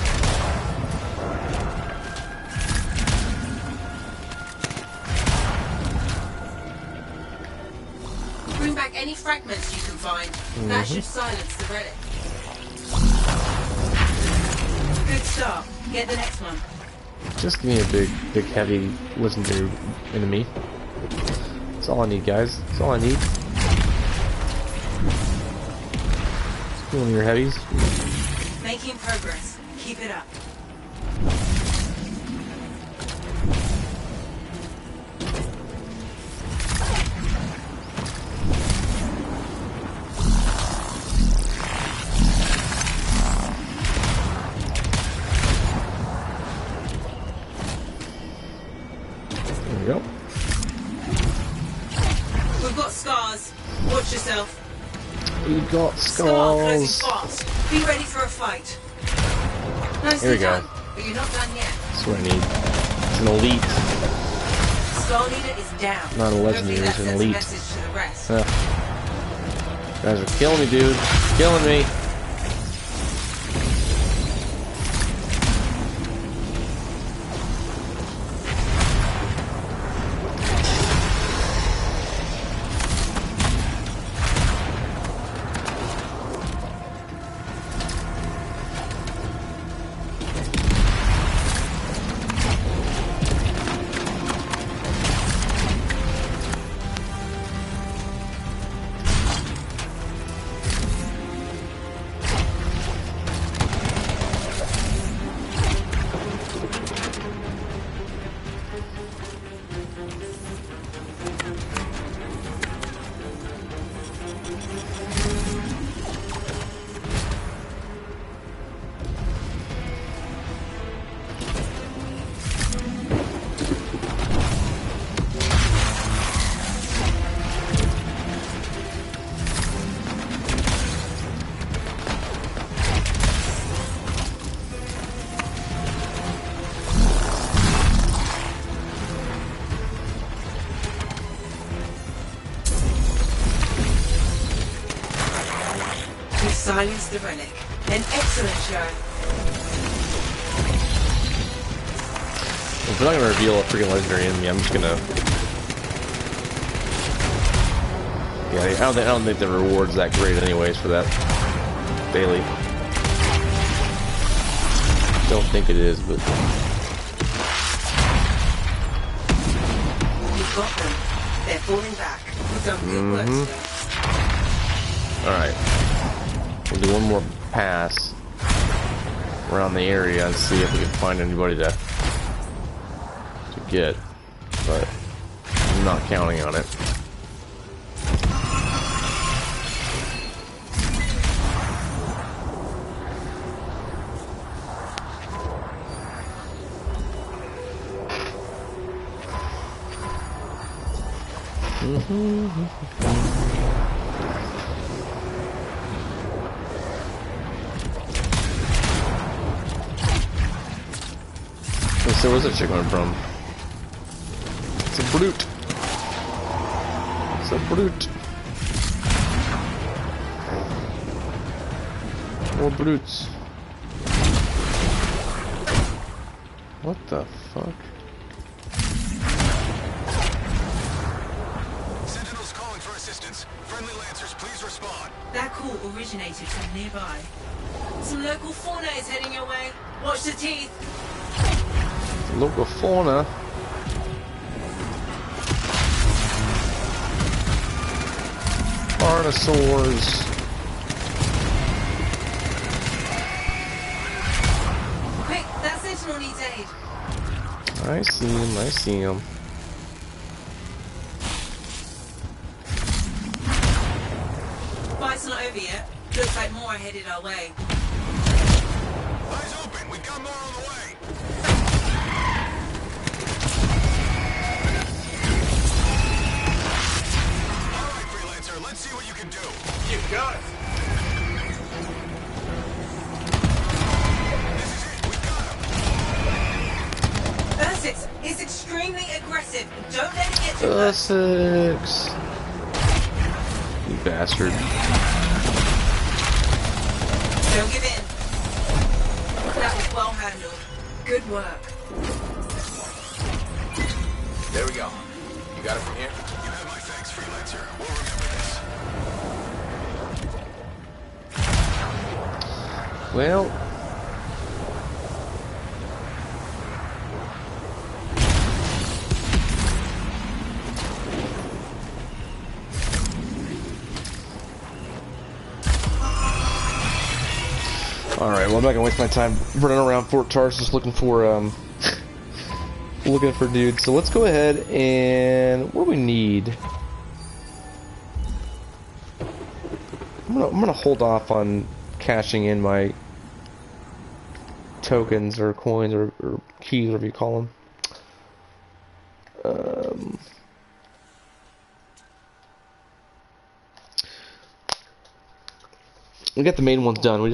Bring back any fragments you can find. That should silence the relic. Good start. Get the next one. Just give me a big, heavy, legendary enemy. That's all I need, guys. That's all I need. One of your heavies. Making progress. Keep it up. There we go. We've got scars. Watch yourself. We got Scar closing skulls. fast. Be ready for a fight. Nicely Here we go. done, but you're not done yet. That's what I need. It's an elite. Scar leader is down. Not a legendary, Hopefully that it's an sends a elite. message to the rest. You guys are killing me, dude. Killing me. Silence the relic. An excellent show. If we're not gonna reveal a freaking legendary enemy, I'm just gonna. Yeah, I don't think the reward's that great, anyways, for that daily. Don't think it is, but. You've got them. They're falling back. We've done good work today. All right. We'll do one more pass around the area and see if we can find anybody to get, but I'm not counting on it. So where's that chick coming from? It's a brute. It's a brute. More brutes. What the fuck? Sentinels calling for assistance. Friendly Lancers, please respond. That call originated from nearby. Some local fauna is heading your way. Watch the teeth. Local fauna. Carnosaurs. Quick, that sentinel needs aid. I see him, I see him. Fight's not over yet. Looks like more are headed our way. Eyes open, we've got more on the way. All right, Freelancer, let's see what you can do. You got it. This is it, we got him. Ursus is extremely aggressive. Don't let it get to us. Sussex. You bastard. Don't give in. That was well handled. Good work. There we go. You got it from here? You have my thanks, Freelancer. We'll remember this. Well. Alright, well I'm not gonna waste my time running around Fort Tarsus looking for looking for dudes. So let's go ahead and what do we need? I'm gonna hold off on cashing in my tokens or coins or keys, whatever you call them. We got the main ones done. We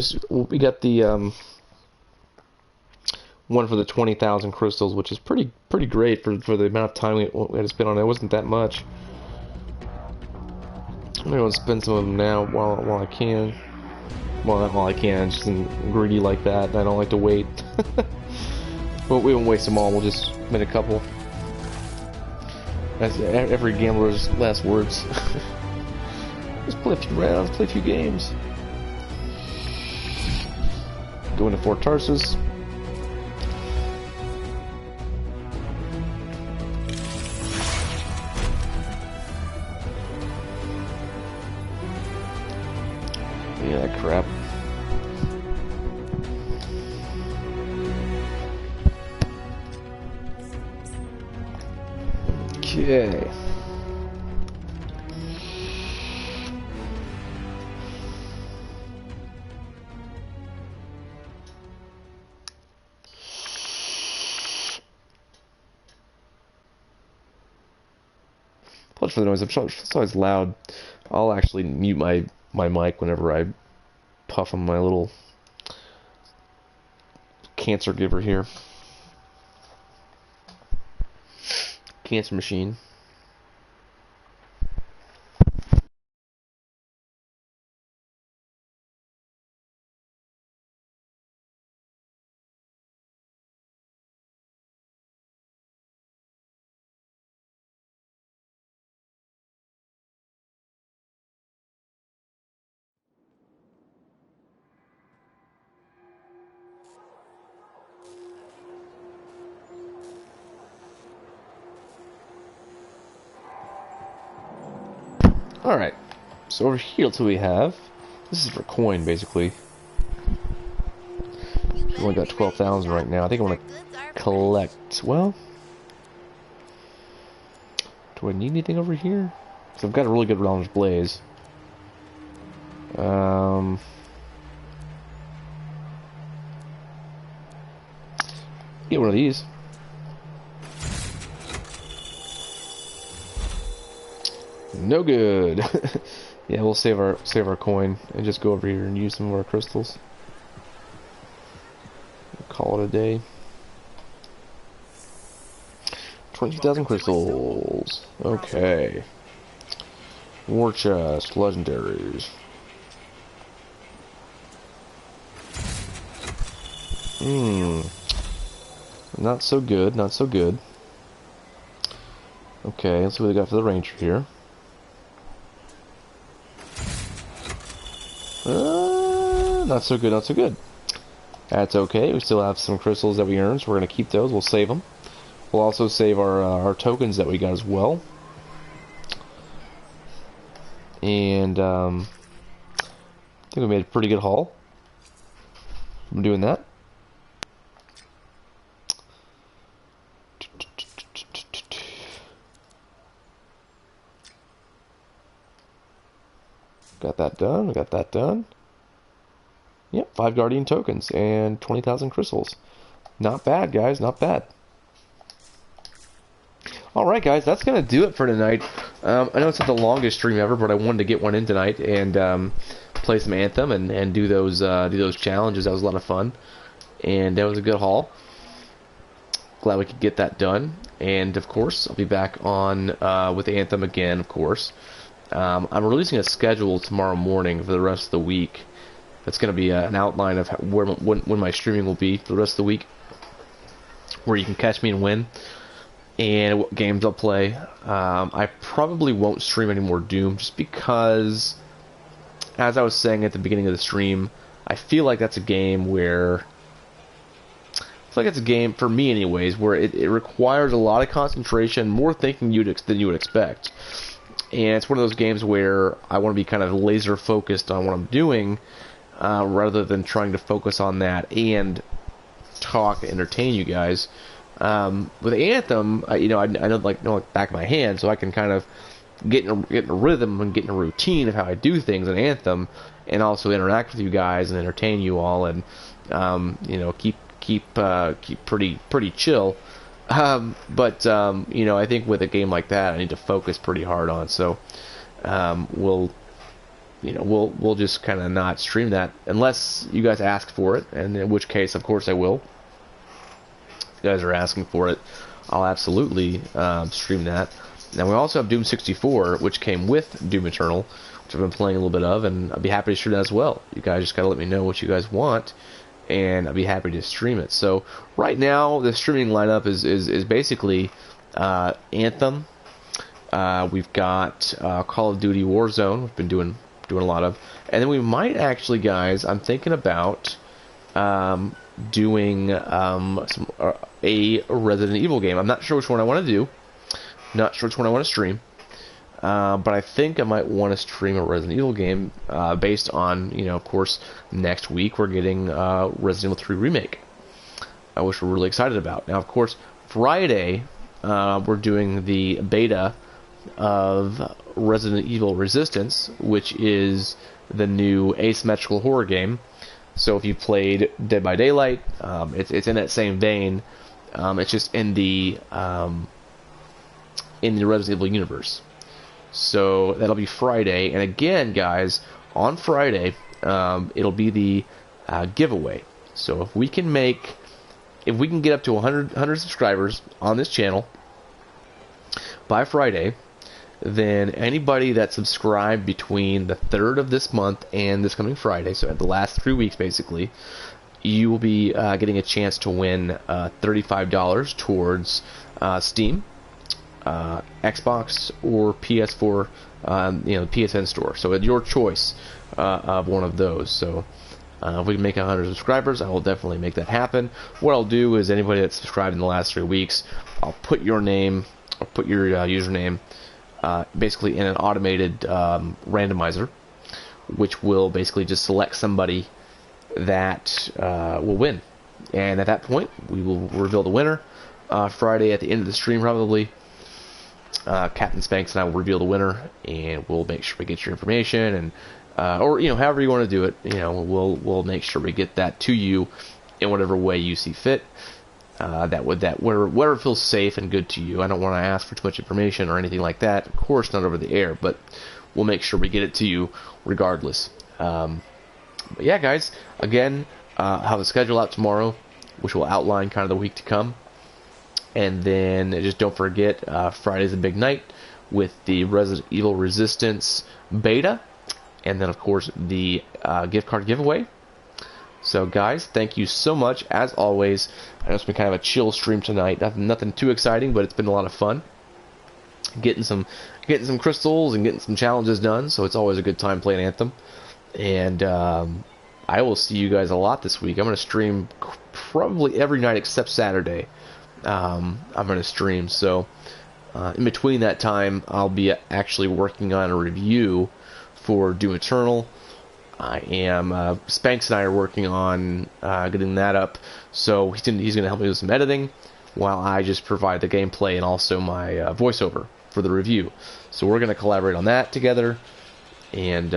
got the one for the 20,000 crystals, which is pretty great for the amount of time we had to spend on it. It wasn't that much. I'm gonna spend some of them now while I can. Well, not while I can. Just greedy like that. I don't like to wait. But we won't waste them all. We'll just spend a couple. That's every gambler's last words. Just play a few rounds, play a few games. Go into Fort Tarsus. Yeah, crap. Okay. Plus for the noise, it's always loud. I'll actually mute my mic whenever I puff on my little cancer giver here. Cancer machine. Alright, so over here, that's what we have. This is for coin, basically. We only got 12,000 right now. I think I want to collect. Well, do I need anything over here? Because I've got a really good Realms Blaze. Get one of these. No good. Yeah, we'll save our coin and just go over here and use some of our crystals. Call it a day. 20,000 crystals. Okay. War chest, legendaries. Not so good, not so good. Okay, let's see what we got for the ranger here. Not so good, not so good. That's okay, we still have some crystals that we earned, so we're going to keep those, we'll save them. We'll also save our tokens that we got as well. And, I think we made a pretty good haul. I'm doing that. Got that done, we got that done. Yep, 5 guardian tokens and 20,000 crystals. Not bad, guys, not bad. Alright, guys, that's going to do it for tonight. I know it's not the longest stream ever, but I wanted to get one in tonight and play some Anthem and do those challenges. That was a lot of fun. And that was a good haul. Glad we could get that done. And, of course, I'll be back on with Anthem again, of course. I'm releasing a schedule tomorrow morning for the rest of the week. That's going to be an outline of when my streaming will be for the rest of the week, where you can catch me and win, and what games I'll play. I probably won't stream any more Doom, just because, as I was saying at the beginning of the stream, I feel like that's a game where, for me anyways, where it requires a lot of concentration, more thinking than you would expect. And it's one of those games where I want to be kind of laser focused on what I'm doing, rather than trying to focus on that and talk, entertain you guys. With Anthem, I know like back of my hand, so I can kind of get in a rhythm and get in a routine of how I do things in Anthem, and also interact with you guys and entertain you all, and keep pretty chill. But I think with a game like that, I need to focus pretty hard on. So we'll just kind of not stream that unless you guys ask for it, and in which case, of course, I will. If you guys are asking for it, I'll absolutely stream that. Now we also have Doom 64, which came with Doom Eternal, which I've been playing a little bit of, and I'd be happy to stream that as well. You guys just gotta let me know what you guys want, and I'd be happy to stream it. So right now, the streaming lineup is basically Anthem. We've got Call of Duty Warzone. We've been doing a lot of, and then we might actually, guys, I'm thinking about doing a Resident Evil game. I'm not sure which one I want to do. Not sure which one I want to stream. But I think I might want to stream a Resident Evil game based on, of course, next week we're getting Resident Evil 3 Remake, which we're really excited about. Now, of course, Friday we're doing the beta of Resident Evil Resistance, which is the new asymmetrical horror game. So if you played Dead by Daylight, it's in that same vein. It's just in the Resident Evil universe. So that'll be Friday, and again, guys, on Friday, it'll be the giveaway. So if we can get up to 100 subscribers on this channel by Friday, then anybody that subscribed between the 3rd of this month and this coming Friday, so at the last 3 weeks basically, you will be getting a chance to win $35 towards Steam, Xbox, or PS4, PSN store. So it's your choice of one of those. So if we can make 100 subscribers, I will definitely make that happen. What I'll do is anybody that's subscribed in the last 3 weeks, I'll put your name, or put your username, basically in an automated randomizer, which will basically just select somebody that will win. And at that point, we will reveal the winner. Friday at the end of the stream, probably. Captain Spanks and I will reveal the winner, and we'll make sure we get your information, and or however you want to do it. We'll make sure we get that to you in whatever way you see fit. where it feels safe and good to you. I don't want to ask for too much information or anything like that. Of course, not over the air, but we'll make sure we get it to you regardless. But yeah, guys, again, I'll have a schedule out tomorrow, which will outline kind of the week to come. And then just don't forget, Friday's a big night with the Resident Evil Resistance beta. And then, of course, the gift card giveaway. So, guys, thank you so much, as always. I know it's been kind of a chill stream tonight. Nothing too exciting, but it's been a lot of fun. Getting some crystals and getting some challenges done, so it's always a good time playing Anthem. And I will see you guys a lot this week. I'm going to stream probably every night except Saturday. I'm going to stream, so in between that time, I'll be actually working on a review for Doom Eternal. I am Spanx and I are working on getting that up, so he's going to help me with some editing while I just provide the gameplay and also my voiceover for the review. So we're going to collaborate on that together. And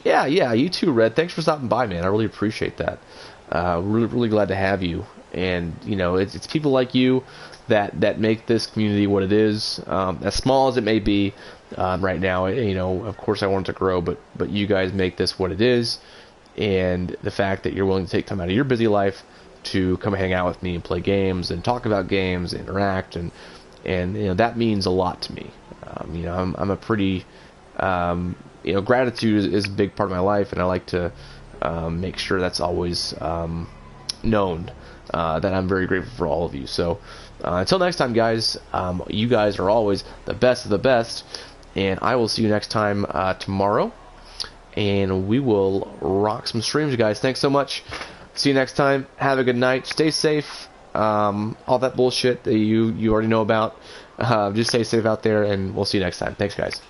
yeah, you too, Red. Thanks for stopping by, man. I really appreciate that. Really glad to have you. And you know, it's people like you that make this community what it is, as small as it may be. Right now, you know, of course I want it to grow, but you guys make this what it is, and the fact that you're willing to take time out of your busy life to come hang out with me and play games and talk about games, and interact, and you know, that means a lot to me. You know, I'm a pretty, you know, gratitude is a big part of my life, and I like to make sure that's always known, that I'm very grateful for all of you. So until next time, guys, you guys are always the best of the best. And I will see you next time tomorrow. And we will rock some streams, guys. Thanks so much. See you next time. Have a good night. Stay safe. All that bullshit that you already know about. Just stay safe out there, and we'll see you next time. Thanks, guys.